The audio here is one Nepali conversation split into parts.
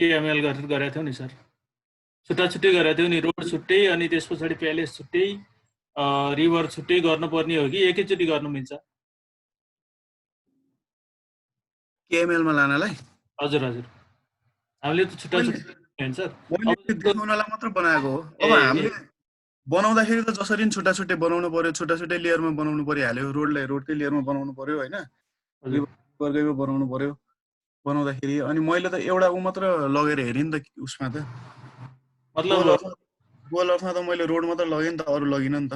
केएमएल गरेर गरेको थियौ नि सर। छुट्टा छुट्टै गरेको थियौ नि, रोड छुट्टै अनि त्यस पछाडि प्यालेस छुट्टै रिभर छुट्टै गर्नुपर्ने हो कि एकैचोटि गर्नु मिल्छ? केएमएल मा लानलाई हजुर हजुर, हामीले त छुट्टा मैले छुट्टै होइन सर। मैले त्यो देखाउनलाई मात्र बनाएको हो। अब हामीले बनाउँदाखेरि त जसरी नि छुट्टा छुट्टै बनाउनु पर्यो, छुट्टा छुट्टै लेयरमा बनाउनु परिहाल्यो, रोडलाई रोडकै लेयरमा बनाउनु पर्यो हैन, रिभरकै बनाउनु पर्यो बनाउँदाखेरि। अनि मैले त एउटा उ मात्र लगेर हेरेँ नि त उसमा त, मतलब गोल अर्थमा त मैले रोड मात्र लगेँ नि त, अरु लगिन नि त।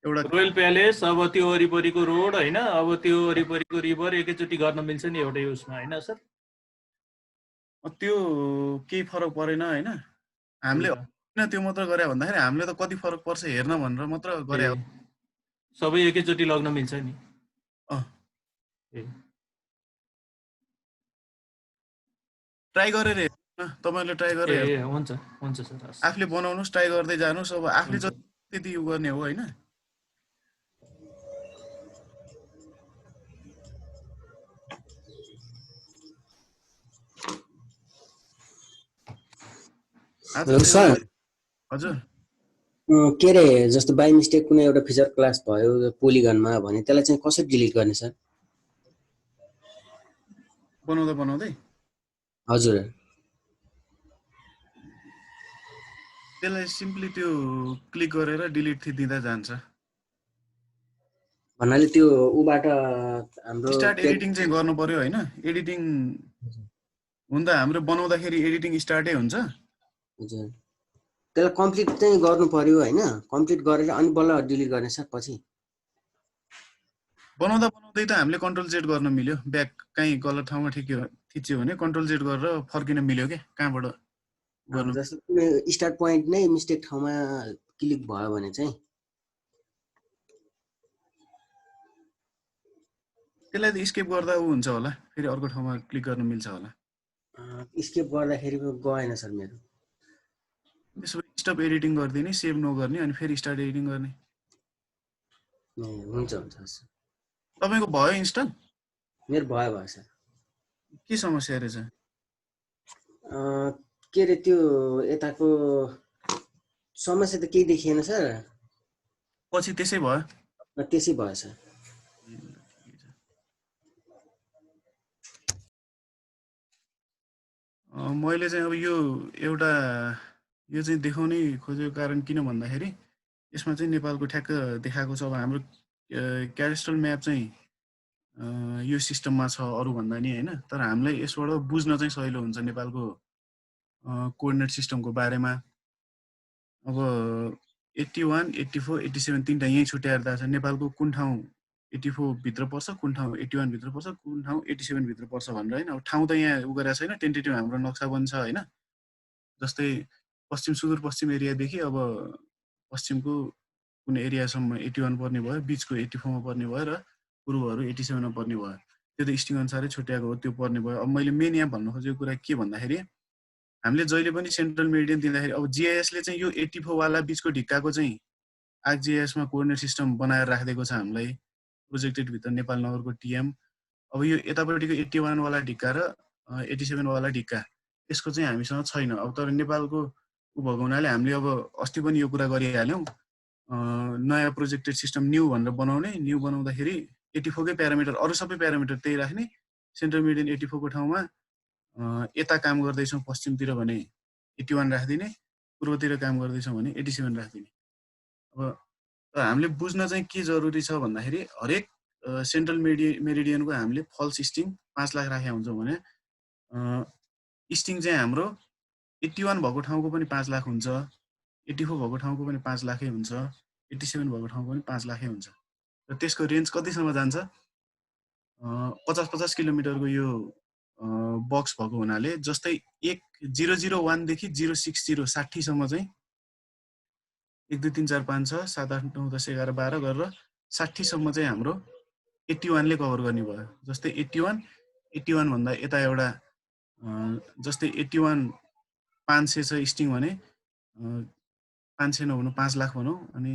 एउटा रोयल प्यालेस, अब त्यो वरिपरिको रोड हैन, अब त्यो वरिपरिको रिभर एकैचोटि गर्न मिल्छ नि एउटै उसमा हैन सर? त्यो केही फरक परेन हैन। हामीले किन त्यो मात्र गरे भन्दाखेरि हामीले त कति फरक पर्छ हेर्न भनेर मात्र गरे हो। सबै एकैचोटि लग्न मिल्छ नि। ट्राई गरेर हेर्नु न, तपाईले ट्राई गरेर हेर्नु। हुन्छ हुन्छ सर। आफूले बनाउनुस्, ट्राई गर्दै जानुस्। अब आफूले जति त्यति उ गर्ने हो हैन। सर हजुर के रे, जस्तो बाइ मिस्टेक कुनै एउटा फिचर क्लास भयो पोलिगनमा भने त्यसलाई चाहिँ कसरी डिलिट गर्ने सर? बनाउँदा बनाउँदै हजुर, त्यसलाई सिम्पली त्यो क्लिक गरेर डिलिट थिदिँदा जान्छ। भन्नाले त्यो उबाट हाम्रो स्टार्ट एडिटिङ चाहिँ गर्नु पर्यो हैन। एडिटिङ हुँदा हाम्रो बनाउँदाखेरि एडिटिङ स्टार्टै हुन्छ। हजुर, त्यसलाई कम्प्लिट चाहिँ गर्नु पर्यो हैन, कम्प्लिट गरेर अनि बल्ल डिलिट गर्ने सर पछि। बनाउँदा बनाउँदै त हामीले कन्ट्रोल जेड गर्न मिल्यो। ब्याक कहीँ गलत ठाउँमा थिच्यो भने कन्ट्रोल जेड गरेर फर्किन मिल्यो के कहाँबाट गर्नु। जस्तो कुनै स्टार्ट पोइन्ट नै मिस्टेक ठाउँमा क्लिक भयो भने चाहिँ त्यसलाई त स्केप गर्दा उ हुन्छ होला, फेरि अर्को ठाउँमा क्लिक गर्न मिल्छ होला। स्केप गर्दाखेरि गएन सर मेरो। त्यसो भए स्टप एडिटिङ गर्दिने, सेभ नगर्ने अनि फेरि स्टार्ट एडिटिङ गर्ने। हुन्छ हुन्छ सर। तपाईको भयो इन्स्टल? मेरो भयो सर। के समस्या रहेछ? के रे त्यो यताको समस्या त केही देखिएन सर। पछि त्यसै भयो? त्यसै भयो सर। मैले चाहिँ अब यो एउटा यो चाहिँ देखाउनै खोजेको कारण किन भन्दाखेरि यसमा चाहिँ नेपालको ठ्याक्क देखाएको छ। अब हाम्रो क्याडेस्ट्रल म्याप चाहिँ यो सिस्टममा छ अरु भन्दा नि हैन, तर हामीलाई यसबाट बुझ्न चाहिँ सजिलो हुन्छ नेपालको कोअर्डिनेट सिस्टमको बारेमा। अब 81, 84, 87 तीनटा यही छुट्याएर छ। नेपालको कुन ठाउँ 84 भित्र पर्छ, कुन ठाउँ 81 भित्र पर्छ, कुन ठाउँ 87 भित्र पर्छ भनेर हैन। अब ठाउँ त यहाँ उ गरेको छैन, टेन्टेटिभ हाम्रो नक्सा बन्छ हैन। जस्तै पश्चिम सुदूरपश्चिम एरियादेखि अब पश्चिमको कुन एरियासम्म 81 पर्ने भयो, बीचको 84 मा पर्ने भयो र पूर्वहरू 87 मा पर्ने भयो। त्यो त स्ट्रिङ अनुसारै छुट्याएको हो, त्यो पर्ने भयो। अब मैले मेन यहाँ भन्न खोजेको कुरा के भन्दाखेरि हामीले जहिले पनि सेन्ट्रल मेरिडियन दिँदाखेरि अब जीआईएस ले चाहिँ यो 84 वाला बीचको ढिक्काको चाहिँ आर्कजीआईएस मा कोअर्डिनेट सिस्टम बनाएर राखिदिएको छ हामीलाई प्रोजेक्टेड भित्र नेपाल नगरको टिएम। अब यो यतापट्टिको 81 वाला ढिक्का र 87 वाला ढिक्का यसको चाहिँ हामीसँग छैन। अब तर नेपालको उ भएको हुनाले हामीले अब अस्ति पनि यो कुरा गरिहाल्यौं, नयाँ प्रोजेक्टेड सिस्टम न्यू भनेर बनाउने। न्यू बनाउँदाखेरि 84 कै प्यारामिटर अरु सबै प्यारामिटर त्यही राख्ने। सेन्ट्रल मेरिडियन 84 को ठाउँमा यता काम गर्दैछौं पश्चिमतिर भने 81 राख्दिने, पूर्वतिर काम गर्दैछौं भने 87 राख्दिने। अब हामीले बुझ्न चाहिँ के जरुरी छ भन्दाखेरि हरेक सेन्ट्रल मेरिडियनको हामीले फल्स स्ट्रिङ 5 लाख राखेका हुन्छौं भने स्ट्रिङ चाहिँ हाम्रो 81 भएको ठाउँको पनि 5 लाख हुन्छ, 84 भएको ठाउँको पनि 5 लाखै हुन्छ, 87 भएको ठाउँको पनि 5 लाखै हुन्छ। र त्यसको रेन्ज कतिसम्म जान्छ? 50-50 किलोमिटरको यो बक्स भएको हुनाले जस्तै 001 देखि 060 60 सम्म चाहिँ 1 2 3 4 5 6 7 8 9 10 11 12 गरेर 60 सम्म चाहिँ हाम्रो 81 ले कभर गर्ने भयो। जस्तै 81 भन्दा यता एउटा जस्तै 81 500 छ स्ट्रिङ भने 500 नभनु 5 लाख भनौं, अनि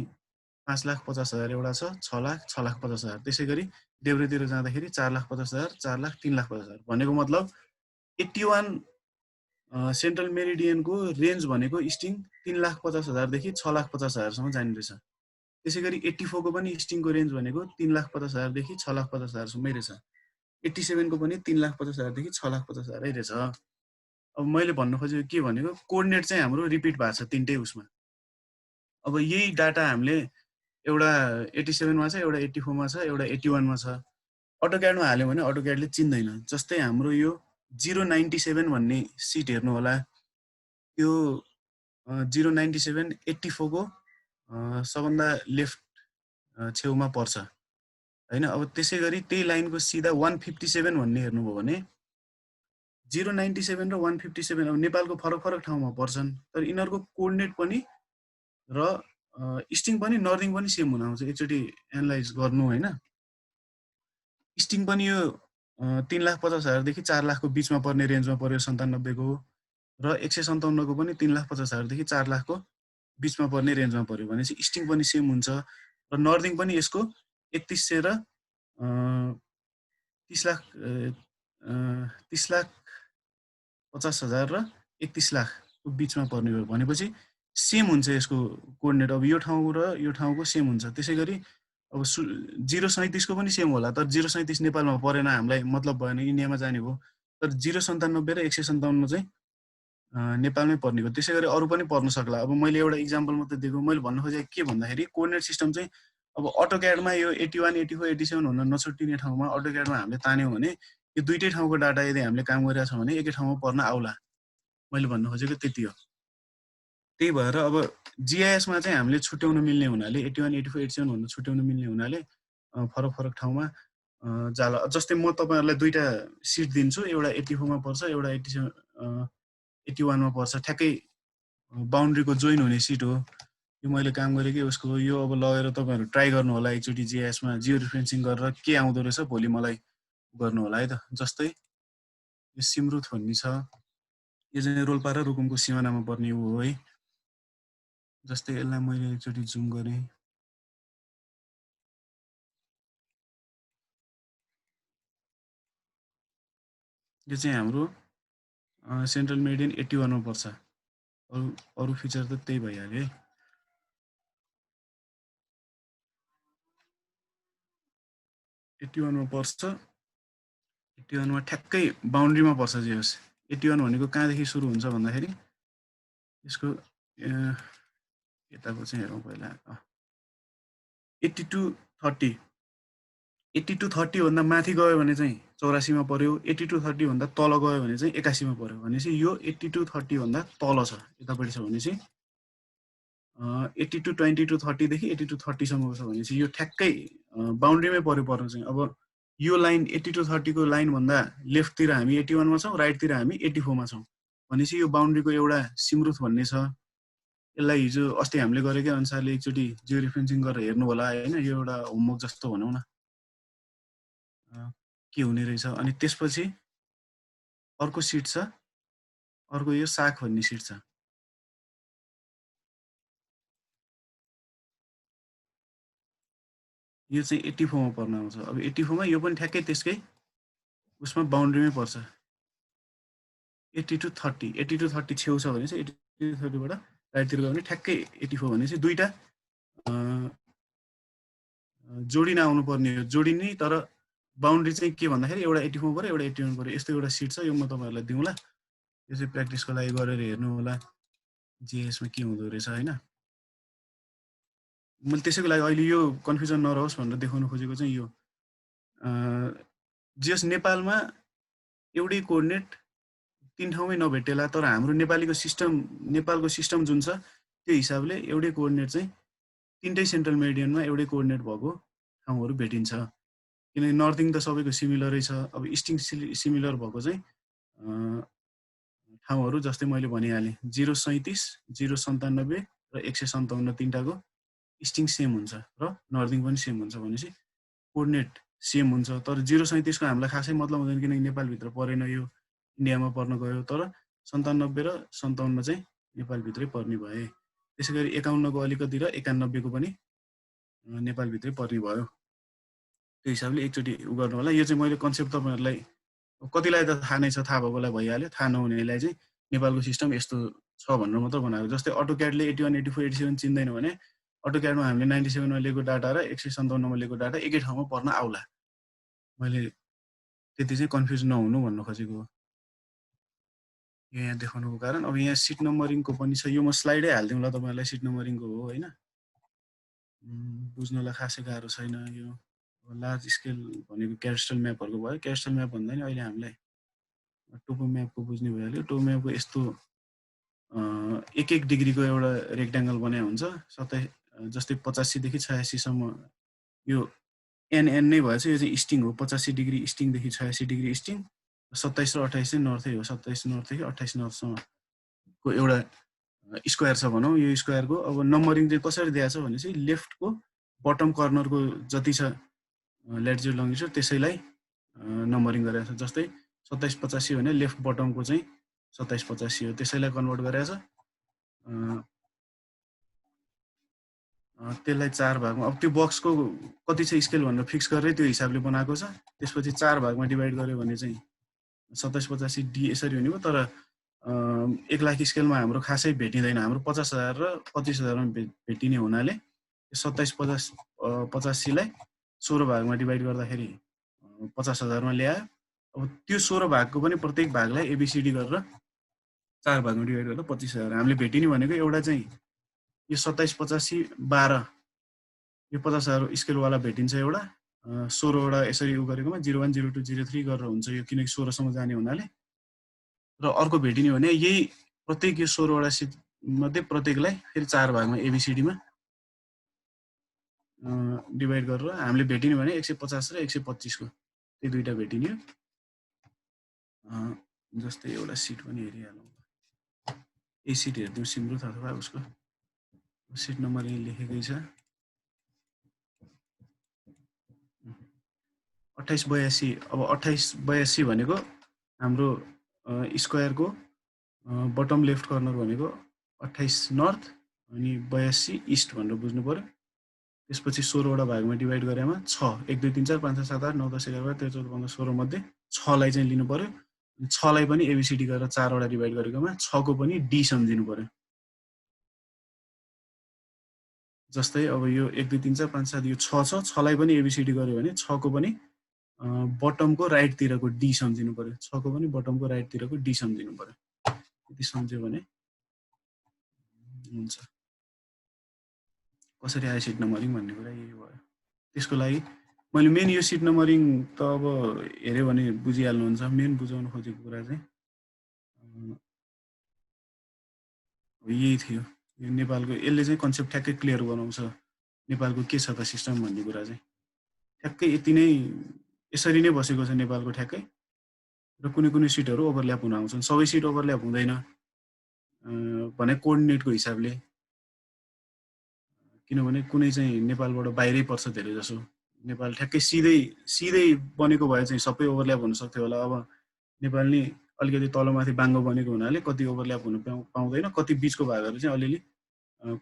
5,50,000 एउटा छ 6 लाख 6,50,000। त्यसैगरी देब्रेतिर जाँदाखेरि 4,50,000 4 लाख 3,50,000 भनेको मतलब 81 सेन्ट्रल मेरिडियनको रेन्ज भनेको स्टिङ 3,50,000 देखि 6,50,000 सम्म जाने रहेछ। त्यसै गरी 84 को पनि स्टिङको रेन्ज भनेको 3,50,000 देखि 6,50,000 सम्मै रहेछ। 87 को पनि 3,50,000 देखि 6,50,000 रहेछ। अब मैले भन्नु खोजेको के भनेको कोअर्डिनेट चाहिँ हाम्रो रिपिट भएको छ तीनटै उसमा। अब यही डाटा हामीले एउटा 87 मा छ, एउटा 84 मा छ, एउटा 81 मा छ। अटोक्याडमा हाल्यो भने अटोक्याडले चिन्दैन। जस्तै हाम्रो यो 097 भन्ने सिट हेर्नु होला। त्यो 097 84 को सबभन्दा लेफ्ट छेउमा पर्छ हैन। अब त्यसै गरी त्यही लाइनको सिधा 157 भन्ने हेर्नुभयो भने 097 र 157 अब नेपालको फरक फरक ठाउँमा पर्छन्, तर यिनीहरूको कोअर्डिनेट पनि र स्टिङ पनि नर्दिङ पनि सेम हुन आउँछ। एकचोटि एनालाइज गर्नु हैन। स्टिङ पनि यो 3,50,000 देखि 4,00,000 को बीचमा पर्ने रेन्जमा पर्यो 97 को, र 157 को पनि 3,50,000 देखि 4,00,000 को बीचमा पर्ने रेन्जमा पर्यो भनेपछि स्टिङ पनि सेम हुन्छ। र नर्दिङ पनि यसको 3100 र 30,50,000 र 31,00,000 को बीचमा पर्ने हो भनेपछि सेम हुन्छ यसको कोअर्डिनेट। अब यो ठाउँ र यो ठाउँको सेम हुन्छ। त्यसै गरी अब 037 को पनि सेम होला, तर 037 नेपालमा परेन, हामीलाई मतलब भएन, इन्डियामा जाने भयो। तर 097 र 157 चाहिँ नेपालमै पर्ने हो। त्यसै गरी अरू पनि पर्न सक्ला। अब मैले एउटा इक्जाम्पल मात्रै दिएको। मैले भन्नु खोजेको के भन्दाखेरि कोअर्डिनेट सिस्टम चाहिँ अब अटोक्याडमा यो 81, 84, 87 हुन नछुट्टिने ठाउँमा अटोक्याडमा हामीले तान्यौँ भने यो दुईटै ठाउँको डाटा यदि हामीले काम गरिरहेको छौँ भने एकै ठाउँमा पर्न आउला। मैले भन्नु खोजेको त्यति हो। त्यही भएर अब जीआईएसमा चाहिँ हामीले छुट्याउन मिल्ने हुनाले 81, 84, 87 भन्नु छुट्याउन मिल्ने हुनाले फरक फरक ठाउँमा जाला। जस्तै म तपाईहरुलाई दुईटा सिट दिन्छु, एउटा 84 मा पर्छ, एउटा 81 मा पर्छ। ठ्याक्कै बाउन्ड्रीको जोइन हुने सिट हो। यो मैले काम गरेकै उसको हो। यो अब लगेर तपाईहरु ट्राई गर्नु होला एकचोटी जीआईएसमा जियो रेफरेन्सिङ गरेर के आउँदो रहेछ भोलि मलाई गर्नु होला है त। जस्तै यो सिमरुथ भन्ने छ, यो चाहिँ रोल्पा र रुकुमको सिमानामा पर्ने हो है। जस्तै यसलाई मैले एकचोटी जुम गरेँ। यो चाहिँ हाम्रो सेन्ट्रल मेरिडियन 81 मा पर्छ। अरु फिचर त त्यही भइहाल्यो है। 81 मा पर्छ। 81 मा ठ्याक्कै बाउन्ड्रीमा पर्छ जे होस्। 81 भनेको कहाँदेखि सुरु हुन्छ भन्दाखेरि यसको यताको चाहिँ हेरौँ पहिला। 8230 8230 भन्दा माथि गयो भने चाहिँ 84 मा पर्यो। 8230 भन्दा तल गयो भने चाहिँ 81 मा पर्यो। भनेपछि यो 8230 भन्दा तल छ, यतापट्टि छ भनेपछि 822230 देखि 8230 सम्मको छ भनेपछि यो ठ्याक्कै बाउन्ड्रीमै पर्नु चाहिँ। अब यो लाइन 8230 को लाइन भन्दा लेफ्टतिर हामी 81 मा छौं, राइटतिर हामी 84 मा छौं। भनेपछि यो बाउन्ड्रीको एउटा सिमरुथ भन्ने छ। यसलाई हिजो अस्ति हामीले गरेकै अनुसारले एकचोटी जियो रेफरेन्सिङ गरेर हेर्नु होला हैन। यो एउटा होमवर्क जस्तो भनौं न के हुने रहेछ। अनि त्यसपछि अर्को सिट छ, अर्को यो साख भन्ने सिट छ। यो चाहिँ 84 मा पर्न आउँछ। अब 84 मा यो पनि ठ्याक्कै त्यसकै उसमा बाउन्ड्रीमै पर्छ। 8230 8230 छेउ छ भने चाहिँ 8230 बाट राइटतिर गयो भने ठ्याक्कै 84 भनेपछि दुईटा जोडिन आउनु पर्ने हो। जोडिने तर बाउन्ड्री चाहिँ के भन्दाखेरि एउटा 84 पर्यो, एउटा 81 पर्यो। यस्तो एउटा सिट छ। यो म तपाईहरुलाई दिउँला। यो चाहिँ प्र्याक्टिसको लागि गरेर हेर्नु होला जीएसमा के हुँदो रहेछ हैन। मैले त्यसैको लागि अहिले यो कन्फ्युजन नरहोस् भनेर देखाउन खोजेको चाहिँ यो जीएस नेपालमा एउटै कोअर्डिनेट तीन ठाउँमै नभेटेला, तर हाम्रो नेपालको सिस्टम जुन छ त्यो हिसाबले एउटै कोअर्डिनेट चाहिँ तीनटै सेन्ट्रल मेरिडियनमा एउटै कोअर्डिनेट भएको ठाउँहरु भेटिन्छ। किनकि नर्थिङ त सबैको सिमिलरै छ। अब इस्टिङ सिमिलर भएको चाहिँ ठाउँहरु जस्तै मैले भनिहालेँ 037, 097 र 157 तीनटाको इस्टिङ सेम हुन्छ र नर्थिङ पनि सेम हुन्छ भनेपछि कोअर्डिनेट सेम हुन्छ। तर 037 को हामीलाई खासै मतलब हुँदैन किनकि नेपालभित्र परेन, यो इन्डियामा पर्न गयो। तर 97 र 57 चाहिँ नेपालभित्रै पर्ने भए। त्यसैगरी 51 को अलिकति र 91 को पनि नेपालभित्रै पर्ने भयो। त्यो हिसाबले एकचोटी गर्नु होला। यो चाहिँ मैले कन्सेप्ट तपाईहरुलाई कतिलाई त थाहा नै छ, थाहा भएकोलाई भइहाल्यो, थाहा नहुनेलाई चाहिँ नेपालको सिस्टम यस्तो छ भनेर मात्र बनाएको। जस्तै अटोक्याडले 81, 84, 87 चिन्दैन भने अटोक्याडमा हामीले 97 मा लिएको डाटा र 157 मा लिएको डाटा एकै ठाउँमा पर्न आउला। मैले त्यति चाहिँ कन्फ्युज नहुनु भन्नु खोजेको हो। यो यहाँ देखाउनुको कारण अब यहाँ सिट नम्बरिङको पनि छ। यो म स्लाइडै हालिदिउँला तपाईँहरूलाई सिट नम्बरिङको हो होइन। बुझ्नलाई खासै गाह्रो छैन यो। लार्ज स्केल भनेको क्याडस्ट्रल म्यापहरूको भयो। क्याडस्ट्रल म्याप भन्दा नि अहिले हामीलाई टोपो म्यापको बुझ्ने भइहाल्यो। टोपो म्यापको यस्तो 1-1 डिग्रीको एउटा रेक्ट्याङ्गल बनाएको हुन्छ। जस्तै 85 देखि 86 सम्म यो एनएन नै भएछ। यो चाहिँ इस्टिङ हो। 85 डिग्री इस्टिङदेखि 86 डिग्री इस्टिङ, 27 र 28 चाहिँ नर्थै हो। 27 नर्थदेखि 28 नर्थसम्मको एउटा स्क्वायर छ भनौँ। यो स्क्वायरको अब नम्बरिङ चाहिँ कसरी दिएको छ भने चाहिँ लेफ्टको बटम कर्नरको जति छ ल्याटिट्युड लङ्गिट्युड त्यसैलाई नम्बरिङ गरेको छ। जस्तै 2785 भने लेफ्ट बटमको चाहिँ 2785 हो, त्यसैलाई कन्भर्ट गरेको छ। त्यसलाई 4 भागमा, अब त्यो बक्सको कति छ स्केल भनेर फिक्स गरेर त्यो हिसाबले बनाएको छ। त्यसपछि 4 भागमा डिभाइड गर्यो भने चाहिँ 2785 डी यसरी हुने भयो। तर 1 लाख स्केलमा हाम्रो खासै भेटिँदैन। हाम्रो 50,000 र 25,000 मा भेटिने हुनाले 2785 लाई 16 भागमा डिभाइड गर्दाखेरि 50,000 मा ल्यायो। अब त्यो 16 भागको पनि प्रत्येक भागलाई एबीसीडी गरेर 4 भागमा डिभाइड गर्दा 25,000 हामीले भेटिने भनेको एउटा चाहिँ यो 2785 12 यो 50,000 स्केलवाला भेटिन्छ एउटा। 16 वटा यसरी उ गरेकोमा 01 02 03 गरेर हुन्छ यो, किनकि 16 सम्म जाने हुनाले। र अर्को भेटिने भने यही प्रत्येक यो 16 वटा सिट मध्ये प्रत्येकलाई फेरि 4 भागमा एबीसीडीमा डिभाइड गरेर हामीले भेटिने भने 150 र 125 को त्यो दुईटा भेटिने। जस्तै एउटा सिट पनि हेरिहालौँ। ए सिट हेर्दिउँ सिम्रो अथवा उसको सिट नम्बर यही लेखेकै छ। 2882। अब 2882 भनेको हाम्रो स्क्वायरको बटम लेफ्ट कर्नर भनेको 28 नर्थ अनि 82 इस्ट भनेर बुझ्नु पर्यो। त्यसपछि 16 वटा भागमा डिभाइड गरेमा 6 1 2 3 4 5 6 7 8 9 10 11 12 13 14 15 16 मध्ये 6 लाई चाहिँ लिनु पर्यो। 6 लाई पनि एबीसीडी गरेर 4 वटा डिभाइड गरेकोमा 6 को पनि डी सम्झिनु पर्यो। जस्तै अब यो 1 2 3 4 5 7 यो 6 छ, 6 लाई पनि एबीसीडी गर्यो भने 6 को पनि बटमको राइटतिरको डी सम्झिनु पर्यो। 6 को पनि बटमको राइटतिरको डी सम्झिनु पर्यो। यति सम्झ्यो भने हुन्छ। कसरी आयो सिट नम्बरिङ भन्ने कुरा यही भयो। त्यसको लागि मैले मेन यो सिट नम्बरिङ त अब हेऱ्यो भने बुझिहाल्नुहुन्छ। मेन बुझाउन खोजेको कुरा चाहिँ यही थियो। यो नेपालको यसले चाहिँ कन्सेप्ट ठ्याक्कै क्लियर बनाउँछ नेपालको के छ त सिस्टम भन्ने कुरा चाहिँ। ठ्याक्कै यति नै यसरी नै बसेको छ नेपालको ठ्याक्कै। र कुनै कुनै सिटहरू ओभरल्याप हुन आउँछन्। सबै सिट ओभरल्याप हुँदैन भने कोअर्डिनेटको हिसाबले, किनभने कुनै चाहिँ नेपालबाट बाहिरै पर्छ धेरै जसो। नेपाल ठ्याक्कै सिधै बनेको भए चाहिँ सबै ओभरल्याप हुन सक्थ्यो होला। अब नेपाल नि अलिकति तलमाथि बाङ्गो बनेको हुनाले कति ओभरल्याप हुन पाउँदैन। कति बिचको भागहरू चाहिँ अलिअलि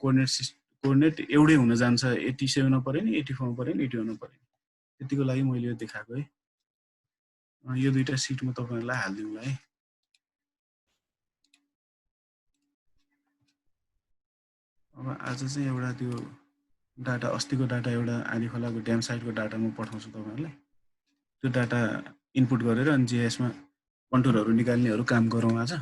कोअर्डिनेट एउटै हुन जान्छ। 87 मा पऱ्यो नि 84 मा पऱ्यो नि 81 मा पऱ्यो। त्यतिको लागि मैले यो देखाएको है। यो दुईटा सिट म तपाईहरुलाई हाल्दिउँला है। अब आज चाहिँ एउटा त्यो डाटा अस्तिको डाटा एउटा आली खोलाको ड्याम साइटको डाटा म पठाउँछु तपाईहरुलाई। त्यो डाटा इनपुट गरेर अनि जीआईएस मा कन्टुरहरु निकाल्नेहरु काम गरौँ आज।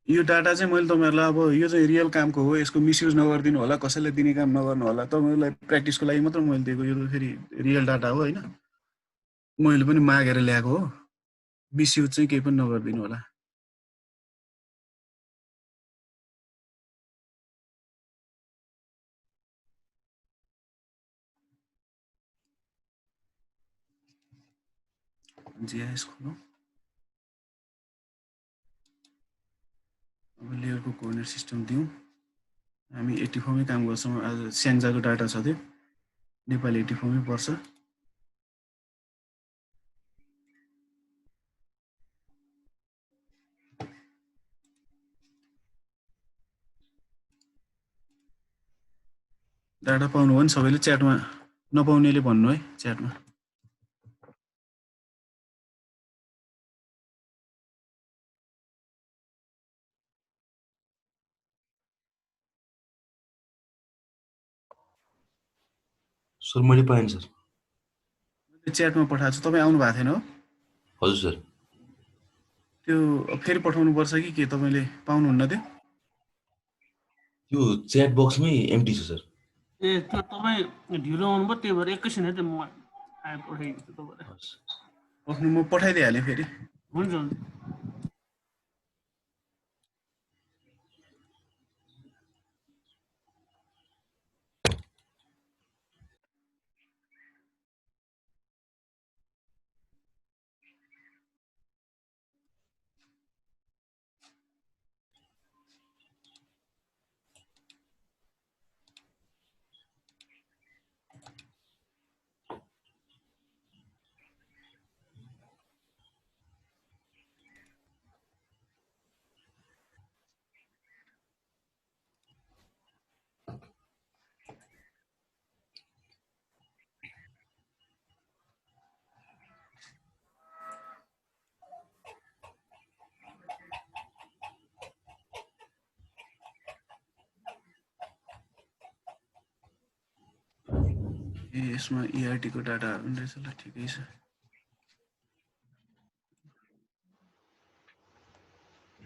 यो डाटा चाहिँ मैले तपाईहरुलाई अब यो चाहिँ रियल कामको हो। यसको मिसयुज नगर्दिनु होला, कसैलाई दिने काम नगर्नु होला। तपाईहरुलाई प्र्याक्टिसको लागि मात्र मैले दिएको। यो त फेरि रियल डाटा हो हैन। मैले पनि मागेर ल्याएको हो। मिसयुज चाहिँ केही पनि नगर्दिनु होला। जीआईएस खोलौँ। अब लेयरको कोअर्डिनेट सिस्टम दिउँ। हामी 84 मै काम गर्छौँ। आज स्याङ्जाको डाटा छ त्यो। नेपाल 84 मै पर्छ। डाटा पाउनु हो भने सबैले च्याटमा नपाउनेले भन्नु है च्याटमा। सर मैले पाएँ सर। च्याटमा पठाएको छु, तपाईँ आउनु भएको थिएन हो? हजुर सर। त्यो फेरि पठाउनु पर्छ कि के, तपाईँले पाउनुहुन्न त्यो? त्यो च्याट बक्समै एम्टी छ सर। ए त्यो तपाईँ ढिलो आउनुभयो त्यही भएर एकैछिन है त्यो म पठाइदिन्छु तपाईँलाई। आफ्नो म पठाइदिइहालेँ फेरि। हुन्छ हुन्छ। ए यसमा ERT को डाटाहरू पनि रहेछ, ल ठिकै छ।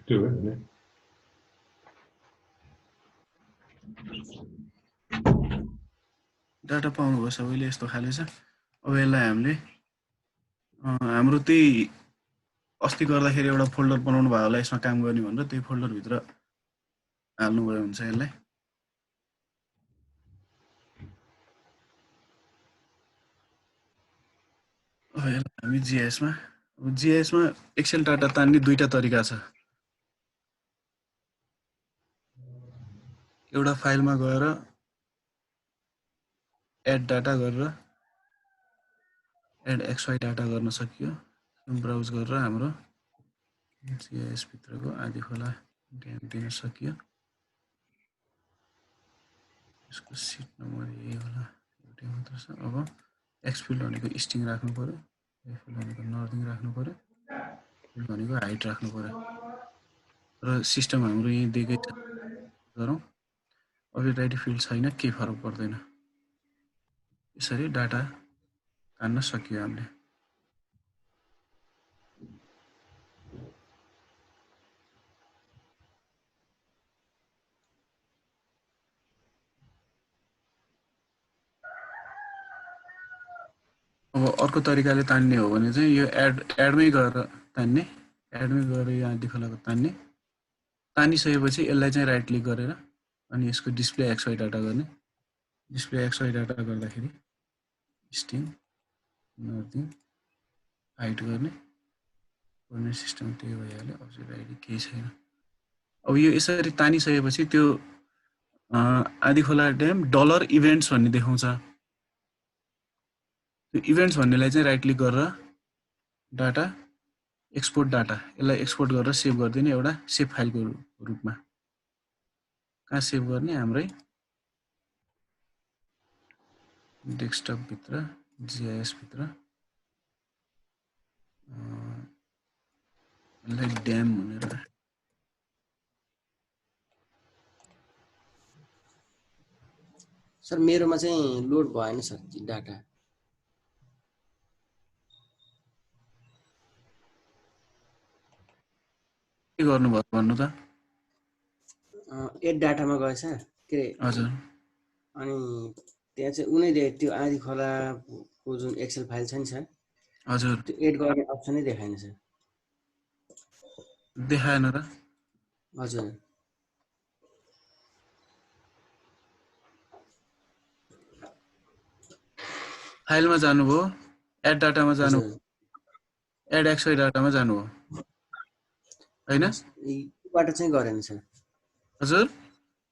त्यो हो नि। डाटा पाउनुभयो सबैले, यस्तो खाले छ। अब यसलाई हामीले हाम्रो त्यही अस्ति गर्दाखेरि एउटा फोल्डर बनाउनु भयो होला यसमा काम गर्ने भनेर, त्यही फोल्डरभित्र हाल्नुभयो हुन्छ यसलाई। अब यसलाई हामी GIS-मा, अब GIS-मा एक्सेल डाटा तान्ने दुईटा तरिका छ। एउटा फाइलमा गएर एड डाटा गरेर एड XY डाटा गर्न सकियो। ब्राउज गरेर हाम्रो GIS भित्रको आदि खोला ड्याम दिन सकियो। यसको सिट नम्बर यही होला, एउटै मात्र छ। अब एक्सफिल्ड भनेको स्ट्रिङ राख्नु पर्यो, एक्सफिल्ड भनेको नर्दिङ राख्नु पर्यो, फिल्ड भनेको हाइट राख्नु पर्यो। र सिस्टम हाम्रो यही दिएकै छ, गरौँ। अल्टरनेटिभ फिल्ड छैन, केही फरक पर्दैन। यसरी डाटा तान्न सकियो हामीले। अब अर्को तरिकाले तान्ने हो भने चाहिँ यो एडमै गएर तान्ने, एडमै गएर यो आदि खोलाको तान्ने। तानिसकेपछि यसलाई चाहिँ राइट क्लिक गरेर अनि यसको डिस्प्ले XY डाटा गर्ने। डिस्प्ले XY डाटा गर्दाखेरि स्ट्रिङ नर्दिङ हाइट गर्ने, कोअर्डिनेट सिस्टम त्यही भइहाल्यो, अब्जेक्ट आइडी केही छैन। अब यो यसरी तानिसकेपछि त्यो आदि खोला ड्याम डलर इभेन्ट्स भन्ने देखाउँछ। त्यो इभेन्ट्स भन्नेलाई चाहिँ राइट क्लिक गरेर डाटा एक्सपोर्ट डाटा, यसलाई एक्सपोर्ट गरेर सेभ गरिदिने एउटा सेभ फाइलको रूपमा। कहाँ सेभ गर्ने, हाम्रै डेस्कटपभित्र GIS भित्र यसलाई ड्याम भनेर। सर मेरोमा चाहिँ लोड भएन सर डाटा। के गर्नुभयो भन्नु त? एड डाटामा गएछ के अरे, हजुर। अनि त्यहाँ चाहिँ उनीले त्यो आदि खोलाको जुन एक्सेल फाइल छ नि सर, हजुर त्यो एड गर्ने अप्सनै देखाएन सर। देखाएन र? हजुर। फाइलमा जानुभयो, एड डाटामा जानु, हजुर। एड XY डाटामा जानुभयो हैन? योबाट चाहिँ गरेन सर। हजुर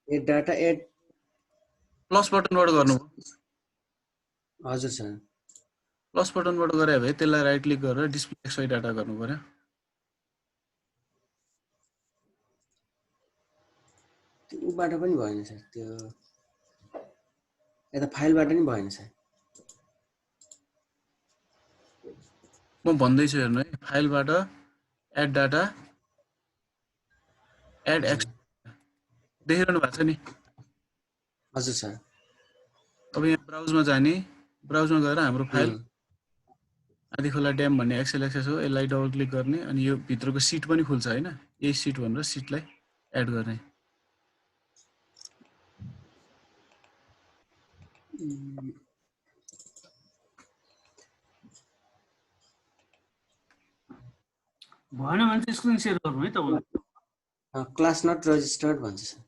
एड डाटा एड प्लस बटनबाट गर्नुभयो। हजुर सर। प्लस बटनबाट गरे भए त्यसलाई राइट क्लिक गरेर डिस्प्ले XY डाटा गर्नु पर्यो। त्योबाट पनि भएन सर। त्यो यता फाइलबाट नि भएन सर। म भन्दैछु हेर्नु है, फाइलबाट एड डाटा एड एक्स देखिरहनु भएको छ नि। हजुर सर। अब यहाँ ब्राउजमा जाने, ब्राउजमा गएर हाम्रो फाइल उम्, आदिखोला ड्याम भन्ने एक्सेल एक्सेस हो, यसलाई डबल क्लिक गर्ने अनि यो भित्रको सिट पनि खुल्छ होइन, यही सिट भनेर सिटलाई एड गर्ने। भएन भने चाहिँ स्क्रिन सेयर गर्नु है तपाईँले। क्लास नट रजिस्टर्ड भन्छ सर।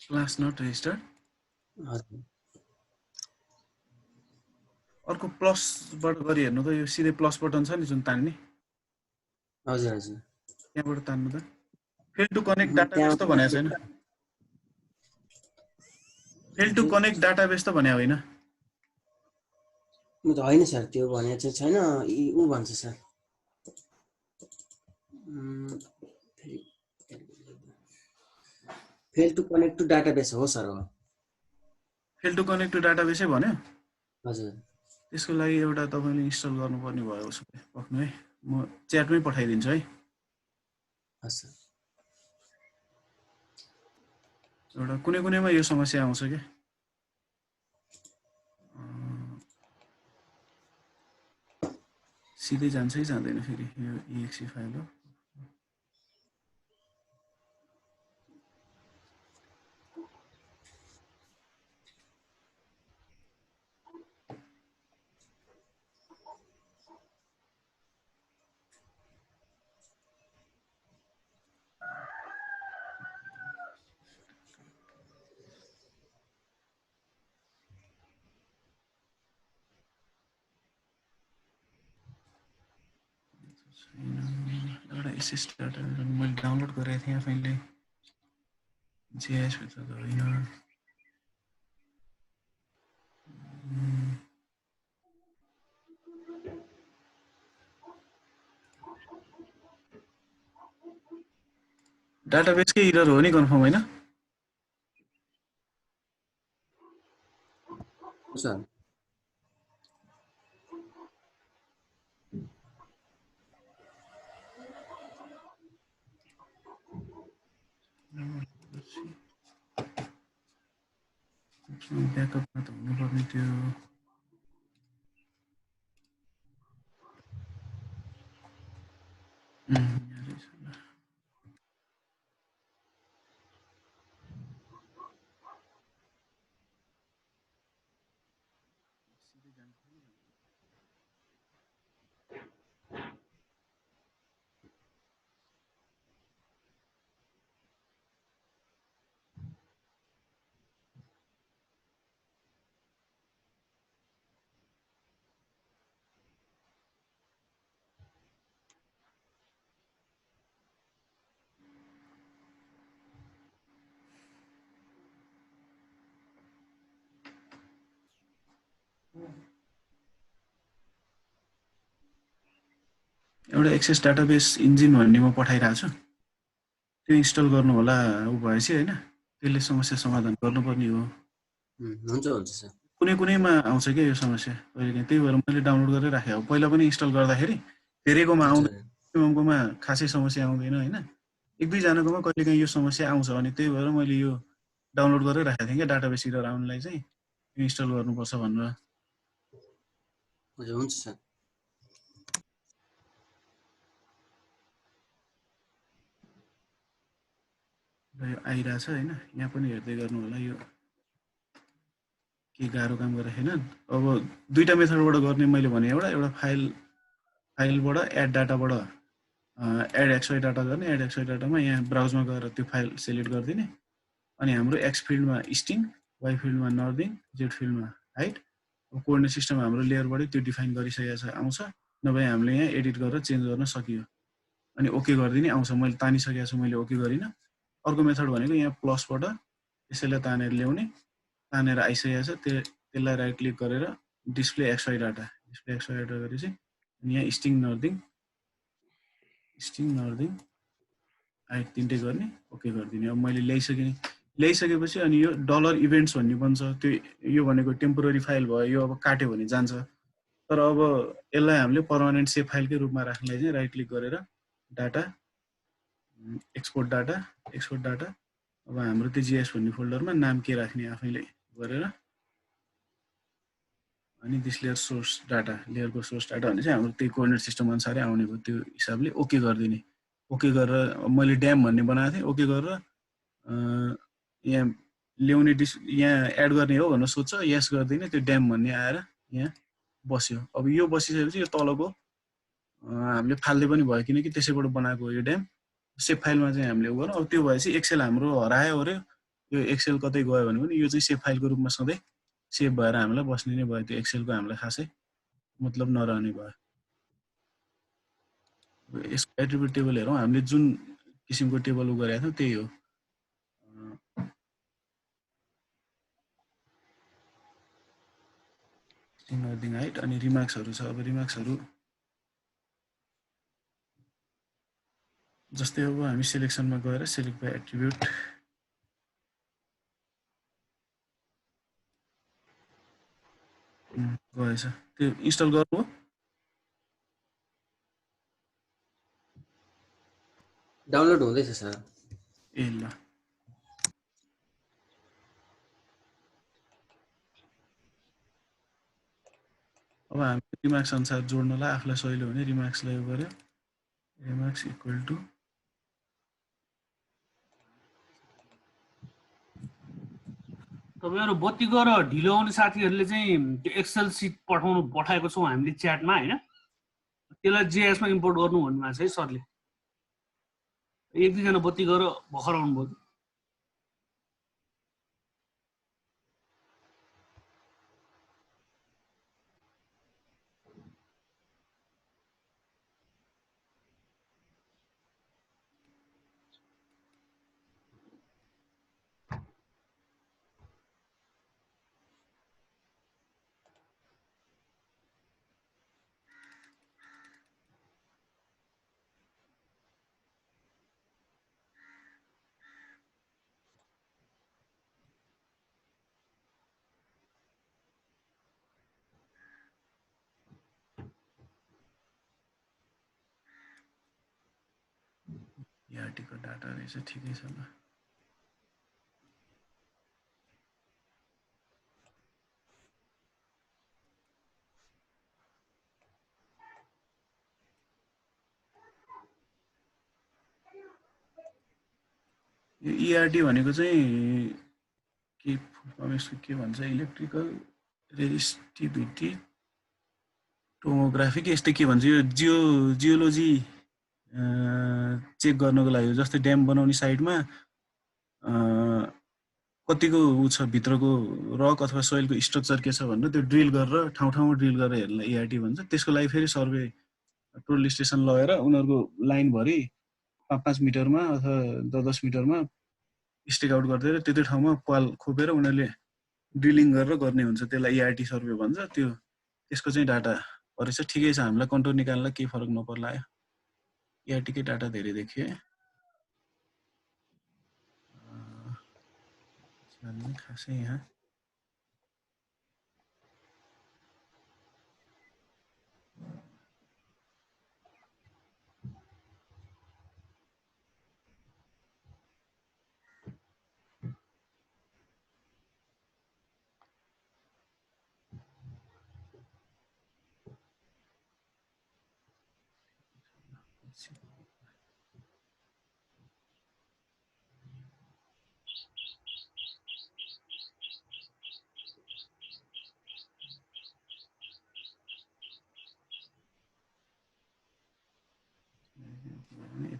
Class not registered. हजुर अर्को प्लसबाट गरी हेर्नु त, यो सिधै प्लस बटन छ नि जुन तान्ने, हजुर हजुर। त्यहाँबाट तान्नु त। फेल टु कनेक्ट डाटाबेस त्यहाँ त भनेको छैन, फेल टु कनेक्ट डाटाबेस त भने होइन। होइन सर, त्यो भने चाहिँ छैन। ऊ भन्छ sir, fail to connect to database हो सर। हो फेल टु कनेक्ट टु डाटाबेसै भन्यो। हजुर त्यसको लागि एउटा तपाईँले इन्स्टल गर्नुपर्ने भयो उसो भए पक्नु है, म च्याटमै पठाइदिन्छु है। हजुर। एउटा कुनै कुनैमा यो समस्या आउँछ क्या, सिधै जान्छै जाँदैन फेरि। यो EXE फाइल हो। एउटा एसएस डाटा मैले डाउनलोड गरेको थिएँ आफैले, JS भित्र त होइन। डाटाबेसकै इरर हो नि कन्फर्म होइन? सर ब्याकअपमा त हुनुपर्ने त्यो। यहाँ रहेछ ल। एउटा एक्सेस डाटाबेस इन्जिन भन्ने म पठाइरहेको छु, त्यो इन्स्टल गर्नु होला। ऊ भएपछि होइन, त्यसले समस्या समाधान गर्नुपर्ने हो। हुन्छ हुन्छ सर। कुनै कुनैमा आउँछ क्या यो समस्या कहिलेकाहीँ, त्यही भएर मैले डाउनलोड गरेर राखेँ। पहिला पनि इन्स्टल गर्दाखेरि धेरैकोमा आउँदैन, कोमा खासै समस्या आउँदैन होइन, एक दुईजनाकोमा कहिलेकाहीँ यो समस्या आउँछ। अनि त्यही भएर मैले यो डाउनलोड गरेर राखेको थिएँ क्या, डाटाबेस इरर आउनलाई चाहिँ इन्स्टल गर्नुपर्छ भनेर। हुन्छ सर। र यो आइरहेछ होइन, यहाँ पनि हेर्दै गर्नु होला। यो के गाह्रो काम गरेको छैन। अब दुईवटा मेथडबाट गर्ने मैले भने, एउटा फाइलबाट एड डाटाबाट एड एक्सवाई डाटा गर्ने। एड एक्सवाई डाटामा यहाँ ब्राउजमा गएर त्यो फाइल सिलेक्ट गरिदिने, अनि हाम्रो एक्स फिल्डमा स्ट्रिङ, वाइ फिल्डमा नर्दिङ, जेड फिल्डमा हाइट। कोअर्डिनेट सिस्टम हाम्रो लेयरबाटै त्यो डिफाइन गरिसकेको छ, आउँछ। नभए हामीले यहाँ एडिट गरेर चेन्ज गर्न सकियो, अनि ओके गरिदिने आउँछ। मैले तानिसकेको छु, मैले ओके गरिनँ। अर्को मेथड भनेको यहाँ प्लसबाट यसैलाई तानेर ल्याउने, तानेर आइसकेको छ, त्यसलाई राइट क्लिक गरेर डिस्प्ले एक्सवाई डाटा गरेपछि यहाँ स्ट्रिङ नर्दिङ स्ट्रिङ नर्दिङ हाइट तिनटै गर्ने ओके गरिदिने। अब मैले ल्याइसकेपछि अनि यो डलर इभेन्ट्स भन्ने बन्छ। त्यो यो भनेको टेम्पोररी फाइल भयो, यो अब काट्यो भने जान्छ। तर अब यसलाई हामीले पर्मानेन्ट सेभ फाइलकै रूपमा राख्नलाई चाहिँ राइट क्लिक गरेर डाटा एक्सपोर्ट डाटा अब हाम्रो त्यो जिएस भन्ने फोल्डरमा नाम के राख्ने आफैले गरेर अनि दिस लेयर सोर्स डाटा, लेयरको सोर्स डाटा भने चाहिँ हाम्रो त्यही कोअर्डिनेट सिस्टम अनुसारै आउने भयो। त्यो हिसाबले ओके गरिदिने। ओके गरेर मैले ड्याम भन्ने बनाएको थिएँ, ओके गरेर यहाँ ल्याउने यहाँ एड गर्ने हो भनेर सोध्छ, यस गरिदिने। त्यो ड्याम भन्ने आएर यहाँ बस्यो। अब यो बसिसकेपछि यो तलको हामीले फाल्दै पनि भयो, किनकि त्यसैबाट बनाएको हो यो ड्याम। सेभ फाइलमा चाहिँ हामीले उ गरौँ। अब त्यो भएपछि एक्सेल हाम्रो हरायो ओऱ्यो, यो एक्सेल कतै गयो भने पनि यो चाहिँ सेभ फाइलको रूपमा सधैँ सेभ भएर हामीलाई बस्ने नै भयो। त्यो एक्सेलको हामीलाई खासै मतलब नरहने भयो। यसको एट्रिब्युट टेबल हेरौँ। हामीले जुन किसिमको टेबल उ गरेका थियौँ त्यही हो। नर्दिङ हाइट अनि रिमार्क्सहरू छ। अब रिमार्क्सहरू जस्तै अब हामी सेलेक्सनमा गएर सेलेक्ट बाई एट्रिब्युट गएछ, त्यो इन्स्टल गर्नु हो। डाउनलोड हुँदैछ सर। ए ल, अब हामी रिमार्क्स अनुसार जोड्नलाई आफूलाई सजिलो हुने रिमार्क्सलाई गऱ्यो। रिमार्क्स इक्वल टु तपाईँहरू बत्ती गएर ढिलो आउने साथीहरूले चाहिँ त्यो एक्सेल सिट पठाएको छौँ हामीले च्याटमा होइन, त्यसलाई जेएसमा इम्पोर्ट गर्नु भन्नुभएको छ है सरले। एक दुईजना बत्ती गएर भर्खर आउनुभयो। ERT को डाटा रहेछ, ठिकै छ ल। यो ERT भनेको चाहिँ के यसको के भन्छ, इलेक्ट्रिकल रेजिस्टिभिटी टोमोग्राफी के यस्तै के भन्छ। यो जियोलोजी चेक गर्नको लागि हो। जस्तै ड्याम बनाउने साइडमा कतिको उ छ भित्रको रक अथवा सोइलको स्ट्रक्चर के छ भनेर त्यो ड्रिल गरेर ठाउँ ठाउँमा ड्रिल गरेर हेर्नलाई ERT भन्छ। त्यसको लागि फेरि सर्वे टोटल स्टेसन लगेर उनीहरूको लाइनभरि 5-5 मिटरमा अथवा 10-10 मिटरमा स्टिक आउट गरिदिएर त्यो ठाउँमा पाल खोपेर उनीहरूले ड्रिलिङ गरेर गर्ने हुन्छ। त्यसलाई ERT सर्वे भन्छ। त्यो त्यसको चाहिँ डाटा परेछ। ठिकै छ, हामीलाई कन्टुर निकाल्नलाई केही फरक नपर्ला। ERT कै डाटा धेरै देखिए। खासै यहाँ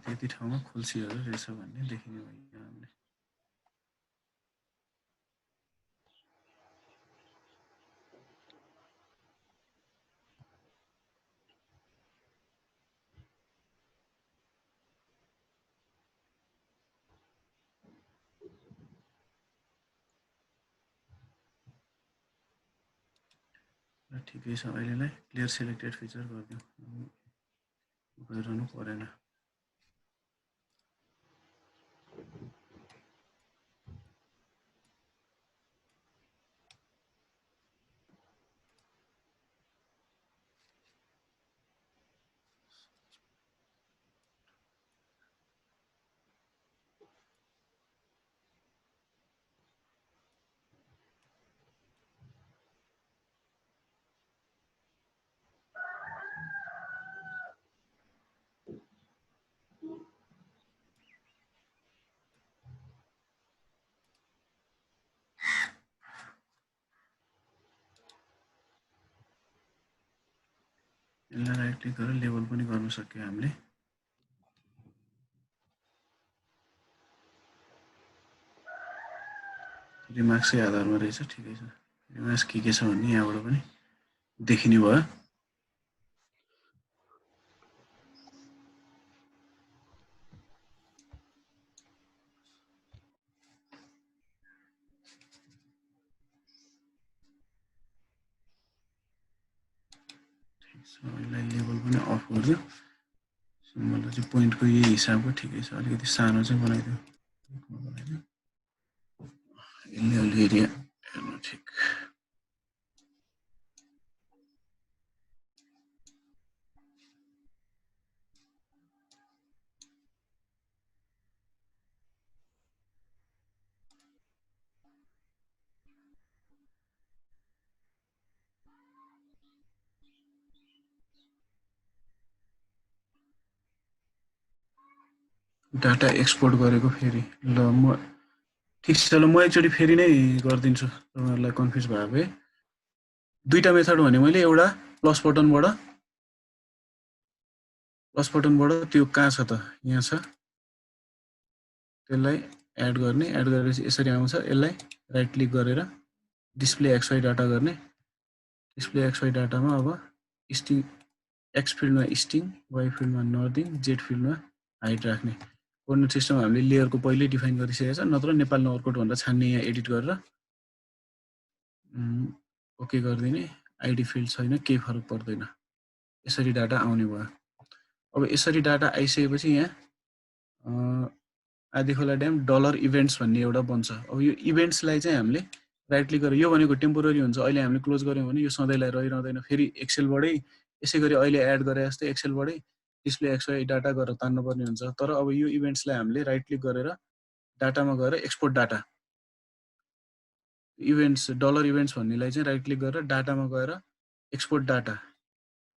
यति ठाउँमा खोल्सीहरू रहेछ भन्ने देखिने भयो हामीले। ठिकै छ, अहिलेलाई क्लियर सेलेक्टेड फिचर गरिदिउँ, गरिरहनु परेन। यसलाई राइट क्लिक गरेर लेबल पनि गर्न सक्यो हामीले। रिमार्क्सकै आधारमा रहेछ, ठिकै छ। रिमार्क्स के छ भन्ने यहाँबाट पनि देखिने भयो। यसलाई लेबल पनि अफ गरिदियो। सिम्बल चाहिँ पोइन्टको यही हिसाबको ठिकै छ। अलिकति सानो चाहिँ बनाइदियो। यसले अलि एरिया हेर्नु ठिक। डाटा एक्सपोर्ट गरेको फेरि ल म ठिक छ। ल म एकचोटि फेरि नै गरिदिन्छु तपाईँहरूलाई कन्फ्युज भयो भए। दुईटा मेथड भने मैले एउटा प्लस बटनबाट त्यो कहाँ छ त यहाँ छ, त्यसलाई एड गर्ने। एड गरेपछि यसरी आउँछ। यसलाई राइट क्लिक गरेर डिस्प्ले एक्सवाई डाटा गर्ने। डिस्प्ले एक्सवाई डाटामा अब स्ट्रिङ एक्स फिल्डमा स्ट्रिङ, वाइ फिल्डमा नर्दिङ, जेड फिल्डमा हाइट राख्ने। कोअर्डिनेट सिस्टम हामीले लेयरको पहिल्यै डिफाइन गरिसकेको छ, नत्र नेपाल नोर्कोड भनेर छान्ने यहाँ एडिट गरेर ओके गरिदिने। आइडी फिल्ड छैन, केही फरक पर्दैन। यसरी डाटा आउने भयो। अब यसरी डाटा आइसकेपछि यहाँ आदिखोला ड्याम डलर इभेन्ट्स भन्ने एउटा बन्छ। अब यो इभेन्ट्सलाई चाहिँ हामीले राइट क्लिक गरेर, यो भनेको टेम्पोररी हुन्छ, अहिले हामीले क्लोज गऱ्यौँ भने यो सधैँलाई रहिरहँदैन। फेरि एक्सेलबाटै यसै गरी अहिले एड गरे जस्तै एक्सेलबाटै डिस्प्ले एक्सवाई डाटा गरेर तान्नुपर्ने हुन्छ। तर अब यो इभेन्ट्सलाई हामीले राइट क्लिक गरेर डाटामा गएर export data, events dollar events भन्नेलाई चाहिँ राइट क्लिक गरेर डाटामा गएर एक्सपोर्ट डाटा।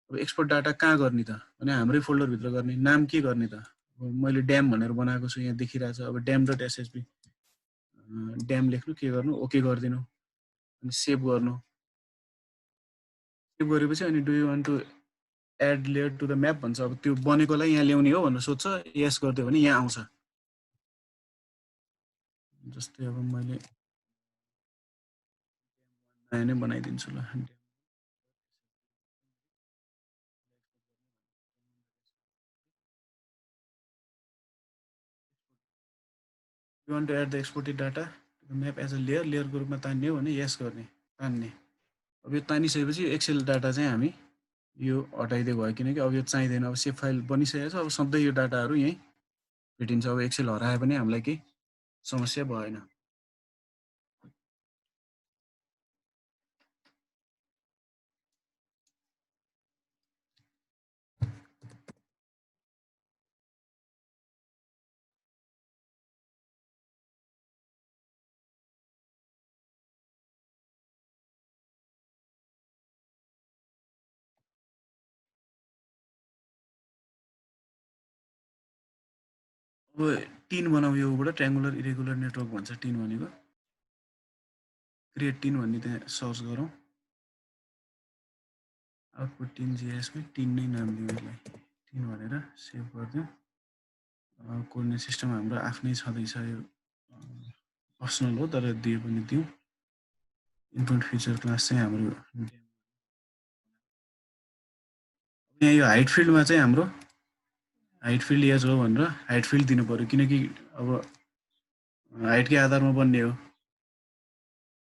अब एक्सपोर्ट डाटा कहाँ गर्ने त भने हाम्रै फोल्डरभित्र गर्ने। नाम के गर्ने त, मैले ड्याम भनेर बनाएको छु, यहाँ देखिरहेको छ। अब ड्याम डट एसएसपी ड्याम लेख्नु, के गर्नु, ओके गरिदिनु, अनि सेभ गर्नु। सेभ गरेपछि अनि do you want to add layer to the map भन्छ। अब त्यो बनेकोलाई यहाँ ल्याउने हो भनेर सोध्छ, यस गरिदियो भने यहाँ आउँछ। जस्तै अब मैले नयाँ नै बनाइदिन्छु ल। You want to add the exported data map as a लेयरको रूपमा तान्ने हो भने यस गर्ने, तान्ने। अब यो तानिसकेपछि एक्सेल डाटा चाहिँ हामी यो हटाइदिएको भयो, किनकि अब यो चाहिँदैन। अब सेभ फाइल बनिसकेको छ। अब सधैँ यो डाटाहरू यहीँ भेटिन्छ। अब एक्सेल हराए पनि हामीलाई केही समस्या भएन। अब 3 बनाऊ। योबाट ट्रायङ्गुलर इरेगुलर नेटवर्क भन्छ 3 भनेको। क्रिएट 3 भन्ने त्यहाँ सर्च गरौँ। आउटपुट 3 जिएसपी 3 नै नाम दिउँ यसलाई, 3 भनेर सेभ गरिदिउँ। कोअर्डिनेट सिस्टम हाम्रो आफ्नै छँदैछ, यो पर्सनल हो तर दिए पनि दिउँ। इनपुट फिचर क्लास चाहिँ हाम्रो यहाँ यो हाइट फिल्डमा चाहिँ हाम्रो हाइट फिल्ड एज हो भनेर हाइट फिल्ड दिनु पऱ्यो, किनकि अब हाइटकै आधारमा बन्ने हो।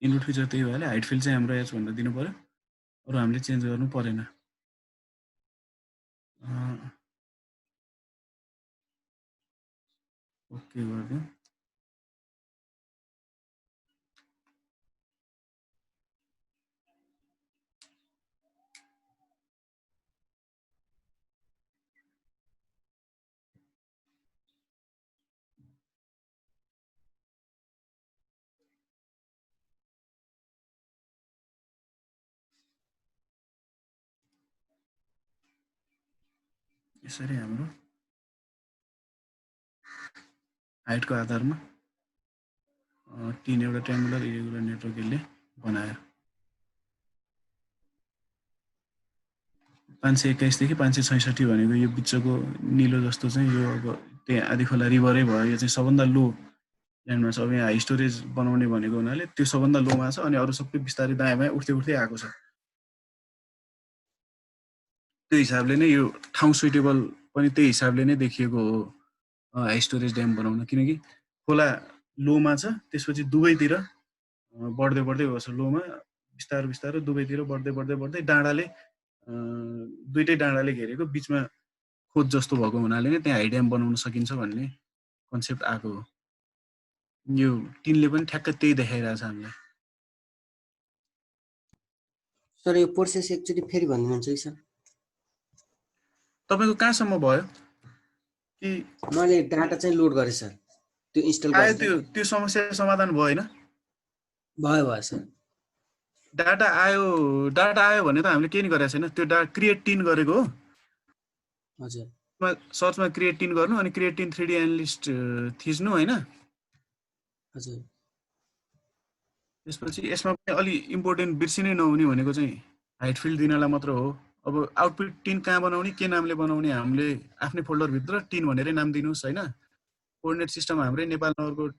इनपुट फिचर त्यही भएले हाइट फिल्ड चाहिँ हाम्रो एज भनेर दिनु पऱ्यो। अरू हामीले चेन्ज गर्नु परेन। ओके गरिदिउँ। यसरी हाम्रो हाइटको आधारमा 3 एउटा ट्रायङ्गुलर इरेगुलर नेटवर्क यसले बनायो। 521 देखि 566 भनेको यो बिचको निलो जस्तो चाहिँ यो अब त्यहाँ आदिखोला रिभरै भयो। यो चाहिँ सबभन्दा लो ल्यान्डमा छ। अब यहाँ हाई स्टोरेज बनाउने भनेको हुनाले त्यो सबभन्दा लोमा छ अनि अरू सबै बिस्तारै दायाँ बायाँ उठ्दै उठ्दै आएको छ। त्यो हिसाबले नै यो ठाउँ सुइटेबल पनि त्यही हिसाबले नै देखिएको हो हाई स्टोरेज ड्याम बनाउन, किनकि खोला लोमा छ, त्यसपछि दुवैतिर बढ्दै बढ्दै गएको छ। लोमा बिस्तारो बिस्तारो दुवैतिर बढ्दै बढ्दै बढ्दै डाँडाले दुइटै डाँडाले घेरेको बिचमा खोज जस्तो भएको हुनाले नै त्यहाँ हाई ड्याम बनाउन सकिन्छ भन्ने कन्सेप्ट आएको हो। यो टिनले पनि ठ्याक्क त्यही देखाइरहेछ हामीलाई। सर यो प्रोसेस एकचोटि फेरि भनिदिनुहुन्छ कि सर? तपाईँको कहाँसम्म भयो कि मैले डाटा चाहिँ लोड गरेँ सर, त्यो इन्स्टल आयो? गरेँ। त्यो समस्या समाधान भयो होइन? भयो भयो सर। डाटा आयो भने त हामीले केही नि गरेको छैन। त्यो क्रिएट टिन गरेको हो। हजुर सर्चमा क्रिएट टिन गर्नु अनि क्रिएट टिन 3D एनालिस्ट थिच्नु होइन। हजुर त्यसपछि यसमा पनि अलि इम्पोर्टेन्ट बिर्सिनै नहुने भनेको चाहिँ हाइट फिल्ड दिनलाई मात्र हो। अब आउटपुट टिन कहाँ बनाउने, के नामले बनाउने, हामीले आफ्नै फोल्डरभित्र टिन भनेरै नाम दिनुहोस् होइन। कोअर्डिनेट सिस्टम हाम्रै नेपाल नगरकोट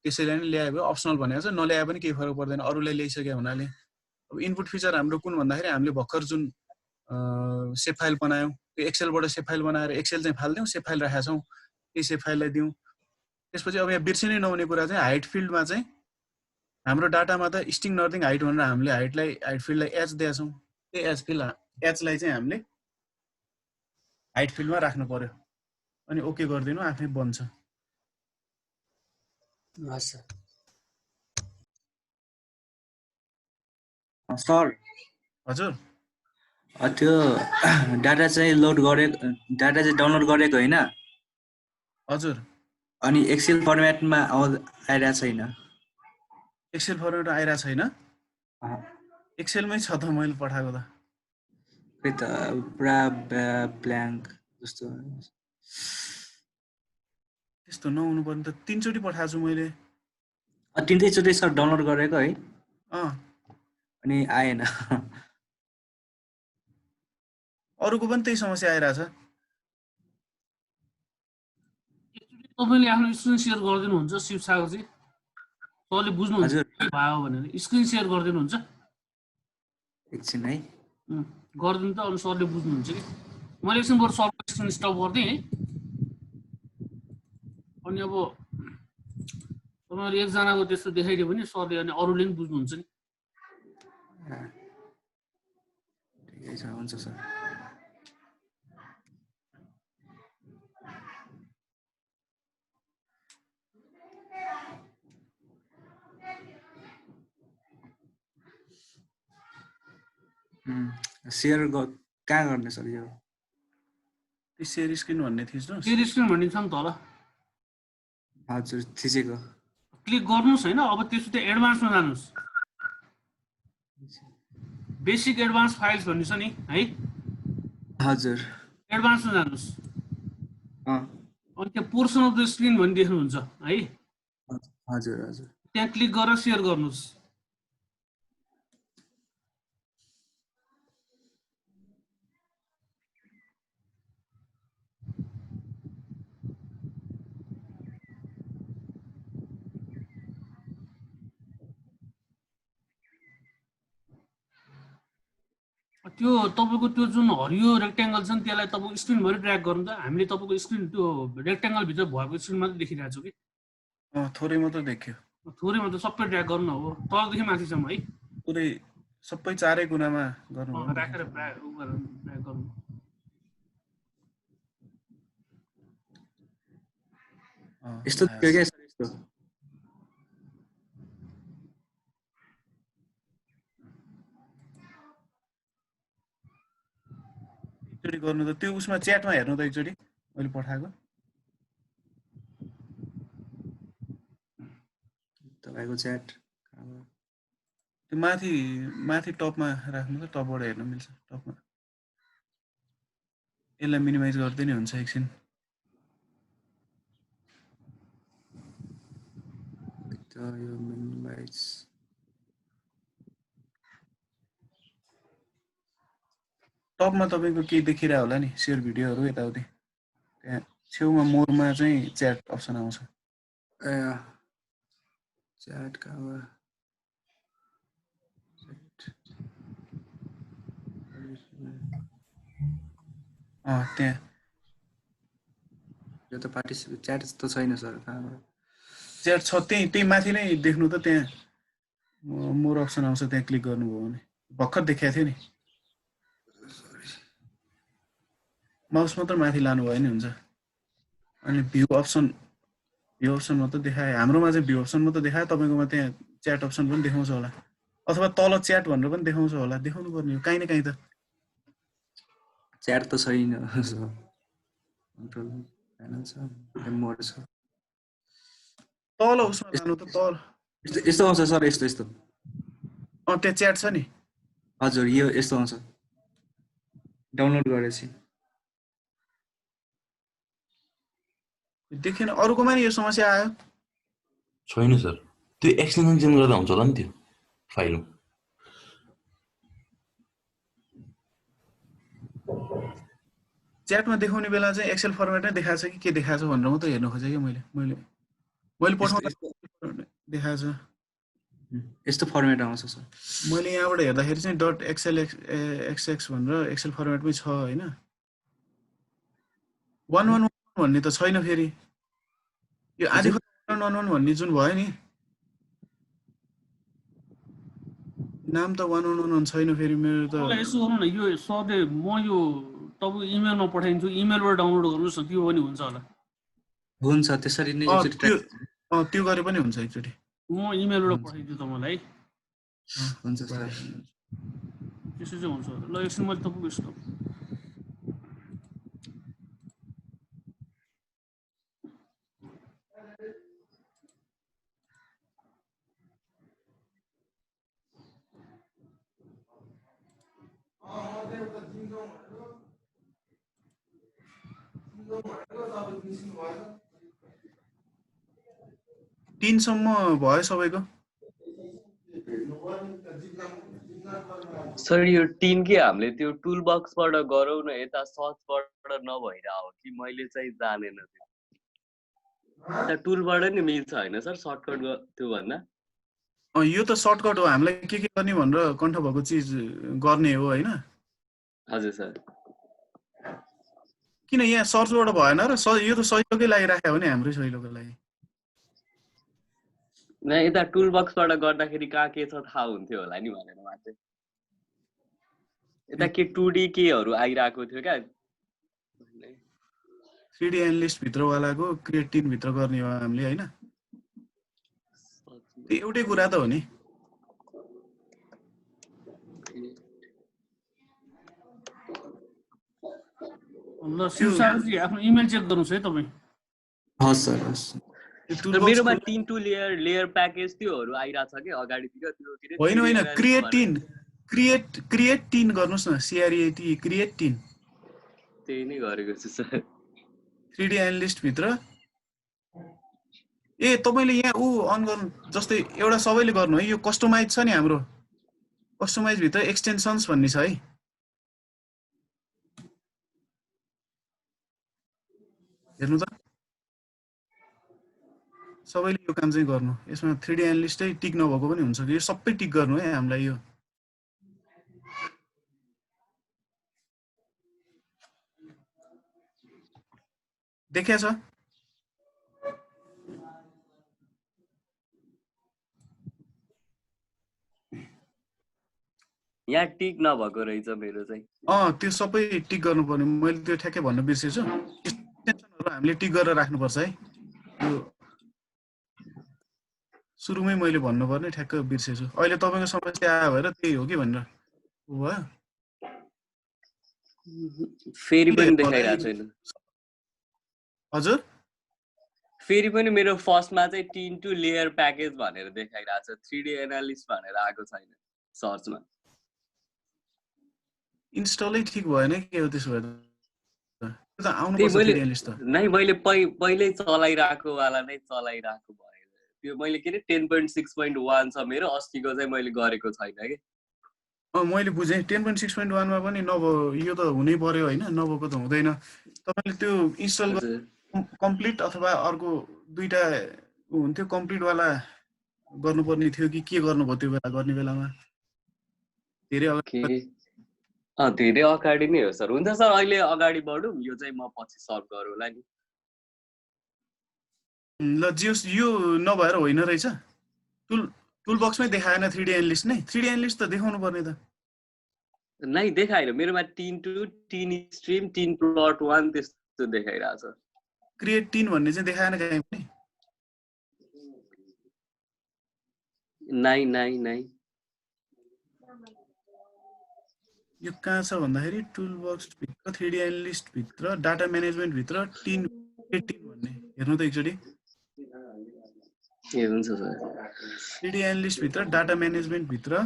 त्यसैले नै ल्याएको अप्सनल भनेको छ, नल्याए पनि केही फरक पर्दैन अरूलाई ल्याइसक्यो हुनाले। अब इनपुट फिचर हाम्रो कुन भन्दाखेरि हामीले भर्खर जुन सेप फाइल बनायौँ त्यो एक्सेलबाट सेप फाइल बनाएर एक्सेल चाहिँ फाल्दिउँ, सेप फाइल राखेका छौँ, त्यही सेप फाइललाई दिउँ। त्यसपछि अब यहाँ बिर्सिनै नहुने कुरा चाहिँ हाइट फिल्डमा चाहिँ हाम्रो डाटामा त स्टिङ नर्थिङ हाइट भनेर हामीले हाइट फिल्डलाई एच दिएका छौँ। त्यही एचलाई चाहिँ हामीले हाइट फिल्डमा राख्नु पर्यो अनि ओके गरिदिनु, आफै बन्छ। हस् सर। सर हजुर त्यो डाटा चाहिँ डाउनलोड गरेको होइन, हजुर अनि एक्सेल फर्मेटमा आइरहेको छैन। एक्सेल फर्मेट आइरहेको छैन? एक्सेलमै छ त मैले पठाएको त। खै त पुरा ब्ल्याङ्क जस्तो। त्यस्तो नहुनु पर्ने त, 3 चोटि पठाएको छु मैले। तिनचोटि सर डाउनलोड गरेको है, अँ अनि आएन। अरूको पनि त्यही समस्या आइरहेछ। तपाईँले आफ्नो स्क्रिन सेयर गरिदिनुहुन्छ शिवसागर चाहिँ, सरले बुझ्नुहुन्छ हजुर भयो भनेर स्क्रिन सेयर गरिदिनुहुन्छ। एकछिन है, गरिदिनु त अनि सरले बुझ्नुहुन्छ कि। मैले एकछिन बरु सरको स्क्रिन स्टप गरिदिएँ है। अनि अब तपाईँहरू एकजनाको त्यस्तो देखाइदियो भने सरले अनि अरूले पनि बुझ्नुहुन्छ नि। ठिकै छ, हुन्छ सर। सेयर कहाँ गर्ने सर यो? त्यो सेयर स्क्रिन भन्ने थिच्नुहोस्। सेयर स्क्रिन भन्ने छ नि तल, हजुर थिचेको। क्लिक गर्नुहोस् होइन। अब त्यसपछि एडभान्समा जानुहोस्, बेसिक एडभान्स फाइल्स भन्ने छ नि है, हजुर एडभान्समा जानुहोस्। अनि त्यहाँ पोर्सन अफ द स्क्रिन भन्ने देख्नुहुन्छ है, हजुर हजुर त्यहाँ क्लिक गरेर सेयर गर्नुहोस्। त्यो तपाईँको त्यो जुन हरियो रेक्ट्याङ्गल छ नि त्यसलाई तपाईँको स्क्रिनभरि ड्र्याग गर्नु त। हामीले तपाईँको स्क्रिन त्यो रेक्ट्याङ्गलभित्र भएको स्क्रिन मात्रै देखिरहेको छु कि। थोरै मात्र देखियो। थोरै मात्रै सबै ड्र्याग गर्नु हो, तलदेखि माथिसम्म है, पुरै सबै चारै कुनामा गर्नु राखेर ड्र्याग गर्नु। यस्तो थियो क्या सर? यस्तो एकचोटि गर्नु त, त्यो उसमा च्याटमा हेर्नु त एकचोटि मैले पठाएको। तपाईँको च्याट त्यो माथि टपमा राख्नु त, टपबाट हेर्न मिल्छ। टपमा यसलाई मिनिमाइज गर्दै नै हुन्छ एकछिन। यो मिनिमाइज टपमा तपाईँको केही देखिरहेको होला नि सेयर भिडियोहरू यताउति त्यहाँ छेउमा मोरमा चाहिँ च्याट अप्सन आउँछ च्याट कहाँ त्यहाँ यो त पार्टिसिपेट च्याट त छैन सर कहाँबाट च्याट छ त्यही माथि नै देख्नु त त्यहाँ मोर अप्सन आउँछ त्यहाँ क्लिक गर्नुभयो भने भर्खर देखाएको थियो नि माउस मात्र माथि लानुभयो नि हुन्छ अनि भ्यू अप्सन मात्र देखायो हाम्रोमा चाहिँ भ्यू अप्सन मात्र देखायो तपाईँकोमा त्यहाँ च्याट अप्सन पनि देखाउँछ होला अथवा तल च्याट भनेर पनि देखाउँछ होला देखाउनु पर्ने हो काहीँ न काहीँ त च्याट त छैन कन्ट्रोल प्यानल छ मोड छ तल उसमा लानु त तल यस्तो आउँछ सर यस्तो त्यहाँ च्याट छ नि हजुर यो यस्तो आउँछ डाउनलोड गरेपछि देखेन अरूकोमा नि यो समस्या आयो छैन सर त्यो एक्सटेन्सन चेन्ज गर्दा हुन्छ होला नि त्यो फाइलमा च्याटमा देखाउने बेला चाहिँ एक्सेल फर्मेट नै देखाएको छ कि के देखाएको छ भनेर मात्रै हेर्न खोजेँ कि मैले पठाउँदा देखाएको छ यस्तो फर्मेट आउँछ सर मैले यहाँबाट हेर्दाखेरि चाहिँ डट एक्सएल एक्सएक्स भनेर एक्सेल फर्मेटमै छ होइन 111 भन्ने त छैन फेरि यो आदि 111 भन्ने जुन भयो नि नाम त 111 छैन फेरि मेरो त यसो गर्नु न यो सधैँ म यो तपाईँ इमेलमा पठाइदिन्छु इमेलबाट डाउनलोड गर्नुहोस् न त्यो पनि हुन्छ होला हुन्छ त्यसरी नै त्यो गरे पनि हुन्छ एकचोटि म इमेलबाट पठाइदिन्छु तपाईँलाई हुन्छ सर त्यसो चाहिँ हुन्छ ल एकछिन मैले तपाईँको यस्तो 3 सम्म भयो सबैको सर यो 3 के हामीले त्यो टुल बक्सबाट गरौ न यता सर्चबाट नभइरा हो कि मैले चाहिँ जानेन त्यो यता टुलबाट नि मिल्छ हैन सर सर्टकट त्यो भन्दा यो त सर्टकट हो हामीलाई के गर्ने भनेर कन्ठ भएको चीज गर्ने हो हैन हजुर सर किन यहाँ सर्चबाट भएन र यो त सहिलोकै लागि राखेको हो नि हाम्रो सहिलोको लागि न यता टुल बक्सबाट गर्दाखेरि कहाँ के छ थाहा हुन्थ्यो होला नि भनेर मात्रै यता के 2D केहरु आइराको थियो क्या 3D एनालिस्ट भित्रवालाको क्रिएट 3 भित्र गर्ने हो हामीले हैन त्यो एउटै कुरा त हो नि ल सुशान्तजी आफ्नो इमेल चेक गर्नुस् है तपाई हस् सर हस् तर मेरोमा 3 टु लेयर प्याकेज त्योहरु आइरा छ के अगाडितिर त्यो होइन क्रिएट 3 गर्नुस् न CREAT क्रिएट 3 त्यही नै गरेको छु सर 3D एनालिस्ट भित्र ए तपाईले यहाँ अन गर्नु जस्तै एउटा सबैले गर्नु है यो कस्टमाइज छ नि हाम्रो कस्टमाइज भित्र एक्सटेन्सन्स भन्ने छ है हेर्नु त सबैले यो काम चाहिँ गर्नु यसमा 3D एनालिस्टै टिक नभएको पनि हुन्छ यो सबै टिक गर्नु है हामीलाई यो देखिया छ यहाँ टिक नभएको रहेछ मेरो चाहिँ त्यो सबै टिक गर्नुपर्ने मैले त्यो ठ्याक्कै भन्न बिर्सेछु एक्सटेन्सनहरु हामीले टिक गरेर राख्नुपर्छ है यो सुरुमै मैले भन्नुपर्ने ठ्याक्क बिर्सेछु अहिले तपाईको समस्या आयो भएर त्यही हो कि भनेर भयो फेरि पनि देखाइरा छैन हजुर फेरि पनि मेरो फर्स्टमा चाहिँ 3 टु लेयर प्याकेज भनेर देखाइरा छ 3D एनालिस्ट भनेर आएको छैन सर्चमा इन्स्टलै ठीक भएन के हो त्यसो भए त्यो त आउनु पर्छ 3D एनालिस्ट त नै मैले पहिल्यै चलाइराको वाला नै चलाइराको भयो त्यो मैले के रे 10.6.1 छ मेरो अस्तिको चाहिँ मैले गरेको छैन के मैले बुझेँ 10.6.1 मा पनि यो त हुनै पर्यो होइन, नभएको त हुँदैन। तपाईँले त्यो इन्स्टल हजुर कम्प्लिट अथवा अर्को दुईटा हुन्थ्यो कम्प्लिटवाला गर्नुपर्ने थियो कि के गर्नुभयो त्यो बेला गर्ने बेलामा? धेरै के धेरै अगाडि नै हो सर। हुन्छ सर, अहिले अगाडि बढौँ, यो चाहिँ म पछि सल्भ गरौँला नि। ल जियोस्, यो नभएर होइन रहेछ। टुल बक्समै देखाएन 3D एनालिस्ट नै। 3D एनालिस्ट त देखाउनु पर्ने त। नै देखाएन मेरोमा 3 2 3 स्ट्रिम 3 प्लट 1 त्यस्तो देखाइरहेछ। क्रिएट 3 भन्ने चाहिँ देखाएन कहीँ पनि। नाइ यो कहाँ छ भन्दाखेरि टुल बक्स भित्र 3D एनालिस्ट भित्र डाटा म्यानेजमेन्ट भित्र 3 भन्ने हेर्नु त एकचोटि। ए हुन्छ सर। 3D एनालिस्ट भित्र डाटा म्यानेजमेन्ट भित्र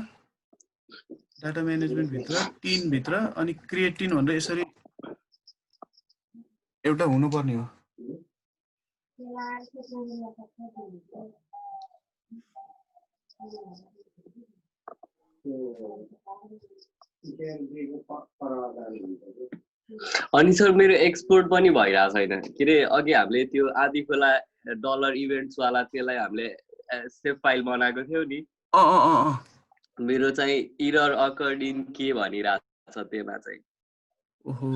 3 भित्र अनि क्रिएट 3 भनेर यसरी एउटा हुनुपर्ने हो। अनि सर मेरो एक्सपोर्ट पनि भइरहेको छैन। के अरे अघि हामीले त्यो आदि खोला डलर इभेन्ट्स वाला त्यसलाई हामीले सेभ फाइल बनाएको थियौ नि। मेरो चाहिँ इरर अकर्डिङ के भनिरहेको छ त्यसमा चाहिँ। ओहो,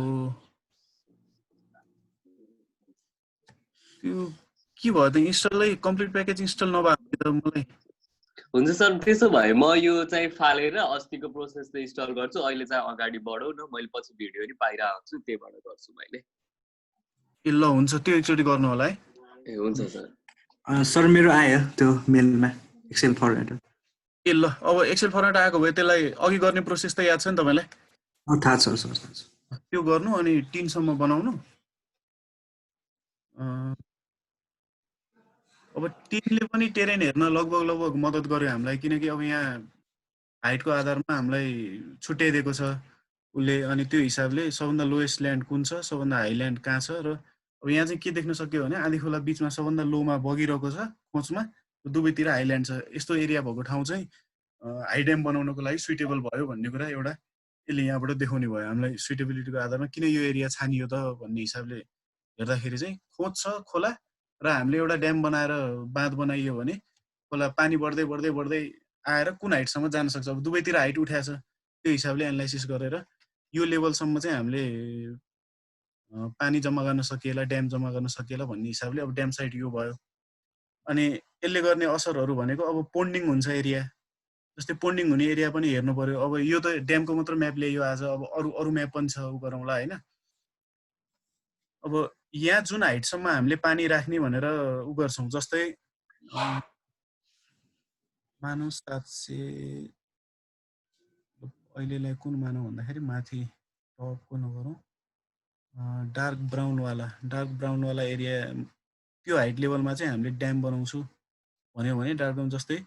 त्यो के भयो त? इन्स्टलै कम्प्लिट प्याकेज इन्स्टल नभएको त मलाई। हुन्छ सर, त्यसो भए म यो चाहिँ फालेर अस्तिको प्रोसेस चाहिँ इन्स्टल गर्छु। अहिले चाहिँ अगाडि बढौँ न, मैले पछि भिडियो पनि पाइरहेको छु, त्यहीबाट गर्छु मैले। ए ल हुन्छ, त्यो एकचोटि गर्नु होला है। ए हुन्छ सर। सर मेरो आयो त्यो मेलमा एक्सेल फर्मेट। ए ल, अब एक्सेल फर्मेट आएको भए त्यसलाई अघि गर्ने प्रोसेस त याद छ नि तपाईँलाई? थाहा छ सर, थाहा छ। त्यो गर्नु अनि 3 सम्म बनाउनु। अब 3 ले पनि टेरेन हेर्न लगभग मद्दत गर्यो हामीलाई, किनकि अब यहाँ हाइटको आधारमा हामीलाई छुट्याइदिएको छ उसले। अनि त्यो हिसाबले सबभन्दा लोएस्ट ल्यान्ड कुन छ, सबभन्दा हाई ल्यान्ड कहाँ छ। र अब यहाँ चाहिँ के देख्न सक्यो भने आदि खोला बिचमा सबभन्दा लोमा बगिरहेको छ खोचमा, दुवैतिर हाई ल्यान्ड छ। यस्तो एरिया भएको ठाउँ चाहिँ हाई ड्याम बनाउनको लागि सुइटेबल भयो भन्ने कुरा एउटा यसले यहाँबाट देखाउने भयो हामीलाई। सुइटेबिलिटीको आधारमा किन यो एरिया छानियो त भन्ने हिसाबले हेर्दाखेरि चाहिँ खोज छ खोला र हामीले एउटा ड्याम बनाएर बाँध बनाइयो भने खोला पानी बढ्दै बढ्दै बढ्दै आएर कुन हाइटसम्म जान सक्छ। अब दुवैतिर हाइट उठाएको छ, त्यो हिसाबले एनालाइसिस गरेर यो लेभलसम्म चाहिँ हामीले पानी जम्मा गर्न सकिएला, ड्याम जम्मा गर्न सकिएला भन्ने हिसाबले अब ड्याम साइट यो भयो। अनि यसले गर्ने असरहरू भनेको अब पोन्डिङ हुन्छ एरिया, जस्तै पोन्डिङ हुने एरिया पनि हेर्नु पर्यो। अब यो त ड्यामको मात्र म्याप ल्यायो आज, अब अरू म्याप पनि छ उ गरौँला होइन। अब यहाँ जुन हाइटसम्म हामीले पानी राख्ने भनेर उ गर्छौँ, जस्तै मानौँ 700, अहिलेलाई कुन मानौँ भन्दाखेरि माथि टपको नगरौँ, डार्क ब्राउनवाला एरिया, त्यो हाइट लेभलमा चाहिँ हामीले ड्याम बनाउँछु भन्यो भने डार्क ब्राउन जस्तै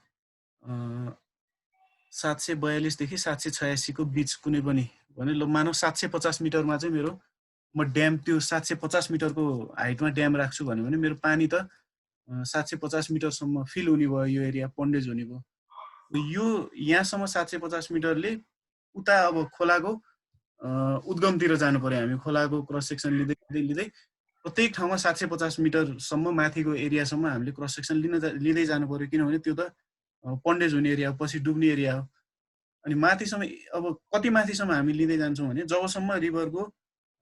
742 देखि 786 को बिच कुनै पनि भने ल मानौँ 750 मिटरमा चाहिँ मेरो म ड्याम त्यो 750 मिटरको हाइटमा ड्याम राख्छु भन्यो भने मेरो पानी त 750 मिटरसम्म फिल हुने भयो, यो एरिया पन्डेज हुने भयो। यो यहाँसम्म 750 मिटरले उता अब खोलाको उद्गमतिर जानु पर्यो। हामी खोलाको क्रस सेक्सन लिँदै प्रत्येक ठाउँमा 750 मिटरसम्म माथिको एरियासम्म हामीले क्रस सेक्सन लिँदै जानु पर्यो, किनभने त्यो त पन्डेज हुने एरिया हो, पछि डुब्ने एरिया हो। अनि माथिसम्म अब कति माथिसम्म हामी लिँदै जान्छौँ भने जबसम्म रिभरको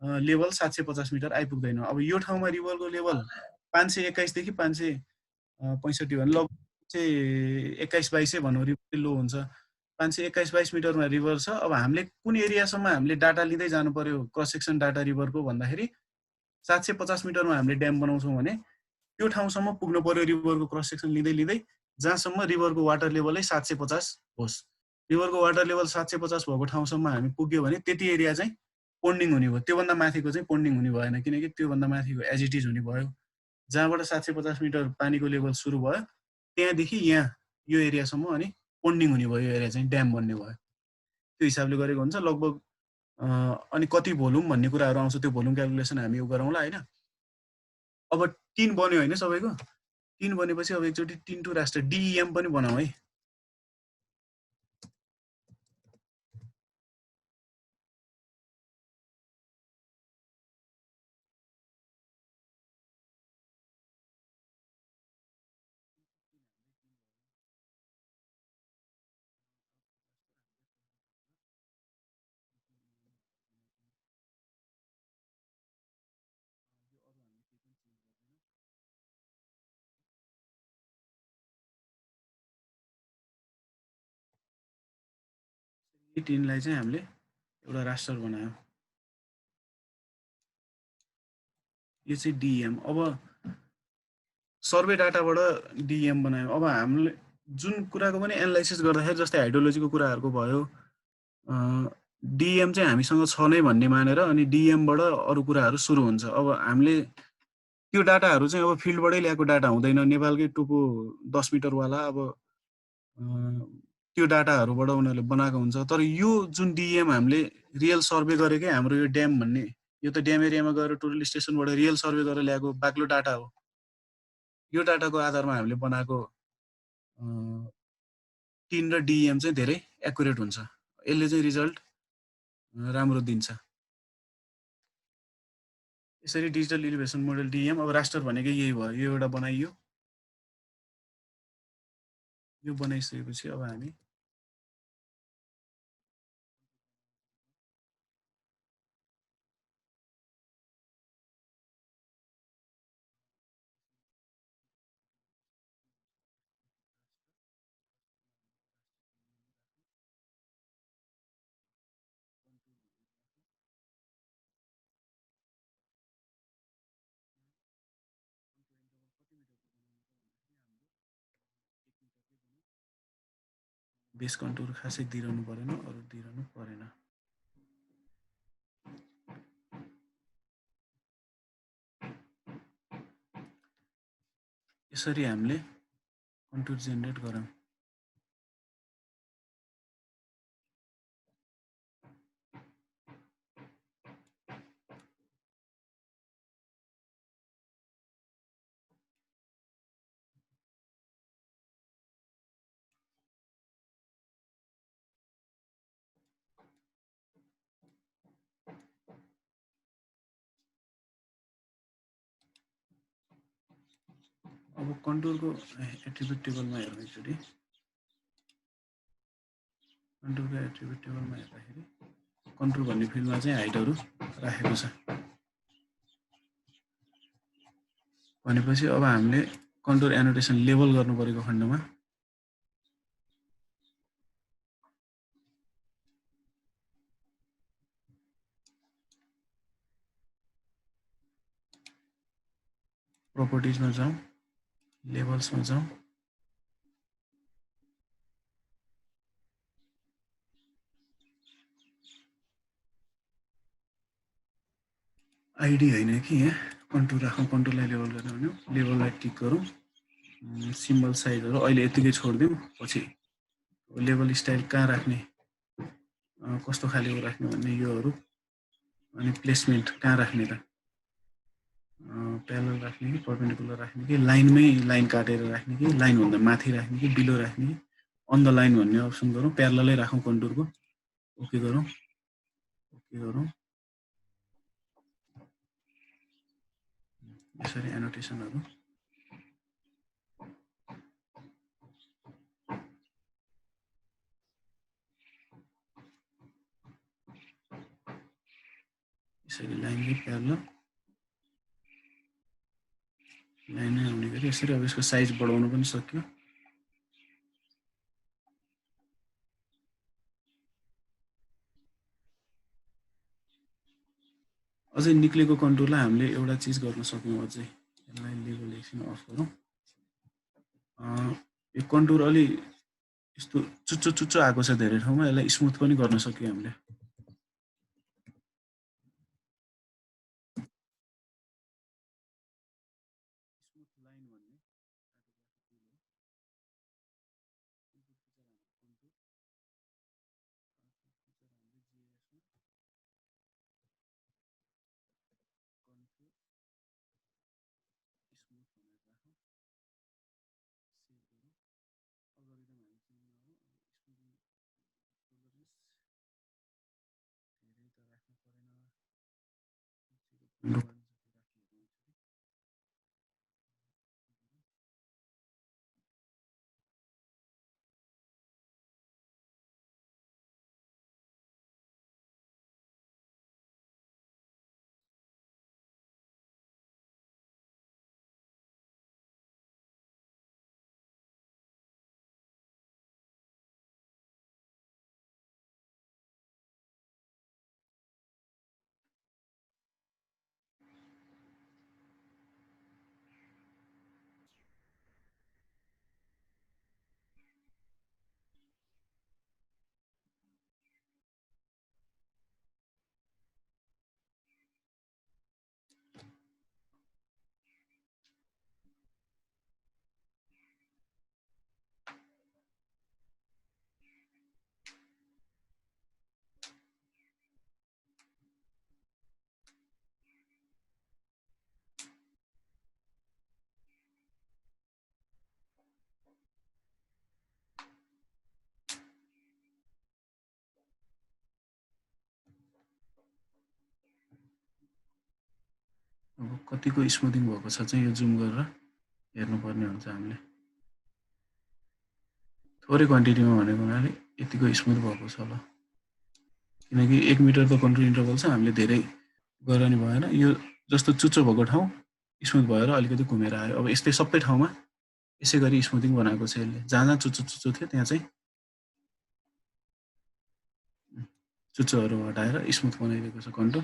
लेभल 750 मिटर आइपुग्दैन। अब यो ठाउँमा रिभरको लेभल 521 देखि 565 भने लगभग 21-22 भनौँ रिभर लो हुन्छ। 521-22 मिटरमा रिभर छ। अब हामीले कुन एरियासम्म हामीले डाटा लिँदै जानु पर्यो क्रस सेक्सन डाटा रिभरको भन्दाखेरि 750 मिटरमा हामीले ड्याम बनाउँछौँ भने त्यो ठाउँसम्म पुग्नु पर्यो रिभरको क्रस सेक्सन लिँदै जहाँसम्म रिभरको वाटर लेभलै 750 होस्। रिभरको वाटर लेभल 750 भएको ठाउँसम्म हामी पुग्यो भने त्यति एरिया चाहिँ पोन्डिङ हुने भयो। त्योभन्दा माथिको चाहिँ पोन्डिङ हुने भएन, किनकि त्योभन्दा माथिको एज इट इज हुने भयो। जहाँबाट 750 मिटर पानीको लेभल सुरु भयो त्यहाँदेखि यहाँ यो एरियासम्म अनि पोन्डिङ हुने भयो, यो एरिया चाहिँ ड्याम बन्ने भयो। त्यो हिसाबले गरेको हुन्छ लगभग। अनि कति भोल्युम भन्ने कुराहरू आउँछ, त्यो भोल्युम क्यालकुलेसन हामी यो गरौँला होइन। अब 3 बन्यो होइन सबैको? 3 बनेपछि अब एकचोटि 3 टु राष्ट्र DEM पनि बनाऊ है। यी टिनलाई चाहिँ हामीले एउटा रास्टर बनायौँ। यो चाहिँ डिएम। अब सर्वे डाटाबाट डिएम बनायौँ। अब हामीले जुन कुराको पनि एनालाइसिस गर्दाखेरि जस्तै हाइड्रोलोजीको कुराहरूको भयो, डिएम चाहिँ हामीसँग छ नै भन्ने मानेर अनि डिएमबाट अरू कुराहरू सुरु हुन्छ। अब हामीले त्यो डाटाहरू चाहिँ अब फिल्डबाटै ल्याएको डाटा हुँदैन, नेपालकै टोपो 10 मिटरवाला अब त्यो डाटाहरूबाट उनीहरूले बनाएको हुन्छ। तर यो जुन डिएम हामीले रियल सर्वे गरेकै हाम्रो यो ड्याम भन्ने, यो त ड्याम एरियामा गएर टुरिस्ट स्टेसनबाट रियल सर्वे गरेर ल्याएको बाक्लो डाटा हो। यो डाटाको आधारमा हामीले बनाएको टिन र डिएम चाहिँ धेरै एक्युरेट हुन्छ। यसले चाहिँ रिजल्ट राम्रो दिन्छ। यसरी डिजिटल इलिभेसन मोडल डिएम। अब रास्टर भनेकै यही भयो। यो एउटा बनाइयो। यो बनाइसकेपछि अब हामी बेस कन्टुर खासै दिइरहनु परेन, अरू दिइरहनु परेन। यसरी हामीले कन्टुर जेनेरेट गरौँ। अब कन्टुरको एट्रिब्युट टेबलमा हेरौँ एकचोटि। कन्टुरको एट्रिब्युट टेबलमा हेर्दाखेरि कन्टुर भन्ने फिल्डमा चाहिँ हाइटहरू राखेको छ। भनेपछि अब हामीले कन्टुर एनोटेसन लेबल गर्नु परेको खण्डमा प्रोपर्टिजमा जाउँ, लेबल्समा जाउँ, आइडी होइन कि यहाँ कन्टुर राखौँ। कन्टुरलाई लेबल गर्ने भन्यो, लेबललाई टिक गरौँ। सिम्बल साइजहरू अहिले यतिकै छोडिदिउँ। पछि लेबल स्टाइल कहाँ राख्ने, कस्तो खालेको राख्ने भन्ने योहरू, अनि प्लेसमेन्ट कहाँ राख्ने त, प्यारलल राख्ने कि परपेन्डिकुलर राख्ने कि लाइनमै लाइन काटेर राख्ने कि लाइनभन्दा माथि राख्ने कि बिलो राख्ने कि अन द लाइन भन्ने अप्सन गरौँ। प्यारललै राखौँ कन्टुरको। ओके गरौँ, ओके गरौँ। यसरी एनोटेसनहरू यसरी लाइनले प्यारलल लाइनै आउने गरी यसरी। अब यसको साइज बढाउनु पनि सक्यो। अझै निक्लेको कन्टुरलाई हामीले एउटा चिज गर्न सक्यौँ अझै। यसलाई लेबल एकछिन अफ गरौँ। यो कन्टुर अलि यस्तो चुच्चो चुच्चो आएको छ धेरै ठाउँमा, यसलाई स्मुथ पनि गर्न सक्यो हामीले। स्मुथ लाइन भन्ने अब कतिको स्मुथिङ भएको छ चाहिँ यो जुम गरेर हेर्नुपर्ने हुन्छ हामीले। थोरै क्वान्टिटीमा भनेको हुनाले यतिको स्मुथ भएको छ ल, किनकि 1 मिटर त कन्ट्रोल इन्टरभल छ, हामीले धेरै गरेर नि भएन। यो जस्तो चुच्चो भएको ठाउँ स्मुथ भएर अलिकति घुमेर आयो। अब यस्तै सबै ठाउँमा यसै गरी स्मुथिङ बनाएको छ यसले। जहाँ जहाँ चुच्चो थियो त्यहाँ चाहिँ चुच्चोहरू हटाएर स्मुथ बनाइदिएको छ कन्टुर।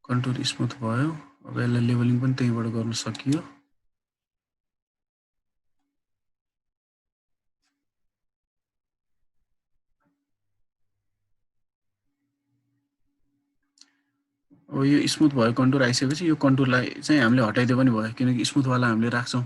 कन्टुर स्मुथ भयो। अब यसलाई लेभलिङ पनि त्यहीँबाट गर्न सकियो। अब यो स्मुथ भयो कन्टुर आइसकेपछि यो कन्टुरलाई चाहिँ हामीले हटाइदियो पनि भयो, किनकि स्मुथवाला हामीले राख्छौँ।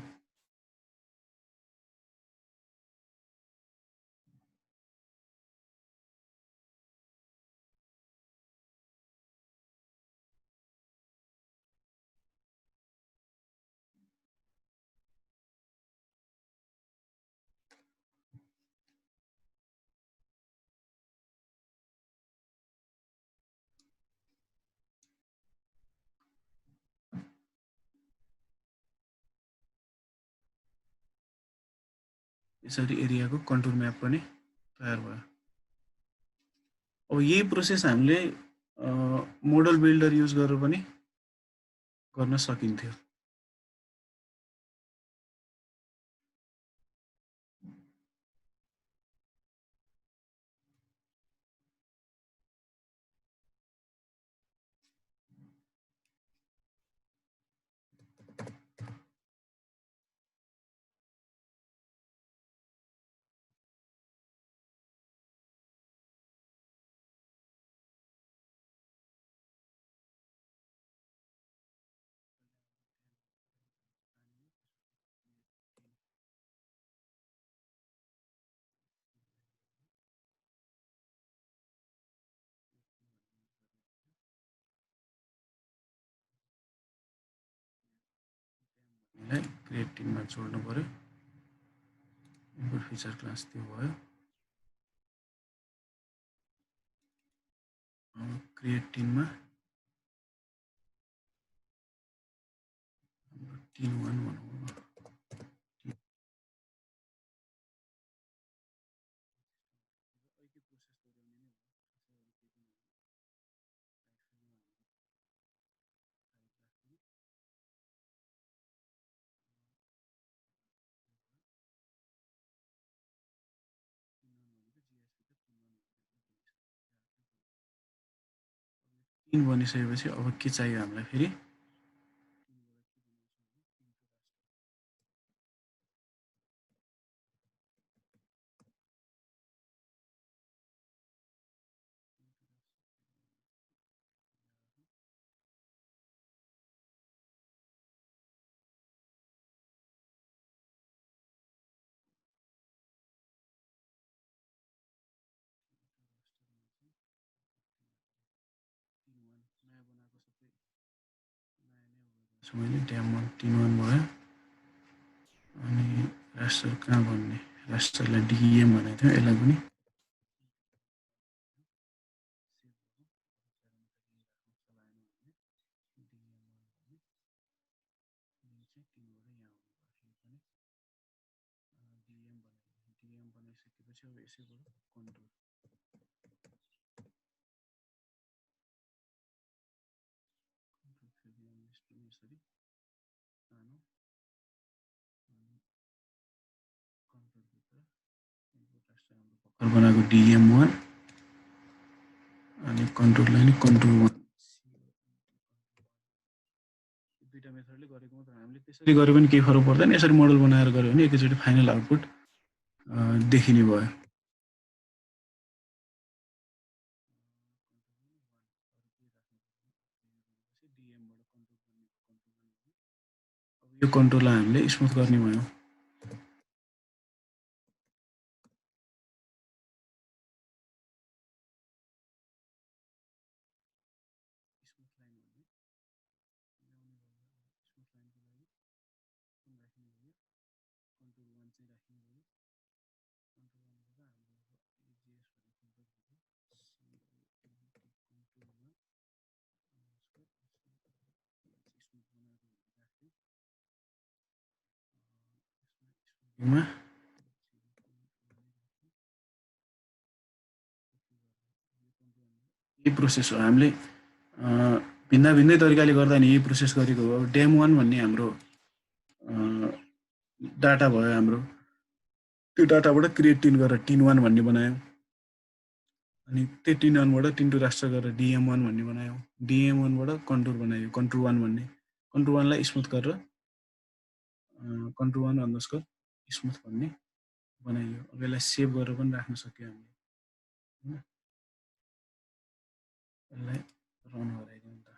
यसरी एरियाको कन्टुर म्याप पनि तयार भयो। अब यही प्रोसेस हामीले मोडल बिल्डर युज गरेर पनि गर्न सकिन्थ्यो। यसलाई क्रिएट टिममा जोड्नु पर्यो। इम्पोर्ट फिचर क्लास त्यो भयो। क्रिएट टिममा टिम 1 भनौँ। टिम बनिसकेपछि अब के चाहियो हामीलाई फेरि मैले ड्याम 1 टिम 1 भयो। अनि रास्टर कहाँ भन्ने, रास्टरलाई डिएम भनेको थियो, यसलाई पनि डिएम बनाइसकेपछि अब यसैबाट कन्ट्रोल यसरी सानो कन्ट्रोलभित्र इम्पोर्ट रास्टर हाम्रो भर्खर बनाएको डिएम1 अनि कन्ट्रोललाई नि कन्ट्रोल 1 दुईटा मेथडले गरेको मात्र। हामीले त्यसरी गरे पनि केही फरक पर्दैन। यसरी मोडल बनाएर गऱ्यो भने एकैचोटि फाइनल आउटपुट देखिने भयो। यो कन्ट्रोललाई हामीले स्मुथ गर्ने भयो। चाहिँ राख्ने भयो कन्ट्रोल गर्दा हाम्रो एजिएस भन्ने फोल्डर भयो स्मुथ यही प्रोसेस हो हामीले भिन्न भिन्नै तरिकाले गर्दा नि यही प्रोसेस गरेको हो डेम 1 भन्ने हाम्रो डाटा भयो हाम्रो त्यो डाटाबाट क्रिएट टिन गरेर टिन 1 भन्ने बनायौँ अनि त्यो टिन 1 बाट टिन 2 रास्टर गरेर डिएम 1 भन्ने बनायौँ डिएम 1 बाट कन्टुर बनायो कन्टुर 1 भन्ने कन्टुर 1 लाई स्मुथ गरेर कन्टुर 1 अन्डरस्कोर स्मुथ भन्ने बनाइयो अब यसलाई सेभ गरेर पनि राख्न सक्यो हामीले यसलाई रन गराइदिउँ त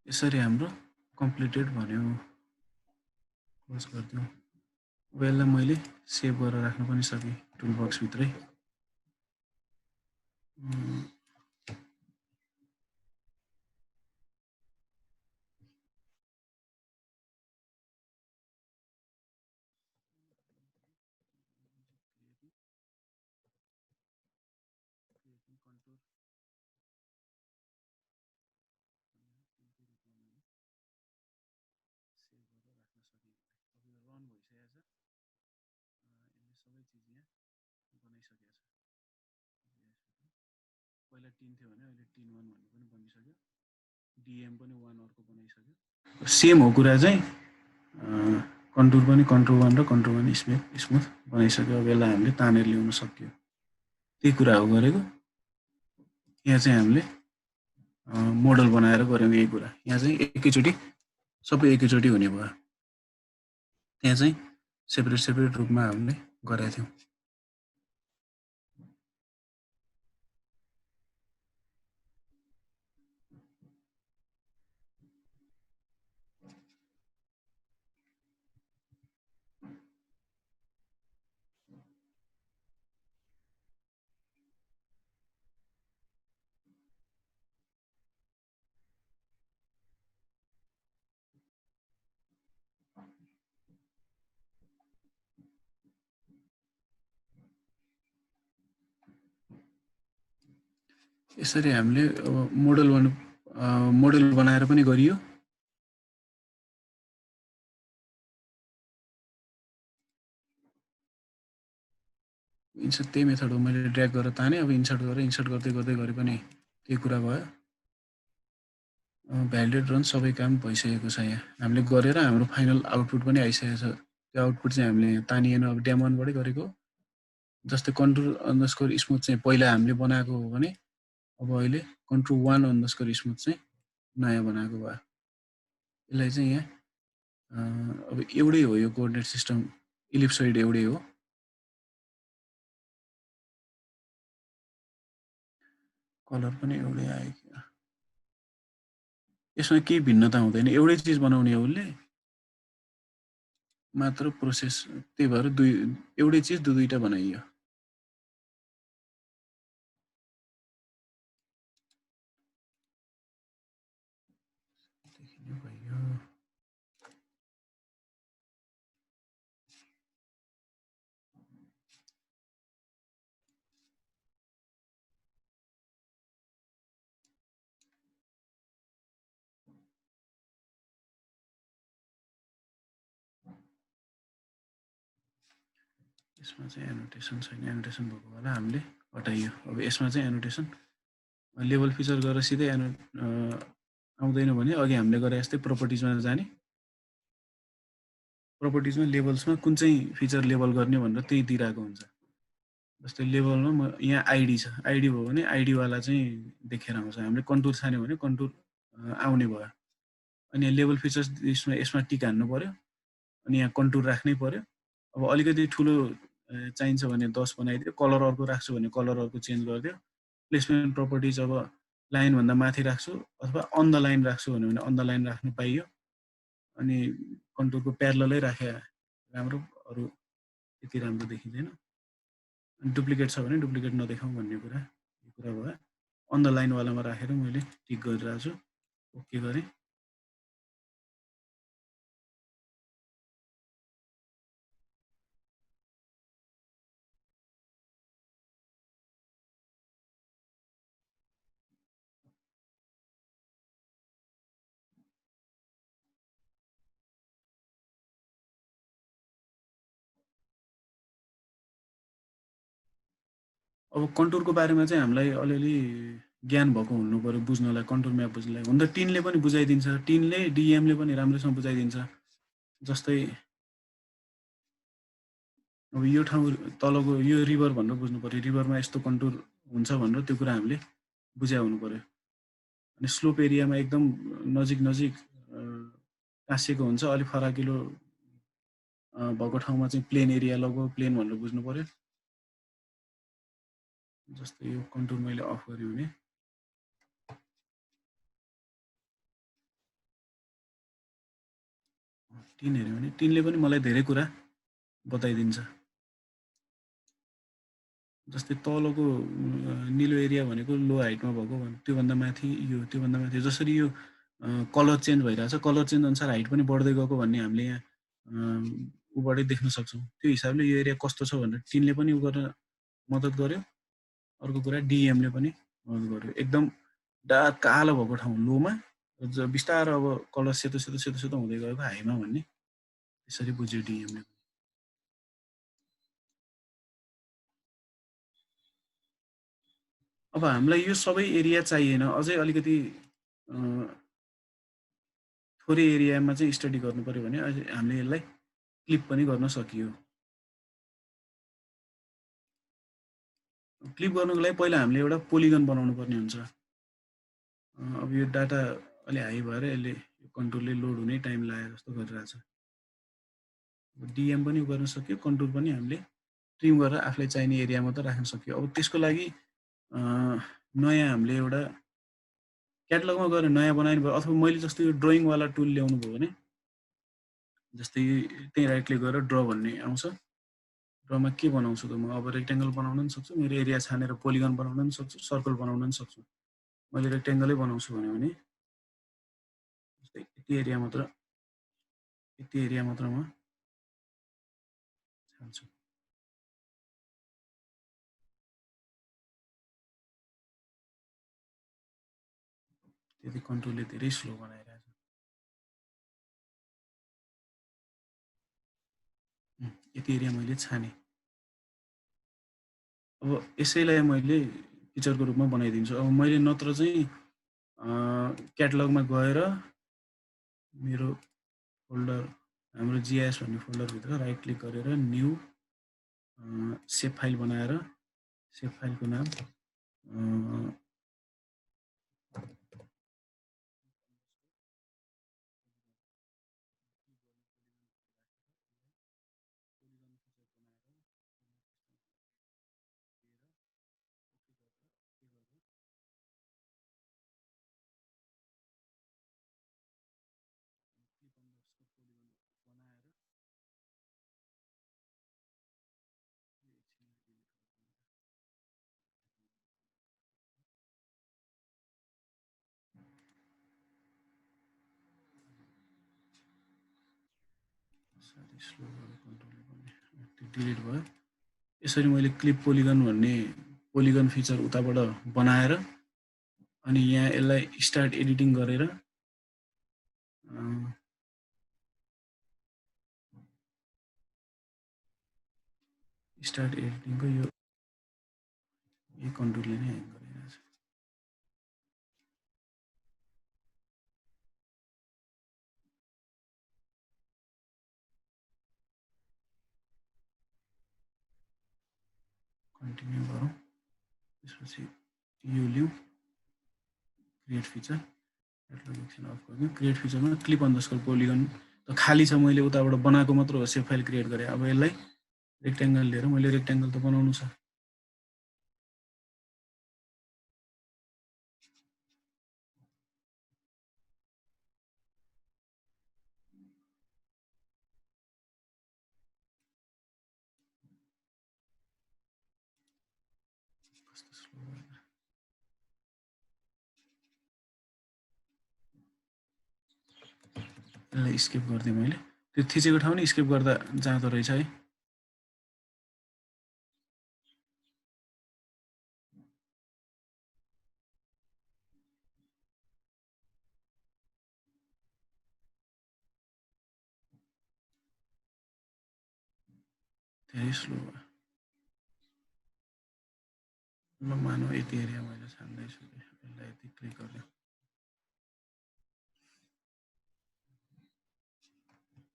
यसरी हाम्रो कम्प्लिटेड भन्यो क्लोज गरिदिउँ अब यसलाई मैले सेभ गरेर राख्न पनि सकेँ टुल बक्स भित्रै पहिला टिन थियो भने अहिले टिन 1 भन्ने पनि बनिसक्यो डिएम पनि 1 अर्को बनाइसक्यो सेम हो कुरा चाहिँ कन्टुर पनि कन्ट्रोल 1 र कन्ट्रोल 1 स्मुथ बनाइसक्यो अब यसलाई हामीले तानेर ल्याउन सक्यो त्यही कुरा हो गरेको यहाँ चाहिँ हामीले मोडल बनाएर गऱ्यौँ यही कुरा यहाँ चाहिँ एकैचोटि सबै एकैचोटि हुने भयो त्यहाँ चाहिँ सेपरेट रूपमा हामीले गरेका थियौँ यसरी हामीले अब मोडल बनाएर पनि गरियो इन्सर्ट त्यही मेथड हो मैले ड्र्याग गरेर ताने अब इन्सर्ट गर्दै गरे पनि त्यही कुरा भयो भ्यालिडेट रन सबै काम भइसकेको छ यहाँ हामीले गरेर हाम्रो फाइनल आउटपुट पनि आइसकेको छ त्यो आउटपुट चाहिँ हामीले तानिएन अब डेम 1 बाटै गरेको जस्तै कन्ट्रोल अन्डरस्कोर स्मुथ चाहिँ पहिला हामीले बनाएको हो भने अब अहिले कन्ट्रोल 1 अन्डरस्कोर स्मुथ चाहिँ नयाँ बनाएको भयो यसलाई चाहिँ यहाँ अब एउटै हो यो कोअर्डिनेट सिस्टम इलिप्सोइड एउटै हो कलर पनि एउटै आयो यसमा केही भिन्नता हुँदैन एउटै चिज बनाउने हो उसले मात्र प्रोसेस त्यही भएर एउटै चिज दुईटा बनाइयो यसमा चाहिँ एनोटेसन छैन, एनोटेसन भएको होला हामीले हटाइयो। अब यसमा चाहिँ एनोटेसन लेभल फिचर गरेर सिधै आउँदैन भने अघि हामीले गरे जस्तै प्रोपर्टिजमा जाने, प्रोपर्टिजमा लेभल्समा कुन चाहिँ फिचर लेबल गर्ने भनेर त्यही दिइरहेको हुन्छ। जस्तै लेभलमा म यहाँ आइडी छ, आइडी भयो भने आइडीवाला चाहिँ देखेर आउँछ। हामीले कन्टुर छान्यो भने कन्टुर आउने भयो। अनि लेभल फिचर्स यसमा टिक हान्नु पऱ्यो, अनि यहाँ कन्टुर राख्नै पऱ्यो। अब अलिकति ठुलो चाहिन्छ भने 10 बनाइदियो, कलर अर्को राख्छु भने कलर अर्को चेन्ज गरिदियो। प्लेसमेन्ट प्रपर्टिज अब लाइनभन्दा माथि राख्छु अथवा अन द लाइन राख्छु भने अन द लाइन राख्नु पाइयो। अनि कन्टुरको प्यारललै राखे राम्रो, अरू त्यति राम्रो देखिँदैन। डुप्लिकेट छ भने डुप्लिकेट नदेखाउँ भन्ने कुरा भयो। अन द लाइनवालामा राखेर मैले टिक गरिरहेको छु, ओके गरेँ। अब कन्टुरको बारेमा चाहिँ हामीलाई अलिअलि ज्ञान भएको हुनु पऱ्यो बुझ्नलाई, कन्टुर म्याप बुझ्नलाई। हुन त टिनले पनि बुझाइदिन्छ, टिनले डिएमले पनि राम्रोसँग बुझाइदिन्छ। जस्तै अब यो ठाउँ तलको यो रिभर भनेर बुझ्नु पऱ्यो, रिभरमा यस्तो कन्टुर हुन्छ भनेर त्यो कुरा हामीले बुझ्या हुनु पऱ्यो। अनि स्लोप एरियामा एकदम नजिक नजिक टाँसिएको हुन्छ, अलिक फराकिलो भएको ठाउँमा चाहिँ प्लेन एरिया लगभग प्लेन भनेर बुझ्नु पऱ्यो। जस्तै यो कन्टुर मैले अफ गरेँ भने टिन हेऱ्यो भने टिनले पनि मलाई धेरै कुरा बताइदिन्छ। जस्तै तलको निलो एरिया भनेको लो हाइटमा भएको, त्योभन्दा माथि यो, त्योभन्दा माथि। जसरी यो कलर चेन्ज भइरहेछ, कलर चेन्ज अनुसार हाइट पनि बढ्दै गएको भन्ने हामीले यहाँ ऊबाटै देख्न सक्छौँ। त्यो हिसाबले यो एरिया कस्तो छ भनेर टिनले पनि उ गर्न मद्दत गर्यो। अर्को कुरा डिएमले पनि मद्दत गर्यो। एकदम डार्क कालो भएको ठाउँ लोमा, बिस्तारो अब कलर सेतो सेतो सेतो सेतो हुँदै गएको हाईमा भन्ने त्यसरी बुझ्यो डिएमले। अब हामीलाई यो सबै एरिया चाहिएन, अझै अलिकति थोरै एरियामा चाहिँ स्टडी गर्नु पऱ्यो भने हामीले यसलाई क्लिप पनि गर्न सकियो। क्लिप गर्नुको लागि पहिला हामीले एउटा पोलिगन बनाउनु पर्ने हुन्छ। अब यो डाटा अलि हाई भएर यसले कन्टुरले लोड हुने टाइम लाग्यो जस्तो गरिरहेछ। डिएम पनि गर्न सक्यो, कन्टुर पनि हामीले ट्रिम गरेर आफूलाई चाहिने एरियामा त राख्न सक्यो। अब त्यसको लागि नयाँ हामीले एउटा क्याटलगमा गएर नयाँ बनाइनु भयो, अथवा मैले जस्तो यो ड्रइङवाला टुल ल्याउनु भयो भने जस्तै त्यही राइट क्लिक गरेर ड्र भन्ने आउँछ। ड्रमा के बनाउँछु त म अब रेक्टेङ्गल बनाउन पनि सक्छु, मेरो एरिया छानेर पोलिगन बनाउन पनि सक्छु, सर्कल बनाउन पनि सक्छु। मैले रेक्टेङ्गलै बनाउँछु भने जस्तै यति एरिया मात्र म छान्छु। त्यति कन्ट्रोलले धेरै स्लो बनाइरहेछ। यति एरिया मैले छाने। अब यसैलाई मैले फिचरको रूपमा बनाइदिन्छु। अब मैले नत्र चाहिँ क्याटलगमा गएर मेरो फोल्डर, हाम्रो जिआइएस भन्ने फोल्डरभित्र राइट क्लिक गरेर न्यू सेभ फाइल बनाएर सेभ फाइलको नाम डिलिट भयो। यसरी मैले क्लिप पोलिगन भन्ने पोलिगन फिचर उताबाट बनाएर अनि यहाँ यसलाई स्टार्ट एडिटिङ गरेर स्टार्ट एडिटिङको यो कन्ट्रोलले नै ह्याङ गरिरहेछ। कन्टिन्यू गरौँ, त्यसपछि यो लिउँ क्रिएट फिचर, एप्लिकेसन अफ गरिदिउँ। क्रिएट फिचरमा क्लिप अन्डरस्कोर पोलिगन त खाली छ, मैले उताबाट बनाएको मात्र हो, सेभ फाइल क्रिएट गरेँ। अब यसलाई रेक्ट्याङ्गल लिएर मैले रेक्ट्याङ्गल त बनाउनु छ। यसलाई स्किप गरिदिएँ मैले, त्यो थिचेको ठाउँ नि स्किप गर्दा जाँदो रहेछ है। धेरै स्लो भयो। ल मानौ यति एरिया मैले छान्दैछु, यसलाई यति क्लिक गरिदिउँ।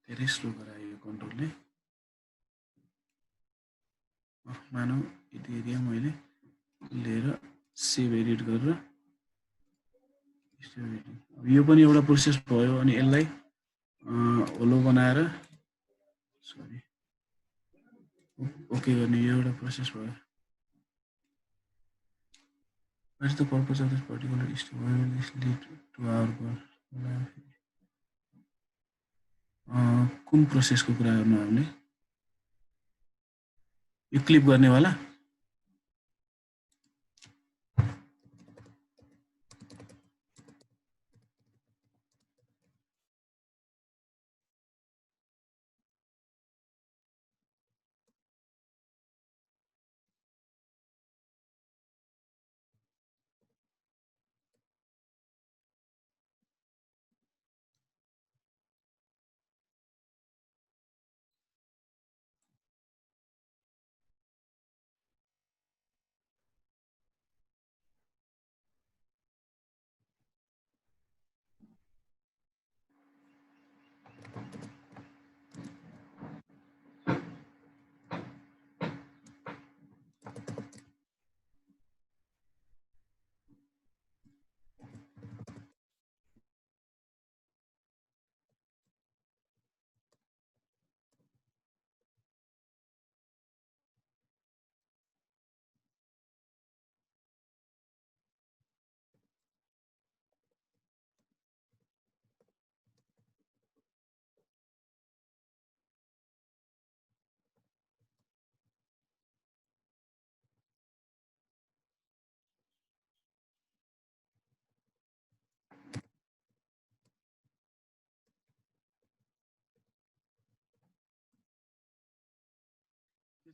धेरै स्लो गरायो यो कन्ट्रोलले। मानौ यति एरिया मैले लिएर सेभ एडिट गरेर अब यो पनि एउटा प्रोसेस भयो। अनि यसलाई होलो बनाएर सरी ओके गर्ने यो एउटा प्रोसेस भयो। What is the purpose of this particular step? Why will this lead to our goal? कुन प्रोसेसको कुरा गर्नु हामीले? यो क्लिप गर्नेवाला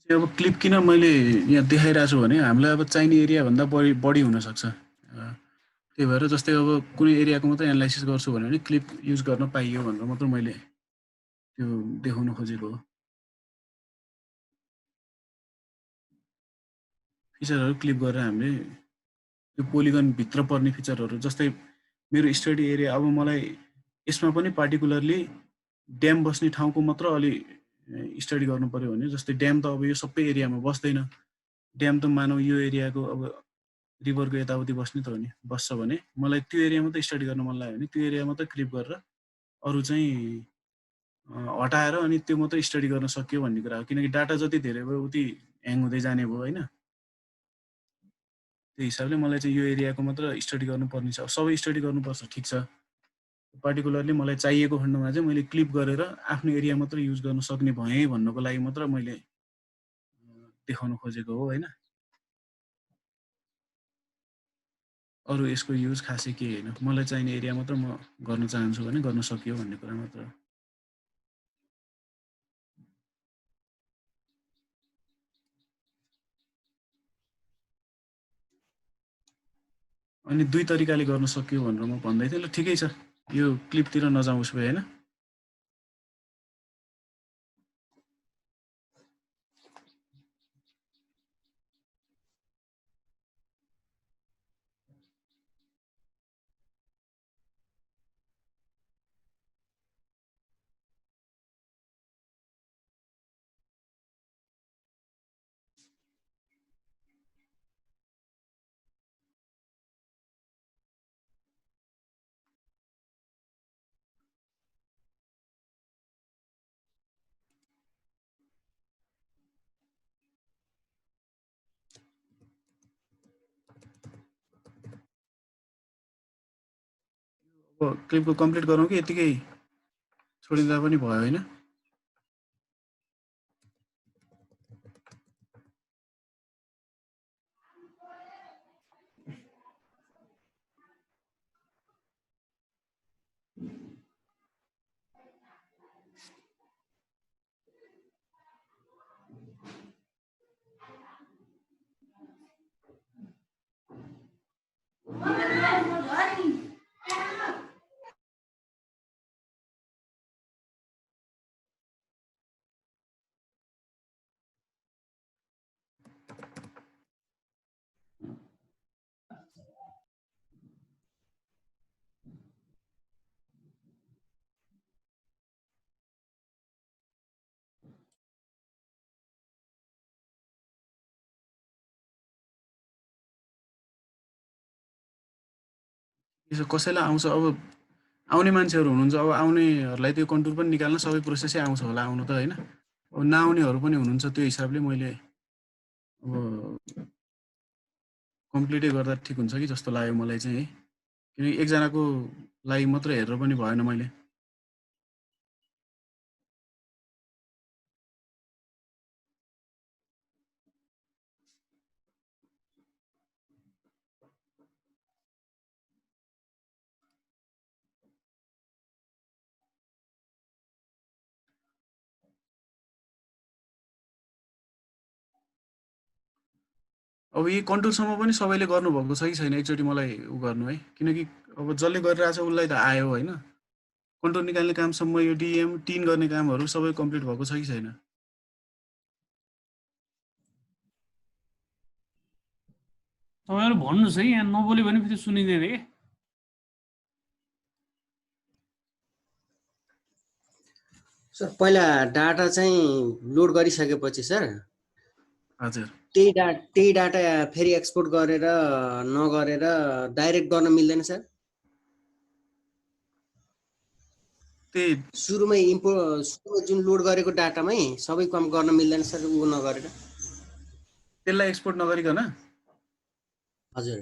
अब क्लिप किन मैले यहाँ देखाइरहेको छु भने हामीलाई अब चाहिने एरिया भन्दा बढी हुन सक्छ। त्यही भएर जस्तै अब कुनै एरियाको मात्रै एनालाइसिस गर्छु भने क्लिप युज गर्न पाइयो भनेर मात्र मैले त्यो देखाउन खोजेको हो। फिचरहरू क्लिप गरेर हामीले त्यो पोलिगन भित्र पर्ने फिचरहरू, जस्तै मेरो स्टडी एरिया, अब मलाई यसमा पनि पार्टिकुलरली ड्याम बस्ने ठाउँको मात्र अलि स्टडी गर्नु पर्यो भने, जस्तै ड्याम त अब यो सबै एरियामा बस्दैन। ड्याम त मानौ यो एरियाको अब रिभरको यताउति बस्ने त हो नि, बस्छ भने मलाई त्यो एरिया मात्रै स्टडी गर्न मन लाग्यो भने त्यो एरिया मात्रै क्लिप गरेर अरू चाहिँ हटाएर अनि त्यो मात्रै स्टडी गर्न सक्यो भन्ने कुरा हो। किनकि डाटा जति धेरै भयो उति ह्याङ हुँदै जाने भयो होइन। त्यही हिसाबले मलाई चाहिँ यो एरियाको मात्र स्टडी गर्नुपर्ने छ। सबै स्टडी गर्नुपर्छ ठिक छ, पार्टिकुलरली मलाई चाहिएको खण्डमा चाहिँ मैले क्लिप गरेर आफ्नो एरिया मात्र युज गर्न सक्ने भएँ भन्नको लागि मात्र मैले देखाउन खोजेको हो होइन। अरू यसको युज खासै केही होइन, मलाई चाहिने एरिया मात्र म गर्न चाहन्छु भने गर्न सकियो भन्ने कुरा मात्र हो। अनि दुई तरिकाले गर्न सक्यो भनेर म भन्दै थिएँ। ल ठिकै छ, यो क्लिपतिर नजाउँ उसो भए होइन। अब क्लिपको कम्प्लिट गरौँ कि यतिकै छोडिँदा पनि भयो होइन? यसो कसैलाई आउँछ अब आउने मान्छेहरू हुनुहुन्छ अब आउनेहरूलाई त्यो कन्टुर पनि निकाल्न सबै प्रोसेसै आउँछ होला आउनु त होइन? अब नआउनेहरू पनि हुनुहुन्छ त्यो हिसाबले मैले अब कम्प्लिटै गर्दा ठिक हुन्छ कि जस्तो लाग्यो मलाई चाहिँ है। किनकि एकजनाको लागि मात्र हेरेर पनि भएन मैले। अब यी कन्टुरसम्म पनि सबैले गर्नुभएको छ कि छैन एकचोटि मलाई उ गर्नु है। किनकि अब जसले गरिरहेछ उसलाई त आयो होइन? कन्टुर निकाल्ने कामसम्म यो डिएम, टिन गर्ने कामहरू सबै कम्प्लिट भएको छ कि छैन? तपाईँहरू भन्नुहोस् है, यहाँ नबोल्यो भने फेरि सुनिँदैन कि। सर पहिला डाटा चाहिँ लोड गरिसकेपछि सर हजुर। त्यही डाटा फेरि एक्सपोर्ट गरेर नगरेर डाइरेक्ट गर्न मिल्दैन सर? त्यही सुरुमै जुन लोड गरेको डाटामै सबै काम गर्न मिल्दैन सर उ नगरेर? त्यसलाई एक्सपोर्ट नगरिकन हजुर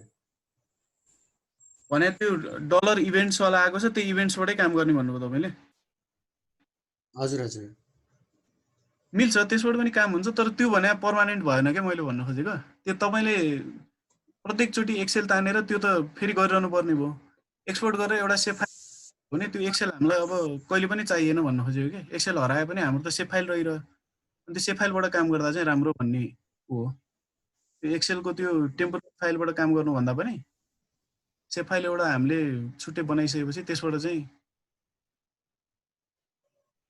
भने त्यो डलर इभेन्ट्सवाला आएको छ त्यो इभेन्ट्सबाटै काम गर्ने भन्नुभयो तपाईँले? हजुर हजुर मिल्छ त्यसबाट पनि काम हुन्छ तर त्यो भने पर्मानेन्ट भएन क्या मैले भन्न खोजेको। त्यो तपाईँले प्रत्येकचोटि एक्सेल तानेर त्यो त फेरि गरिरहनु पर्ने भयो। एक्सपोर्ट गरेर एउटा सेभ फाइल भने त्यो एक्सेल हामीलाई अब कहिले पनि चाहिएन भन्न खोजेको कि। एक्सेल हराए पनि हाम्रो त सेभ फाइल रहिरह्यो। अनि त्यो सेभ फाइलबाट काम गर्दा चाहिँ राम्रो भन्ने हो। त्यो एक्सेलको त्यो टेम्परेरी फाइलबाट काम गर्नुभन्दा पनि सेभ फाइल एउटा हामीले छुट्टै बनाइसकेपछि त्यसबाट चाहिँ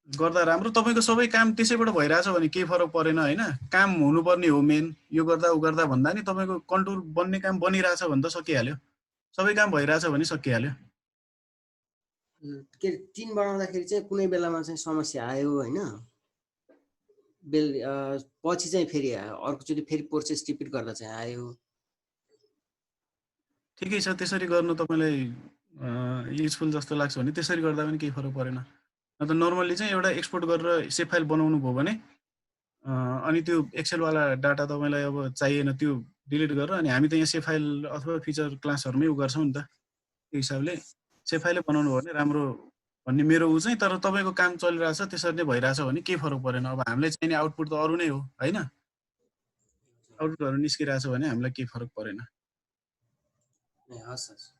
गर्दा राम्रो। तपाईँको सबै काम त्यसैबाट भइरहेछ भने केही फरक परेन होइन? काम हुनुपर्ने हो मेन, यो गर्दा उ गर्दा भन्दा नि तपाईँको कन्टुर बन्ने काम बनिरहेछ भने त सकिहाल्यो। सबै काम भइरहेछ भने सकिहाल्यो। के अरे टिन बनाउँदाखेरि चाहिँ कुनै बेलामा चाहिँ समस्या आयो होइन? पछि चाहिँ फेरि अर्कोचोटि फेरि प्रोसेस रिपिट गर्दा चाहिँ आयो। ठिकै छ त्यसरी गर्नु तपाईँलाई युजफुल जस्तो लाग्छ भने त्यसरी गर्दा पनि केही फरक परेन। न त नर्मल्ली चाहिँ एउटा एक्सपोर्ट गरेर सेभ फाइल बनाउनु भयो भने अनि त्यो एक्सेलवाला डाटा तपाईँलाई अब चाहिएन त्यो डिलिट गरेर अनि हामी त यहाँ सेभ फाइल अथवा फिचर क्लासहरूमै उ गर्छौँ नि त। त्यो हिसाबले सेभ फाइलै बनाउनु भयो भने राम्रो भन्ने मेरो उ चाहिँ। तर तपाईँको काम चलिरहेछ त्यसरी नै भइरहेछ भने केही फरक परेन। अब हामीलाई चाहिने आउटपुट त अरू नै हो होइन? आउटपुटहरू निस्किरहेछ भने हामीलाई केही फरक परेन। हस् हस्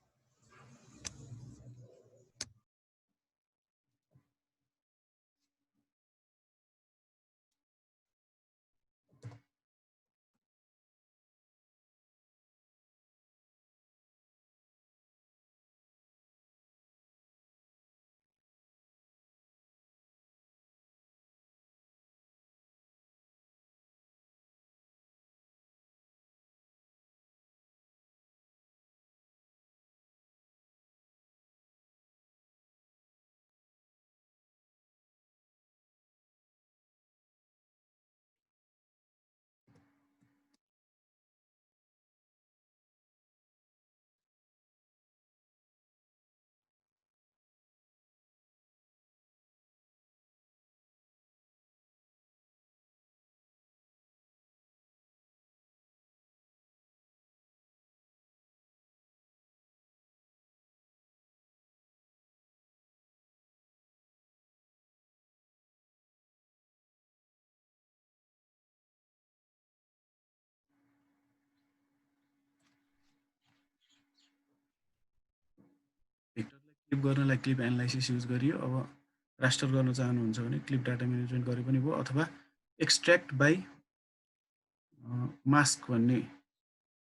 क्लिप गर्नलाई क्लिप एनालाइसिस युज गरियो। अब रास्टर गर्न चाहनुहुन्छ भने क्लिप डाटा म्यानेजमेन्ट गरे पनि भयो, अथवा एक्सट्र्याक्ट बाई मास्क भन्ने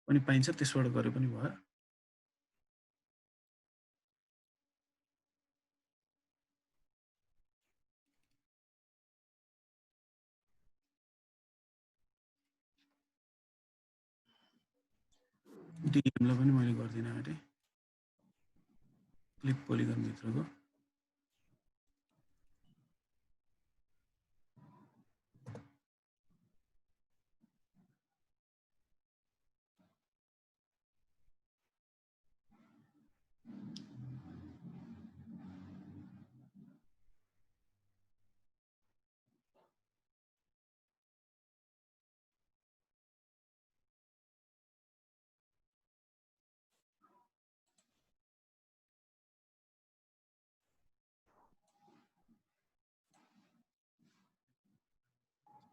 पनि पाइन्छ, त्यसबाट गरे पनि भयो। डिएमलाई पनि मैले गर्दिनँ अरे क्लिप पोलिगनभित्रको।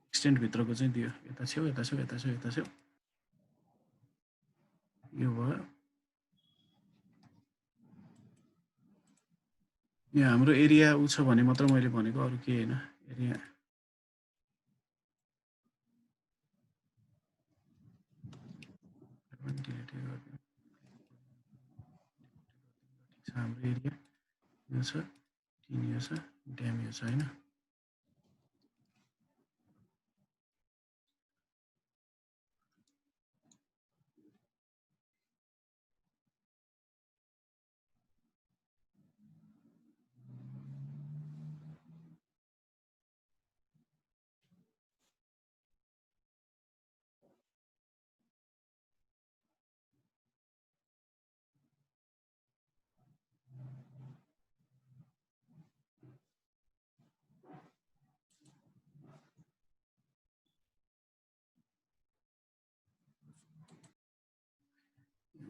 एक्सटेन्ट भित्रको चाहिँ दियो, यता छेउ यता छेउ यता छेउ यता छेउ, यो भयो। यहाँ हाम्रो एरिया उ छ भने मात्र मैले भनेको, अरू केही होइन। एरिया हाम्रो एरिया यो छ, टिन यो छ, ड्याम यो छ होइन।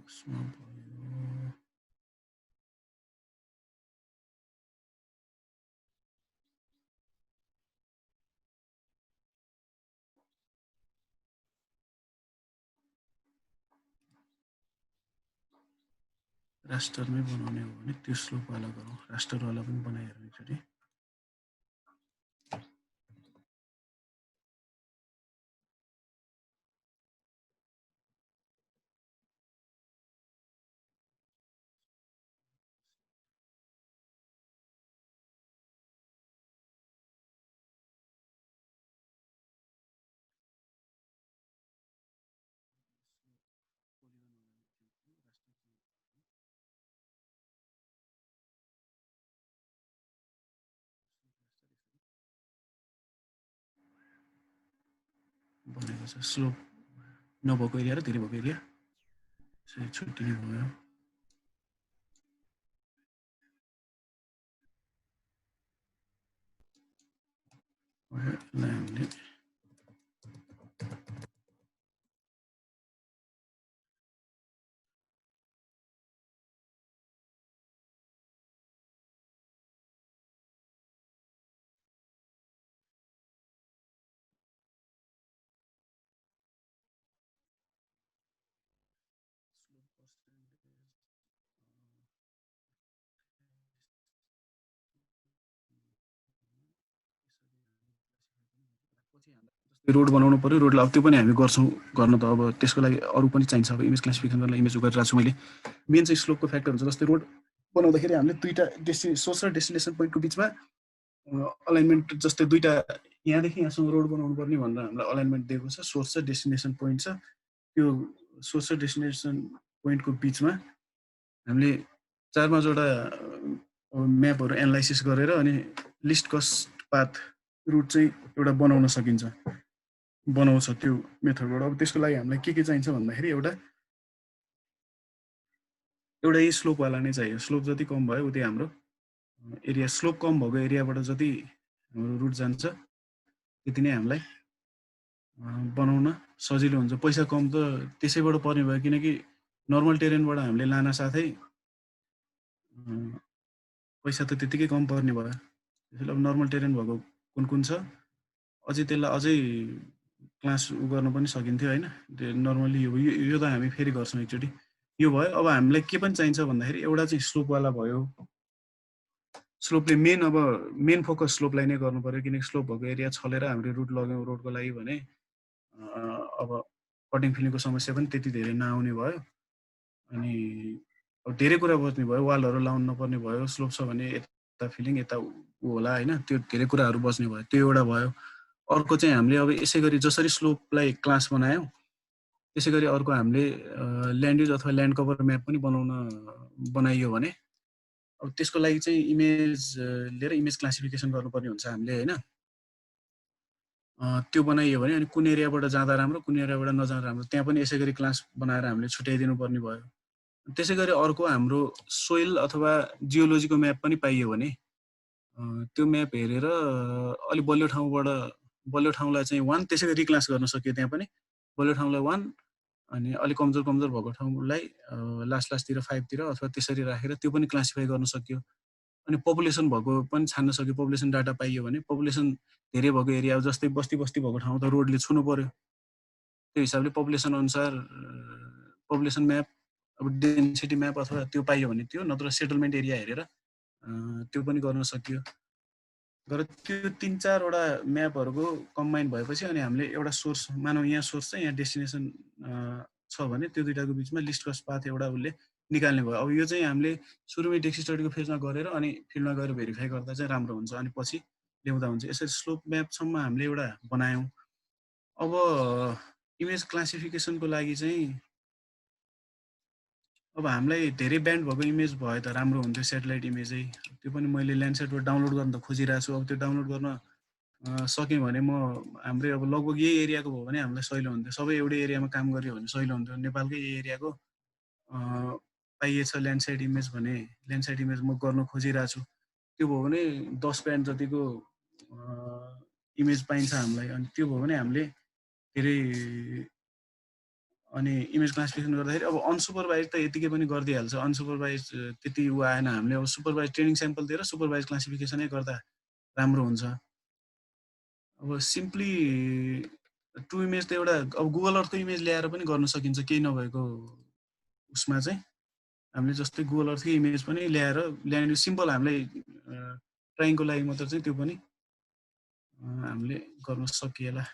यसमा भयो रास्टरमै बनाउने हो भने त्यो स्लोपवाला गरौँ, रास्टरवाला पनि बनाइहेरौँ एकचोटि। बनेको छ स्लोप नभएको एरिया र धेरै भएको एरिया चाहिँ छुट्टिने भयो। यसलाई हामीले रोड बनाउनु पर्यो, रोडलाई अब त्यो पनि हामी गर्छौँ गर्न त। अब त्यसको लागि अरू पनि चाहिन्छ, अब इमेज क्लासिफिकेसन गर्नलाई इमेज गरिरहेको छु मैले। मेन चाहिँ स्लोपको फ्याक्टर हुन्छ। जस्तै रोड बनाउँदाखेरि हामीले दुईवटा सोर्स र डेस्टिनेसन पोइन्टको बिचमा अलाइनमेन्ट, जस्तै दुईवटा यहाँदेखि यहाँसम्म रोड बनाउनु पर्ने भनेर हामीलाई अलाइनमेन्ट दिएको छ। सोर्स र डेस्टिनेसन पोइन्ट छ, त्यो सोर्स र डेस्टिनेसन पोइन्टको बिचमा हामीले 4-5वटा म्यापहरू एनालाइसिस गरेर अनि लिस्ट कस्ट पाथ रुट चाहिँ एउटा बनाउन सकिन्छ, बनाउँछ त्यो मेथडबाट। अब त्यसको लागि हामीलाई के चाहिन्छ भन्दाखेरि एउटा यही स्लोपवाला नै चाहियो। स्लोप जति कम भयो उति हाम्रो एरिया, स्लोप कम भएको एरियाबाट जति हाम्रो रुट जान्छ त्यति नै हामीलाई बनाउन सजिलो हुन्छ। पैसा कम त त्यसैबाट पर्ने भयो, किनकि नर्मल टेरेनबाट हामीले लान साथै पैसा त त्यतिकै कम पर्ने भयो। त्यसैले अब नर्मल टेरेन भएको कुन छ अझै त्यसलाई अझै क्लास गर्न पनि सकिन्थ्यो होइन। नर्मली यो त हामी फेरि गर्छौँ एकचोटि। यो भयो। अब हामीलाई के पनि चाहिन्छ भन्दाखेरि एउटा चाहिँ स्लोपवाला भयो, स्लोपले मेन फोकस स्लोपलाई नै गर्नु पर्यो, किनकि स्लोप भएको एरिया छलेर हामीले रुट लग्यौँ रोडको लागि भने अब कटिङ फिलिङको समस्या पनि त्यति धेरै नआउने भयो। अनि अब धेरै कुरा बच्ने भयो, वालहरू लाउनु नपर्ने भयो, स्लोप छ भने यता फिलिङ यता ऊ होला होइन, त्यो धेरै कुराहरू बच्ने भयो, त्यो एउटा भयो। अर्को चाहिँ हामीले अब यसै गरी जसरी स्लोपलाई क्लास बनायौँ त्यसै गरी अर्को हामीले ल्यान्ड युज अथवा ल्यान्ड कभर म्याप पनि बनाइयो भने अब त्यसको लागि चाहिँ इमेज लिएर इमेज क्लासिफिकेसन गर्नुपर्ने हुन्छ हामीले होइन। त्यो बनाइयो भने अनि कुन एरियाबाट जाँदा राम्रो कुन एरियाबाट नजाँदा राम्रो त्यहाँ पनि यसै गरी क्लास बनाएर हामीले छुट्याइदिनु पर्ने भयो। त्यसै गरी अर्को हाम्रो सोइल अथवा जियोलोजीको म्याप पनि पाइयो भने त्यो म्याप हेरेर अलिक बलियो ठाउँलाई चाहिँ 1 त्यसै गरी क्लास गर्न सकियो, त्यहाँ पनि बलियो ठाउँलाई 1 अनि अलिक कमजोर भएको ठाउँलाई लास्टतिर 5 तिर अथवा त्यसरी राखेर त्यो पनि क्लासिफाई गर्न सकियो। अनि पपुलेसन भएको पनि छान्न सक्यो, पपुलेसन डाटा पाइयो भने पपुलेसन धेरै भएको एरिया जस्तै बस्ती भएको ठाउँ त रोडले छुनु पर्यो, त्यो हिसाबले पपुलेसन अनुसार पपुलेसन म्याप अब डेन्सिटी म्याप अथवा त्यो पाइयो भने त्यो, नत्र सेटलमेन्ट एरिया हेरेर त्यो पनि गर्न सकियो। तर त्यो 3-4 वटा म्यापहरूको कम्बाइन भएपछि अनि हामीले एउटा सोर्स मानौँ यहाँ सोर्स छ यहाँ डेस्टिनेसन छ भने त्यो दुइटाको बिचमा लिस्ट कस्ट पाथ एउटा उसले निकाल्ने भयो। अब यो चाहिँ हामीले सुरुमै डेस्क स्टडीको फेजमा गरेर अनि फिल्डमा गएर भेरिफाई गर्दा चाहिँ राम्रो हुन्छ, अनि पछि ल्याउँदा हुन्छ। यसरी स्लोप म्यापसम्म हामीले एउटा बनायौँ। अब इमेज क्लासिफिकेसनको लागि चाहिँ अब हामीलाई धेरै ब्यान्ड भएको इमेज भए त राम्रो हुन्थ्यो, सेटेलाइट इमेजै। त्यो पनि मैले ल्यान्डसेटबाट डाउनलोड गर्न त खोजिरहेको छु। अब त्यो डाउनलोड गर्न सक्यौँ भने हाम्रै अब लगभग यही एरियाको भयो भने हामीलाई सजिलो हुन्थ्यो। सबै एउटै एरियामा काम गरियो भने सजिलो हुन्थ्यो। नेपालकै यही एरियाको पाइएछ ल्यान्डसाइड इमेज भने ल्यान्डसाइड इमेज म गर्न खोजिरहेको छु। त्यो भयो भने 10 ब्यान्ड जतिको इमेज पाइन्छ हामीलाई। अनि त्यो भयो भने हामीले धेरै अनि इमेज क्लासिफिकेसन गर्दाखेरि अब अनसुपरभाइज त यतिकै पनि गरिदिइहाल्छ। अनसुपरभाइज त्यति ऊ आएन, हामीले अब सुपरभाइज ट्रेनिङ स्याम्पल दिएर सुपरभाइज क्लासिफिकेसनै गर्दा राम्रो हुन्छ। अब सिम्पली टु इमेज त एउटा अब गुगल अर्थको इमेज ल्याएर पनि गर्न सकिन्छ, केही नभएको उसमा चाहिँ हामीले जस्तै गुगल अर्थकै इमेज पनि ल्याएर सिम्पल हामीलाई ट्राइङको लागि मात्र चाहिँ त्यो पनि हामीले गर्न सकिएला।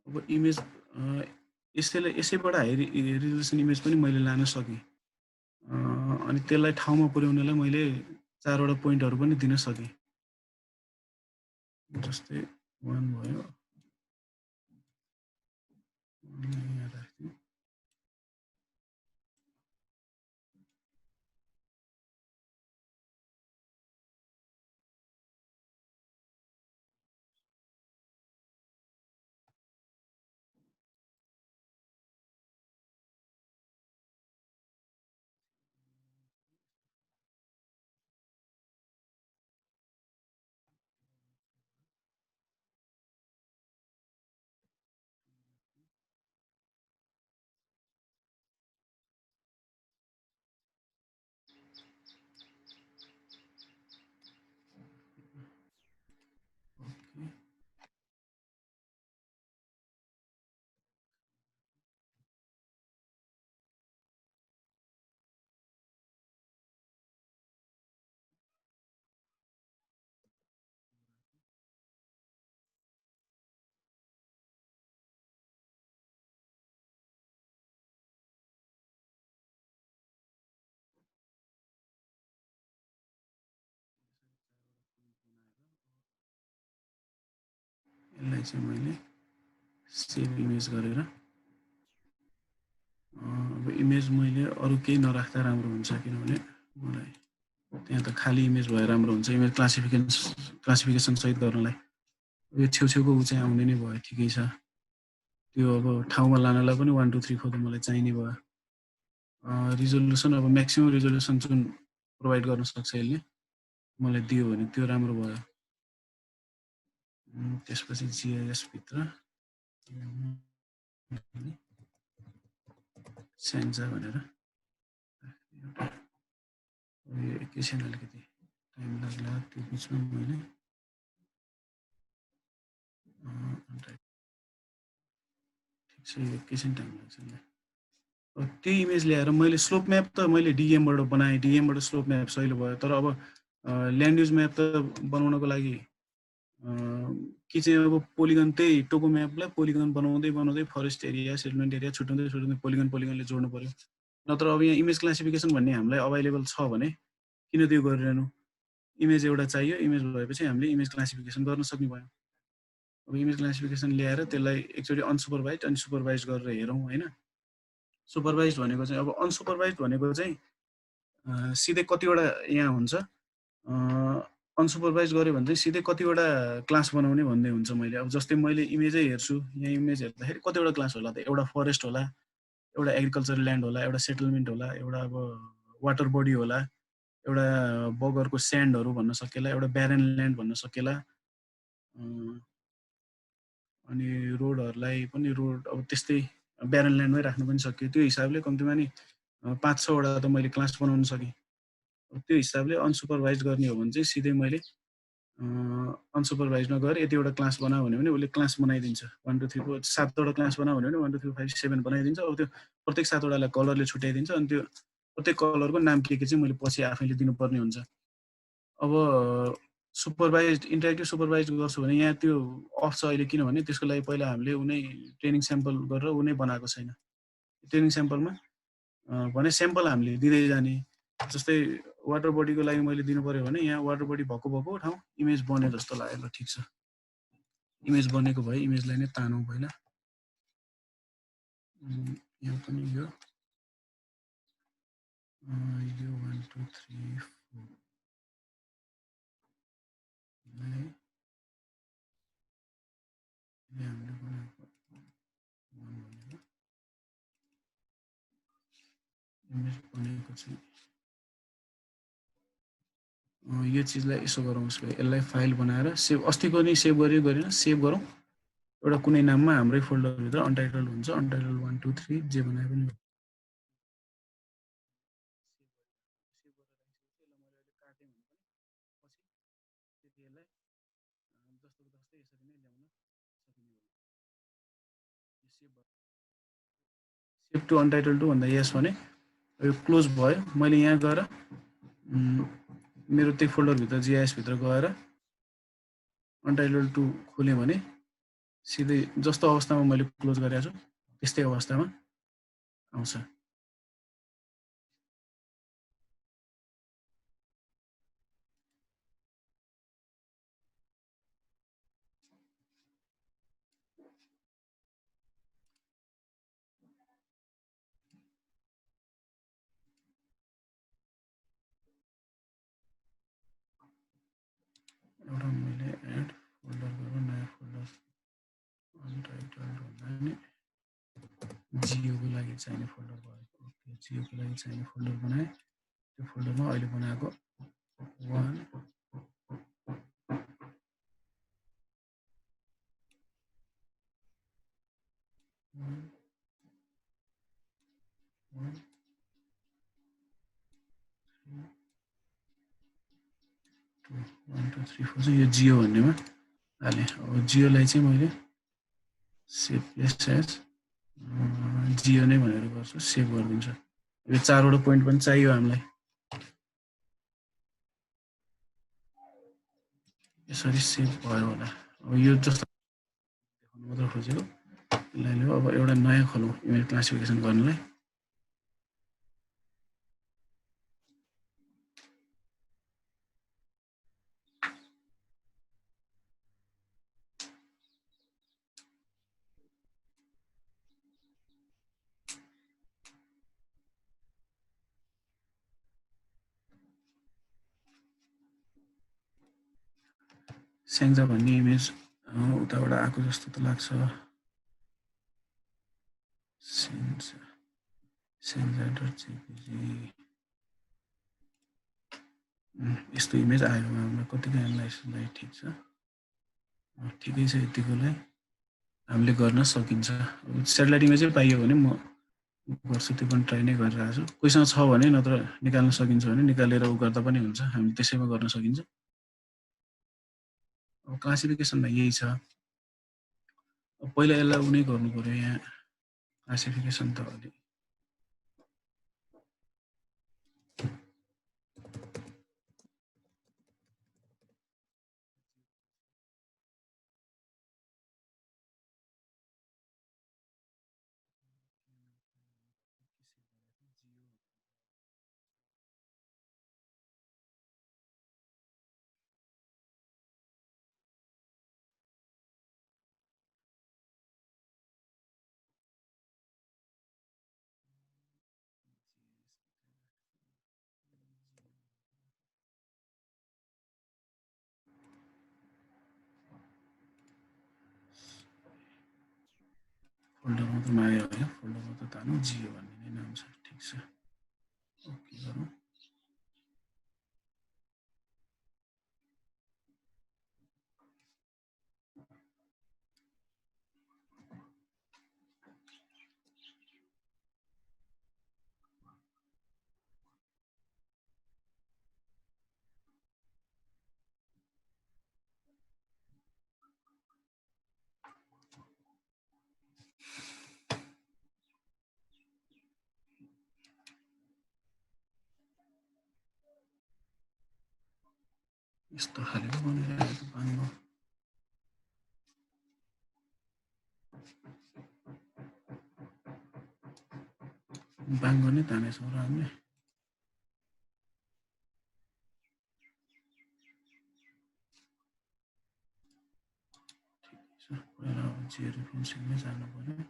अब इमेज यसैबाट हाई रिजोल्युसन इमेज पनि मैले लान सकेँ। अनि त्यसलाई ठाउँमा पुर्याउनलाई मैले 4 वटा पोइन्टहरू पनि दिन सकेँ। जस्तै 1 भयो, यहाँ राख्थेँ। यसलाई चाहिँ मैले सेभ इमेज गरेर अब इमेज मैले अरू केही नराख्दा राम्रो हुन्छ किनभने मलाई त्यहाँ त खाली इमेज भए राम्रो हुन्छ इमेज क्लासिफिकेसन सहित गर्नलाई यो छेउछेउको ऊ चाहिँ आउने नै भयो ठिकै छ त्यो अब ठाउँमा लानलाई पनि 1 2 3 4 मलाई चाहिने भयो रिजोल्युसन अब म्याक्सिमम रिजोल्युसन जुन प्रोभाइड गर्न सक्छ यसले मलाई दियो भने त्यो राम्रो भयो त्यसपछि GIS भित्र स्यान्जा भनेर यो एकैछिन अलिकति टाइम लाग्ला त्यो बिचमा मैले ठिक छ यो एकैछिन टाइम लाग्छ त्यो इमेज ल्याएर मैले स्लोप म्याप त मैले डिएमबाट बनाएँ डिएमबाट स्लोप म्याप सहिलो भयो तर अब ल्यान्ड युज म्याप त बनाउनको लागि के चाहिँ अब पोलिगन त्यही टोपो म्यापलाई पोलिगन बनाउँदै फरेस्ट एरिया सेटलमेन्ट एरिया छुट्याउँदै पोलिगनले जोड्नु पर्यो नत्र अब यहाँ इमेज क्लासिफिकेसन भन्ने हामीलाई अभाइलेबल छ भने किन त्यो गरिरहनु इमेज एउटा चाहियो इमेज भएपछि हामीले इमेज क्लासिफिकेसन गर्न सक्ने भयो अब इमेज क्लासिफिकेसन ल्याएर त्यसलाई एकचोटि अनसुपरभाइज अनि सुपरभाइज गरेर हेरौँ होइन सुपरभाइज भनेको चाहिँ अब अनसुपरभाइज भनेको चाहिँ सिधै कतिवटा यहाँ हुन्छ अनसुपरभाइज गऱ्यो भने चाहिँ सिधै कतिवटा क्लास बनाउने भन्ने हुन्छ मैले अब जस्तै मैले इमेजै हेर्छु यहाँ इमेज हेर्दाखेरि कतिवटा क्लास होला त एउटा फरेस्ट होला एउटा एग्रिकल्चरल ल्यान्ड होला एउटा सेटलमेन्ट होला एउटा अब वाटर बडी होला एउटा बगरको स्यान्डहरू भन्न सकेला एउटा ब्यारन ल्यान्ड भन्न सकेला अनि रोडहरूलाई पनि रोड अब त्यस्तै ब्यारन ल्यान्डमै राख्नु पनि सक्यो त्यो हिसाबले कम्तीमा नि 5-6 वटा त मैले क्लास बनाउन सकेँ त्यो हिसाबले अनसुपरभाइज गर्ने हो भने चाहिँ सिधै मैले अनसुपरभाइज नगरेर यतिवटा क्लास बनाऊ भने उसले क्लास बनाइदिन्छ 1 2 3 4 7वटा क्लास बनाऊ भने 1 2 3 4 5 6 7 बनाइदिन्छ अब त्यो प्रत्येक 7वटालाई कलरले छुट्याइदिन्छ अनि त्यो प्रत्येक कलरको नाम के चाहिँ मैले पछि आफैले दिनुपर्ने हुन्छ अब सुपरभाइज इन्टरेक्टिभ सुपरभाइज गर्छु भने यहाँ त्यो अफ छ अहिले किनभने त्यसको लागि पहिला हामीले उनै ट्रेनिङ स्याम्पल गरेर उनै बनाएको छैन ट्रेनिङ स्याम्पलमा भने स्याम्पल हामीले दिँदै जाने जस्तै वाटर बडीको लागि मैले दिनु पर्यो भने यहाँ वाटर बडी भएको ठाउँ इमेज बन्यो जस्तो लाग्यो ल ठिक छ इमेज बनेको भए इमेजलाई नै तानौँ पहिला यहाँ पनि यो 1 2 3 4 हामीले बनाएको इमेज बनेको चाहिँ यो चिजलाई यसो गरौँ यसलाई फाइल बनाएर सेभ अस्तिको नि सेभ गरेन सेभ गरौँ एउटा कुनै नाममा हाम्रै फोल्डरभित्र अनटाइटल हुन्छ अनटाइटल 1 2 3 जे बनाए पनि सेभ टु अनटाइटल 2 भन्दा यस भने यो क्लोज भयो मैले यहाँ गएर मेरो त्यही फोल्डरभित्र GIS भित्र गएर अनटाइटल 2 खोलेँ भने सिधै जस्तो अवस्थामा मैले क्लोज गरेको छु त्यस्तै अवस्थामा आउँछ एउटा मैले एड फोल्डर गरेर नयाँ फोल्डर अनटाइटल भन्दा नि जियोको लागि चाहिने फोल्डर भयो ओके जियोको लागि चाहिने फोल्डर बनाएँ त्यो फोल्डरमा अहिले बनाएको 1 1 2 3 4 चाहिँ यो जियो भन्नेमा हालेँ अब जियोलाई चाहिँ मैले सेभ एस जियो नै भनेर गर्छु सेभ गरिदिन्छु यो 4वटा पोइन्ट पनि चाहियो हामीलाई यसरी सेभ भयो होला अब यो जस्तो देखाउनु मात्र खोजेको यसलाई अब एउटा नयाँ खोलौँ इमेज क्लासिफिकेसन गर्नलाई स्याङ्जा भन्ने इमेज उताबाट आएको जस्तो त लाग्छ। स्याङ्जा.jpg यस्तो इमेज आयो हाम्रो कतिको एनालाइसिसलाई ठिक छ, ठिकै छ। यतिकोलाई हामीले गर्न सकिन्छ। सेटेलाइट इमेजै पाइयो भने म गर्छु, त्यो पनि ट्राई नै गरिरहेको छु। कोहीसँग छ भने नत्र निकाल्न सकिन्छ भने निकालेर उ गर्दा पनि हुन्छ, हामी त्यसैमा गर्न सकिन्छ। अब क्लासिफिकेसनमा यही छ। पहिला यसलाई उनी गर्नु पर्यो, यहाँ क्लासिफिकेसन त अलि फोल्डरमा त आयो होइन, फोल्डरमा त तानो जियो भन्ने नै नाम छ। ठिक छ, ओके गरौँ। यस्तो खालको बनिरहेको बाङ्गो बाङ्गो नै तानेछौँ र हामीले। पहिला अब जियो रेफरेन्सिङमै जानु पर्यो।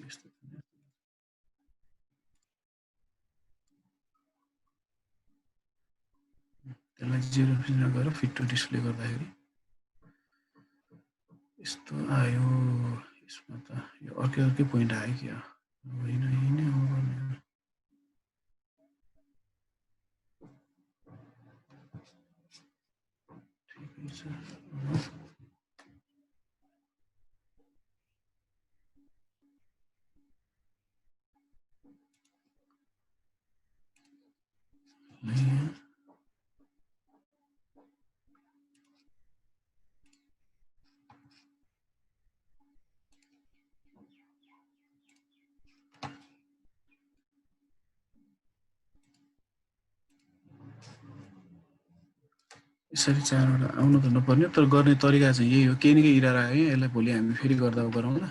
यस्तो त्यसलाई जियो रेफरेन्समा गएर फिट टु डिस्प्ले गर्दाखेरि यस्तो आयो। यसमा त यो अर्कै पोइन्ट आयो क्या, होइन यही नै हो भन्ने। ठिकै छ, यसरी चारवटा आउनु त नपर्ने, तर गर्ने तरिका चाहिँ यही हो। केही न केही इरर आयो, यसलाई भोलि हामी फेरि गर्दा गरौँला।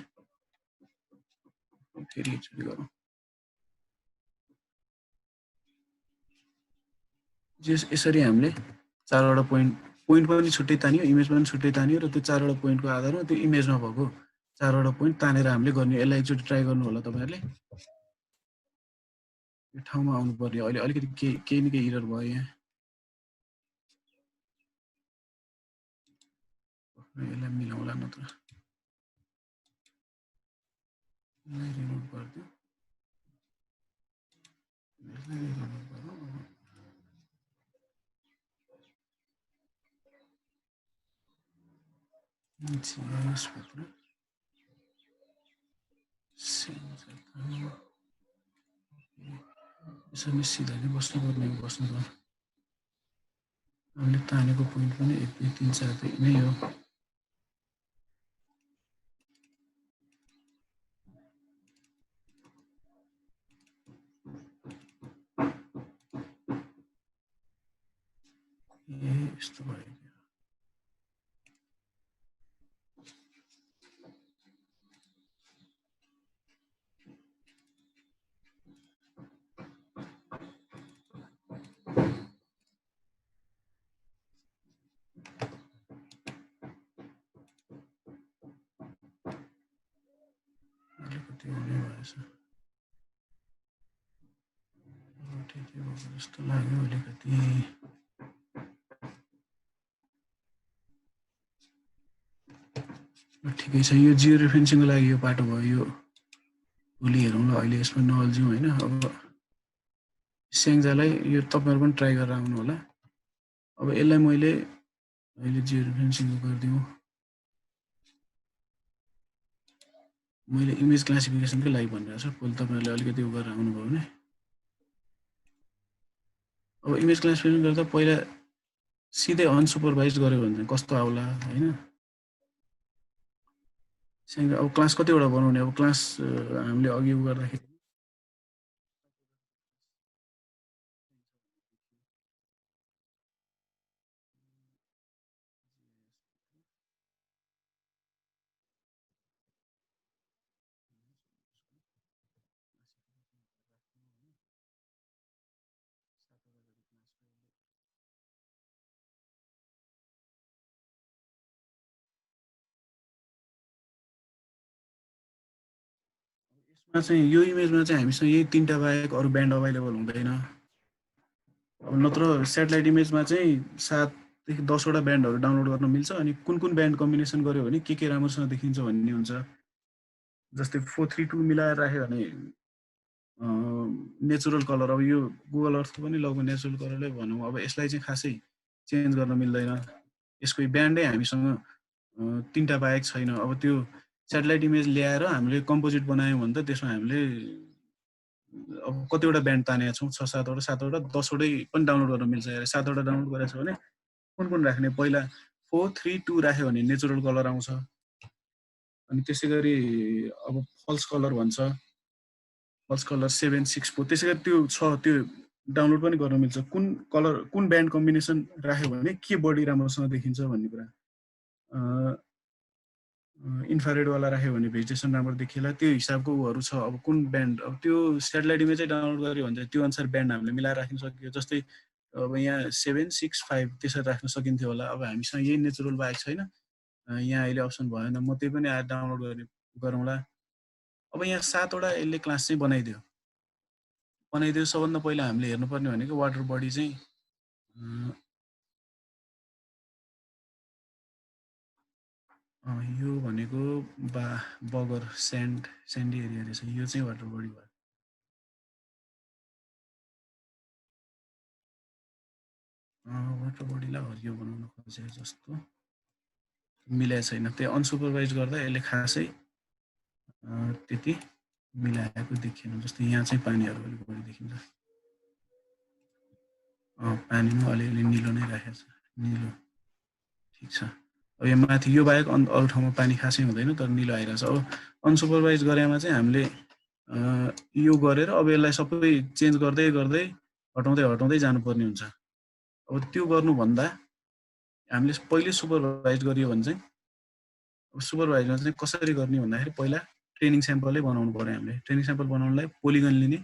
फेरि एकचोटि गरौँ। यसरी हामीले चारवटा पोइन्ट पनि छुट्टै तानियो, इमेज पनि छुट्टै तानियो र त्यो चारवटा पोइन्टको आधारमा त्यो इमेजमा भएको चारवटा पोइन्ट तानेर हामीले गर्ने। यसलाई एकचोटि ट्राई गर्नु होला तपाईँहरूले। यो ठाउँमा आउनु पर्ने, अहिले अलिकति केही न केही इरर भयो यहाँ। यसलाई मिलाउला नत्र, यसलाई रिमुभ गरिदियो, यसलाई रिमुभ गरौँ। GIS भित्र यसरी सिधा नै बस्नुपर्ने हो। बस्नु त हामीले तानेको पोइन्ट पनि 1 2 3 4 त नै हो। यस्तो भयो। अलिकति हुने भएछ, ठिकै भएको जस्तो लाग्यो अलिकति। ठिकै छ यो जियो रेफरेन्सिङको लागि यो पाटो भयो यो भोलि हेरौँ ल अहिले यसमा नअल्झौँ होइन अब स्याङ्जालाई यो तपाईँहरू पनि ट्राई गरेर आउनु होला अब यसलाई मैले अहिले जियो रेफरेन्सिङको गरिदिउँ मैले इमेज क्लासिफिकेसनकै लागि भनिरहेको छु पहिला तपाईँहरूले अलिकति उ गरेर आउनुभयो भने अब इमेज क्लासिफिकेसन गर्दा पहिला सिधै अनसुपरभाइज गऱ्यो भने चाहिँ कस्तो आउला होइन अब क्लास कतिवटा बनाउने अब क्लास हामीले अघि उ गर्दाखेरि यसमा चाहिँ यो इमेजमा चाहिँ हामीसँग यही 3टा बाहेक अरू ब्यान्ड अभाइलेबल हुँदैन अब नत्र सेटेलाइट इमेजमा चाहिँ 7 देखि 10 वटा ब्यान्डहरू डाउनलोड गर्न मिल्छ अनि कुन कुन ब्यान्ड कम्बिनेसन गर्यो भने के राम्रोसँग देखिन्छ भन्ने हुन्छ जस्तै 432 मिलाएर राख्यो भने नेचुरल कलर अब यो गुगल अर्थको पनि लगभग नेचुरल कलरले भनौँ अब यसलाई चाहिँ खासै चेन्ज गर्न मिल्दैन यसको ब्यान्डै हामीसँग 3टा बाहेक छैन अब त्यो सेटेलाइट इमेज ल्याएर हामीले कम्पोजिट बनायौँ भने त त्यसमा हामीले अब कतिवटा ब्यान्ड तानेका छौँ 6-7 वटा 7 वटा 10 वटै पनि डाउनलोड गर्न मिल्छ 7 वटा डाउनलोड गरेको छ भने कुन राख्ने पहिला 432 राख्यो भने नेचुरल कलर आउँछ अनि त्यसै गरी अब फल्स कलर भन्छ फल्स कलर 764 त्यसै गरी त्यो छ त्यो डाउनलोड पनि गर्न मिल्छ कुन कलर कुन ब्यान्ड कम्बिनेसन राख्यो भने के बढी राम्रोसँग देखिन्छ भन्ने कुरा इन्फ्रारेड वाला राख्यो भने भेजिटेसन राम्रो देखिएला त्यो हिसाबको उहरू छ अब कुन ब्यान्ड अब त्यो सेटेलाइट इमेज चाहिँ डाउनलोड गर्यो भने त्यो अनुसार ब्यान्ड हामीले मिलाएर राख्न सकियो जस्तै अब यहाँ 765 त्यसरी राख्न सकिन्थ्यो होला अब हामीसँग यही नेचुरल बाहेक छैन यहाँ अहिले अप्सन भएन म त्यही पनि आएर डाउनलोड गरौँला अब यहाँ 7 वटा यसले क्लास चाहिँ बनाइदियो सबभन्दा पहिला हामीले हेर्नुपर्ने भनेको वाटर बडी चाहिँ यो भनेको बगर स्यान्डी एरिया रहेछ यो चाहिँ वाटर बडी भयो वाटर बडीलाई हरियो बनाउन खोजे जस्तो मिलाएको छैन त्यो अनसुपरभाइज गर्दा यसले खासै त्यति मिलाएको देखिएन जस्तै यहाँ चाहिँ पानीहरू अलिक बढी देखिन्छ पानीमा अलिअलि निलो नै राखेको छ निलो ठिक छ अब यहाँ माथि यो बाहेक अरू ठाउँमा पानी खासै हुँदैन तर निलो आइरहेको छ अब अनसुपरभाइज गरेमा चाहिँ हामीले यो गरेर अब यसलाई सबै चेन्ज गर्दै हटाउँदै जानुपर्ने हुन्छ अब त्यो गर्नुभन्दा हामीले पहिले सुपरभाइज गरियो भने चाहिँ अब सुपरभाइजमा चाहिँ कसरी गर्ने भन्दाखेरि पहिला ट्रेनिङ स्याम्पलै बनाउनु पर्यो हामीले ट्रेनिङ स्याम्पल बनाउनलाई पोलिगन लिने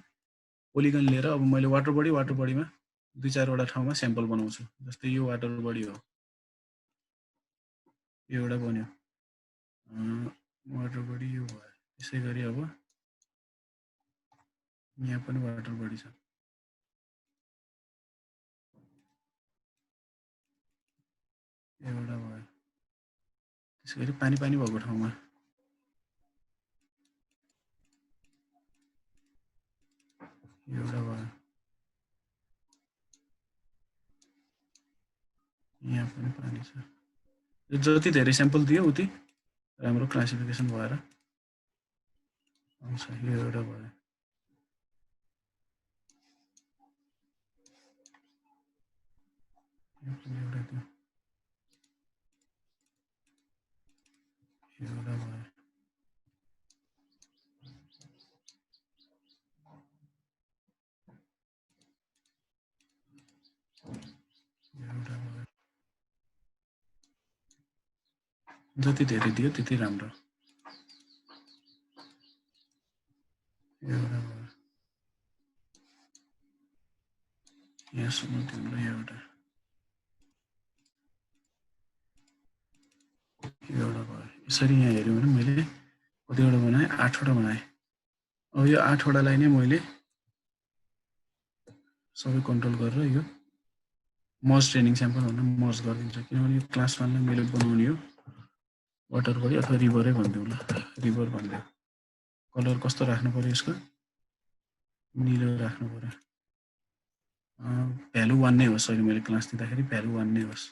पोलिगन लिएर अब मैले वाटर बडीमा 2-4 वटा ठाउँमा स्याम्पल बनाउँछु जस्तै यो वाटर बडी हो यो एउटा बन्यो वाटर बडी यो भयो त्यसै गरी अब यहाँ पनि वाटर बडी छ एउटा भयो त्यसै गरी पानी भएको ठाउँमा एउटा भयो यहाँ पनि पानी छ जति धेरै स्याम्पल दियो उति राम्रो क्लासिफिकेसन भएर आउँछ यो एउटा भयो एउटा भयो एउटा भयो जति धेरै दियो त्यति राम्रो एउटा भयो यहाँसम्म तिम्रो एउटा भयो यसरी यहाँ हेऱ्यो भने मैले कतिवटा बनाएँ 8 वटा बनाएँ अब यो 8 वटालाई नै मैले सबै कन्ट्रोल गरेर यो मर्ज ट्रेनिङ स्याम्पल भनेर मर्ज गरिदिन्छ किनभने यो क्लास 1लाई मैले बनाउने हो वाटर बडी अथवा रिभरै भनिदिउँ ल, रिभर भनिदिउँ। कलर कस्तो राख्नु पर्यो यसको? निलो राख्नु पर्यो। भ्यालु 1 नै होस्, अहिले मैले क्लास दिँदाखेरि भ्यालु 1 नै होस्।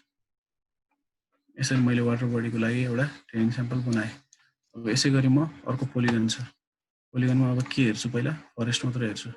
यसरी मैले वाटर बडीको लागि एउटा ट्रेनिङ स्याम्पल बनाएँ। अब यसै गरी म अर्को पोलिगन छ, पोलिगनमा अब के हेर्छु पहिला? फरेस्ट मात्र हेर्छु।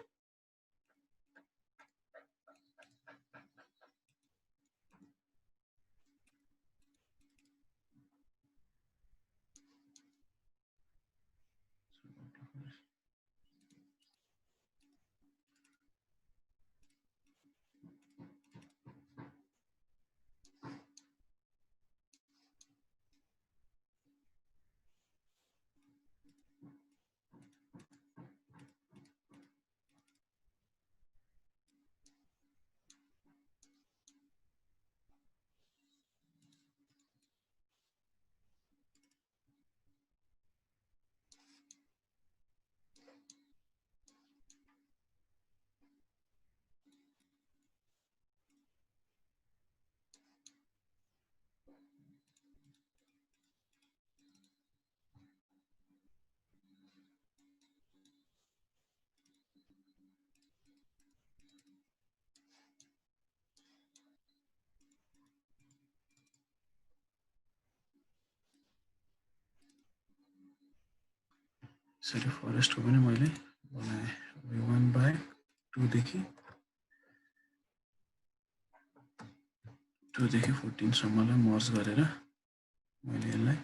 यसरी फरेस्टको पनि मैले बनाएँ। 1/2 देखि 2 देखि 14 सम्मलाई मर्ज गरेर मैले यसलाई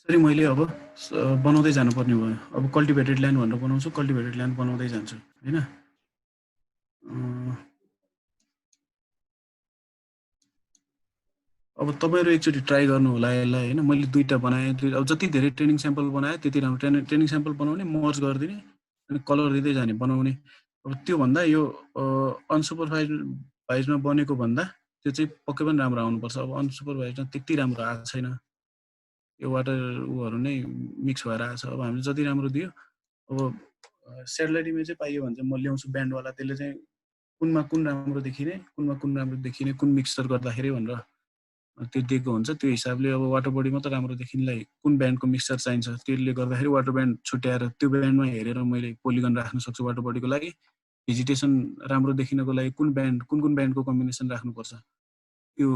यसरी मैले अब बनाउँदै जानुपर्ने भयो। अब कल्टिभेटेड ल्यान्ड भनेर बनाउँछु, कल्टिभेटेड ल्यान्ड बनाउँदै जान्छु हैन। अब तपाईहरु एकचोटी ट्राई गर्नु होला यसलाई हैन। मैले दुईटा बनाएँ, अब जति धेरै ट्रेनिङ स्याम्पल बनाए त्यति राम्रो। ट्रेनिङ स्याम्पल बनाउने, मर्ज गरिदिने अनि कलर दिँदै जाने बनाउने। अब त्यो भन्दा यो अनसुपरभाइजमा बनेको भन्दा त्यो चाहिँ पक्कै पनि राम्रो आउनुपर्छ। अब अनसुपरभाइजमा त्यति राम्रो आएको छैन, यो वाटर उहरू नै मिक्स भएर आएको छ। अब हामीले जति राम्रो दियो, अब सेटेलाइट इमेज चाहिँ पाइयो भने चाहिँ म ल्याउँछु ब्यान्डवाला, त्यसले चाहिँ कुनमा कुन राम्रो देखिने, कुनमा कुन राम्रो देखिने, कुन मिक्सचर गर्दाखेरि भनेर त्यो दिएको हुन्छ। त्यो हिसाबले अब वाटर बडी मात्र राम्रो देखिनलाई कुन ब्यान्डको मिक्सचर चाहिन्छ, त्यसले गर्दाखेरि वाटर ब्यान्ड छुट्याएर त्यो ब्यान्डमा हेरेर मैले पोलिगन राख्न सक्छु वाटर बडीको लागि। भेजिटेसन राम्रो देखिनको लागि कुन ब्यान्डको कम्बिनेसन राख्नुपर्छ, त्यो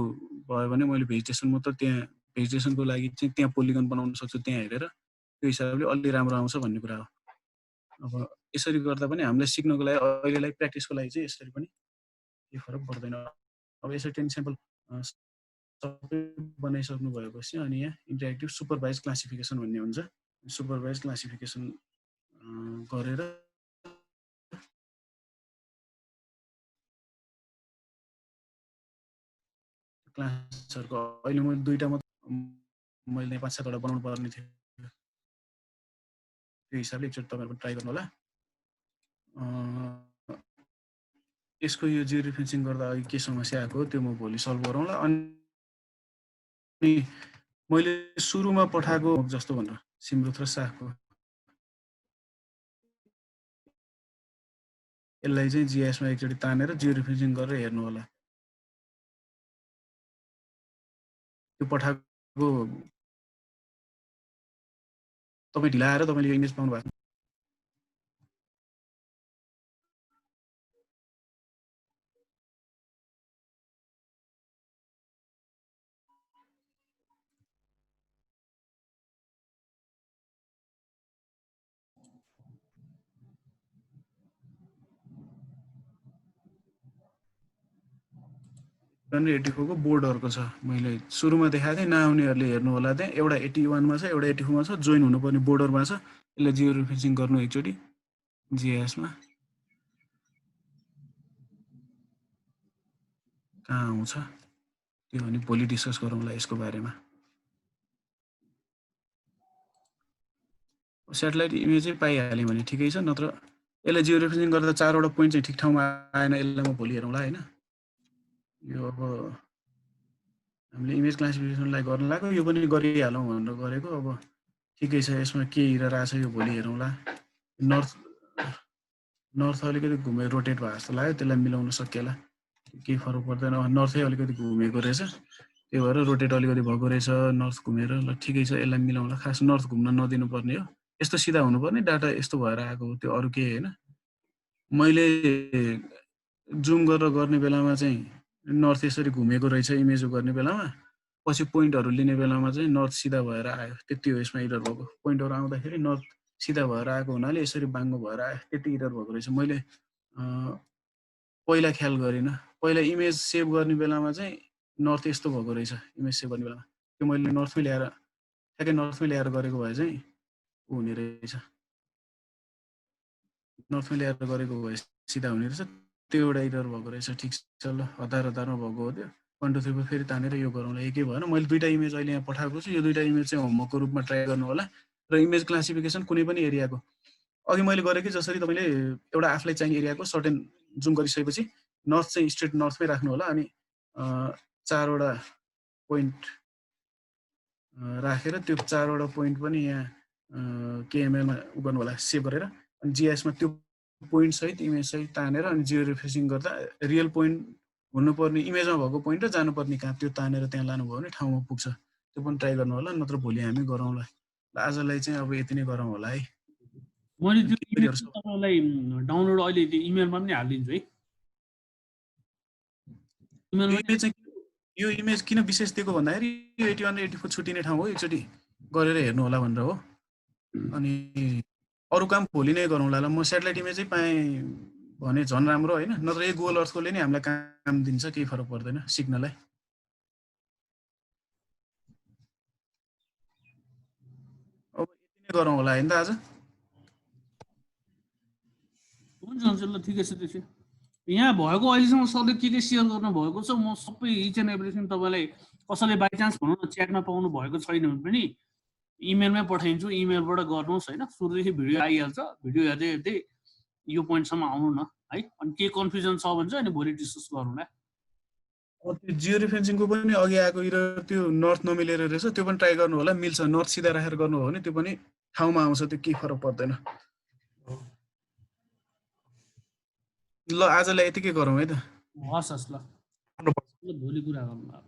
भयो भने मैले भेजिटेसन मात्र त्यहाँ भेजिटेसनको लागि चाहिँ त्यहाँ पोलिगन बनाउन सक्छु त्यहाँ हेरेर। त्यो हिसाबले अलि राम्रो आउँछ भन्ने कुरा हो। अब यसरी गर्दा पनि हामीलाई सिक्नको लागि अहिलेलाई प्र्याक्टिसको लागि चाहिँ यसरी पनि केही फरक पर्दैन। अब यसरी ट्रेनिङ स्याम्पल सबै बनाइसक्नु भएपछि अनि यहाँ इन्टरेक्टिभ सुपरभाइज क्लासिफिकेसन भन्ने हुन्छ। सुपरभाइज क्लासिफिकेसन गरेर क्लासहरुको अहिले मैले दुईटा मात्र मैले 5-7 वटा बनाउनु पर्ने थियो। त्यो हिसाबले एकचोटि तपाईहरु ट्राई गर्नु होला। यसको यो जियो रिफरेन्सिङ गर्दा अहिले के समस्या आएको त्यो म भोलि सल्भ गरौँला। अनि मैले सुरुमा पठाएको जस्तो भनेर सिमरुख र साखको यसलाई चाहिँ जीएसमा एकचोटि तानेर जियो रिफरेन्सिङ गरेर हेर्नु होला। त्यो पठाएको तपाई ढिला आएर तपाईले यो इमेज पाउनु भएको। अनि 84 को बोर्डहरुको छ। मैले सुरुमा देखाएको थिएँ, नआउनेहरुले हेर्नु होला। त्यहाँ एउटा 81 मा छ, एउटा 84 मा छ, जोइन हुनुपर्ने बोर्डरमा छ। यसलाई जियो रिफरेन्सिङ गर्नु एकचोटि जीएसमा। कहाँ आउँछ त्यो भने भोलि डिस्कस गरौँला यसको बारेमा। सेटेलाइट इमेजै पाइहाल्यो भने ठिकै छ, नत्र यसलाई जियो रिफरेन्सिङ गर्दा 4 वटा पोइन्ट चाहिँ ठिक ठाउँमा आएन। यसलाई म भोलि हेरौँला हैन। यो अब हामीले इमेज क्लासिफिकेसनलाई गर्न लाग्यो, यो पनि गरिहालौँ भनेर गरेको। अब ठिकै छ, यसमा के इरर आएको छ यो भोलि हेरौँला। नर्थ अलिकति घुमे रोटेट भएको जस्तो लाग्यो, त्यसलाई मिलाउन सकिएला, केही फरक पर्दैन। नर्थै अलिकति घुमेको रहेछ, त्यही भएर रोटेट अलिकति भएको रहेछ नर्थ घुमेर। ल ठिकै छ, यसलाई मिलाउँला। खास नर्थ घुम्न नदिनु पर्ने हो, यस्तो सिधा हुनुपर्ने, डाटा यस्तो भएर आएको हो, त्यो अरू केही होइन। मैले जुम गरेर गर्ने बेलामा चाहिँ नर्थ यसरी घुमेको रहेछ इमेज गर्ने बेलामा, पछि पोइन्टहरू लिने बेलामा चाहिँ नर्थ सिधा भएर आयो, त्यति हो यसमा इरर भएको। पोइन्टहरू आउँदाखेरि नर्थ सिधा भएर आएको हुनाले यसरी बाङ्गो भएर आयो, त्यति इरर भएको रहेछ। मैले पहिला ख्याल गरिनँ, पहिला इमेज सेभ गर्ने बेलामा चाहिँ नर्थ यस्तो भएको रहेछ, इमेज सेभ गर्ने बेलामा त्यो मैले नर्थमै ल्याएर ठ्याक्कै नर्थमै ल्याएर गरेको भए चाहिँ ऊ हुने रहेछ, नर्थमै ल्याएर गरेको भए सिधा हुने रहेछ, त्यो एउटा इरर भएको रहेछ। ठिक छ, ल हतारमा भएको हो त्यो। 1 2 3 फेरि तानेर यो गरौँला, एकै भएन। मैले दुईवटा इमेज अहिले यहाँ पठाएको छु, यो दुईवटा इमेज चाहिँ होमवर्कको रूपमा ट्राई गर्नु होला। र इमेज क्लासिफिकेसन कुनै पनि एरियाको अघि मैले गरेँ कि जसरी तपाईँले एउटा आफूलाई चाहिने एरियाको सर्टेन जुम गरिसकेपछि नर्थ चाहिँ स्ट्रेट नर्थमै राख्नु होला, अनि 4वटा पोइन्ट राखेर त्यो 4वटा पोइन्ट पनि यहाँ केएमएलमा उ गर्नु होला, सेभ गरेर। अनि जिआइएसमा त्यो पोइन्ट सहित इमेज सहित तानेर अनि जियो रिफ्रेसिङ गर्दा रियल पोइन्ट हुनुपर्ने इमेजमा भएको पोइन्ट र जानुपर्ने कहाँ त्यो तानेर त्यहाँ लानुभयो भने ठाउँमा पुग्छ। त्यो पनि ट्राई गर्नु होला, नत्र भोलि हामी गरौँला। ल आजलाई चाहिँ अब यति नै गरौँ होला है। मैले त्यो इमेज तपाईँलाई डाउनलोड अहिले त्यो इमेलमा पनि हालिदिन्छु है। यो इमेज किन विशेष दिएको भन्दाखेरि यो 81 र 84 छुट्टिने ठाउँ हो, एकचोटि गरेर हेर्नु होला भनेर हो। अनि अरू काम भोलि नै गरौँला। ल म सेटेलाइट इमेजै पाएँ भने झन् राम्रो होइन, नत्र यो गुगल अर्थकोले नै हामीलाई काम दिन्छ, केही फरक पर्दैन सिक्नलाई। अब यति नै गरौँ होला होइन त आज। हुन्छ ल ठिकै छ। त्यसो यहाँ भएको अहिलेसम्म सरले के सेयर गर्नु भएको छ, म सबै इच एन्ड एभ्रिथिङ तपाईँलाई कसैले बाई चान्स भनौँ न च्याटमा पाउनु भएको छैन भने पनि इमेलमै पठाइदिन्छु, इमेलबाट गर्नुहोस् होइन। सुरुदेखि भिडियो आइहाल्छ, भिडियो हेर्दै हेर्दै यो पोइन्टसम्म आउनु न है। अनि के कन्फ्युजन छ भने चाहिँ अनि भोलि डिस्कस गरौँला। त्यो जियो रिफरेन्सिङको पनि अघि आएको इरर त्यो नर्थ नमिलेर रहेछ, त्यो पनि ट्राई गर्नु होला, मिल्छ। नर्थ सिधा राखेर गर्नुभयो भने त्यो पनि ठाउँमा आउँछ, त्यो केही फरक पर्दैन। ल आजलाई यतिकै गरौँ है त। हस् ल भोलि कुरा गरौँ अब।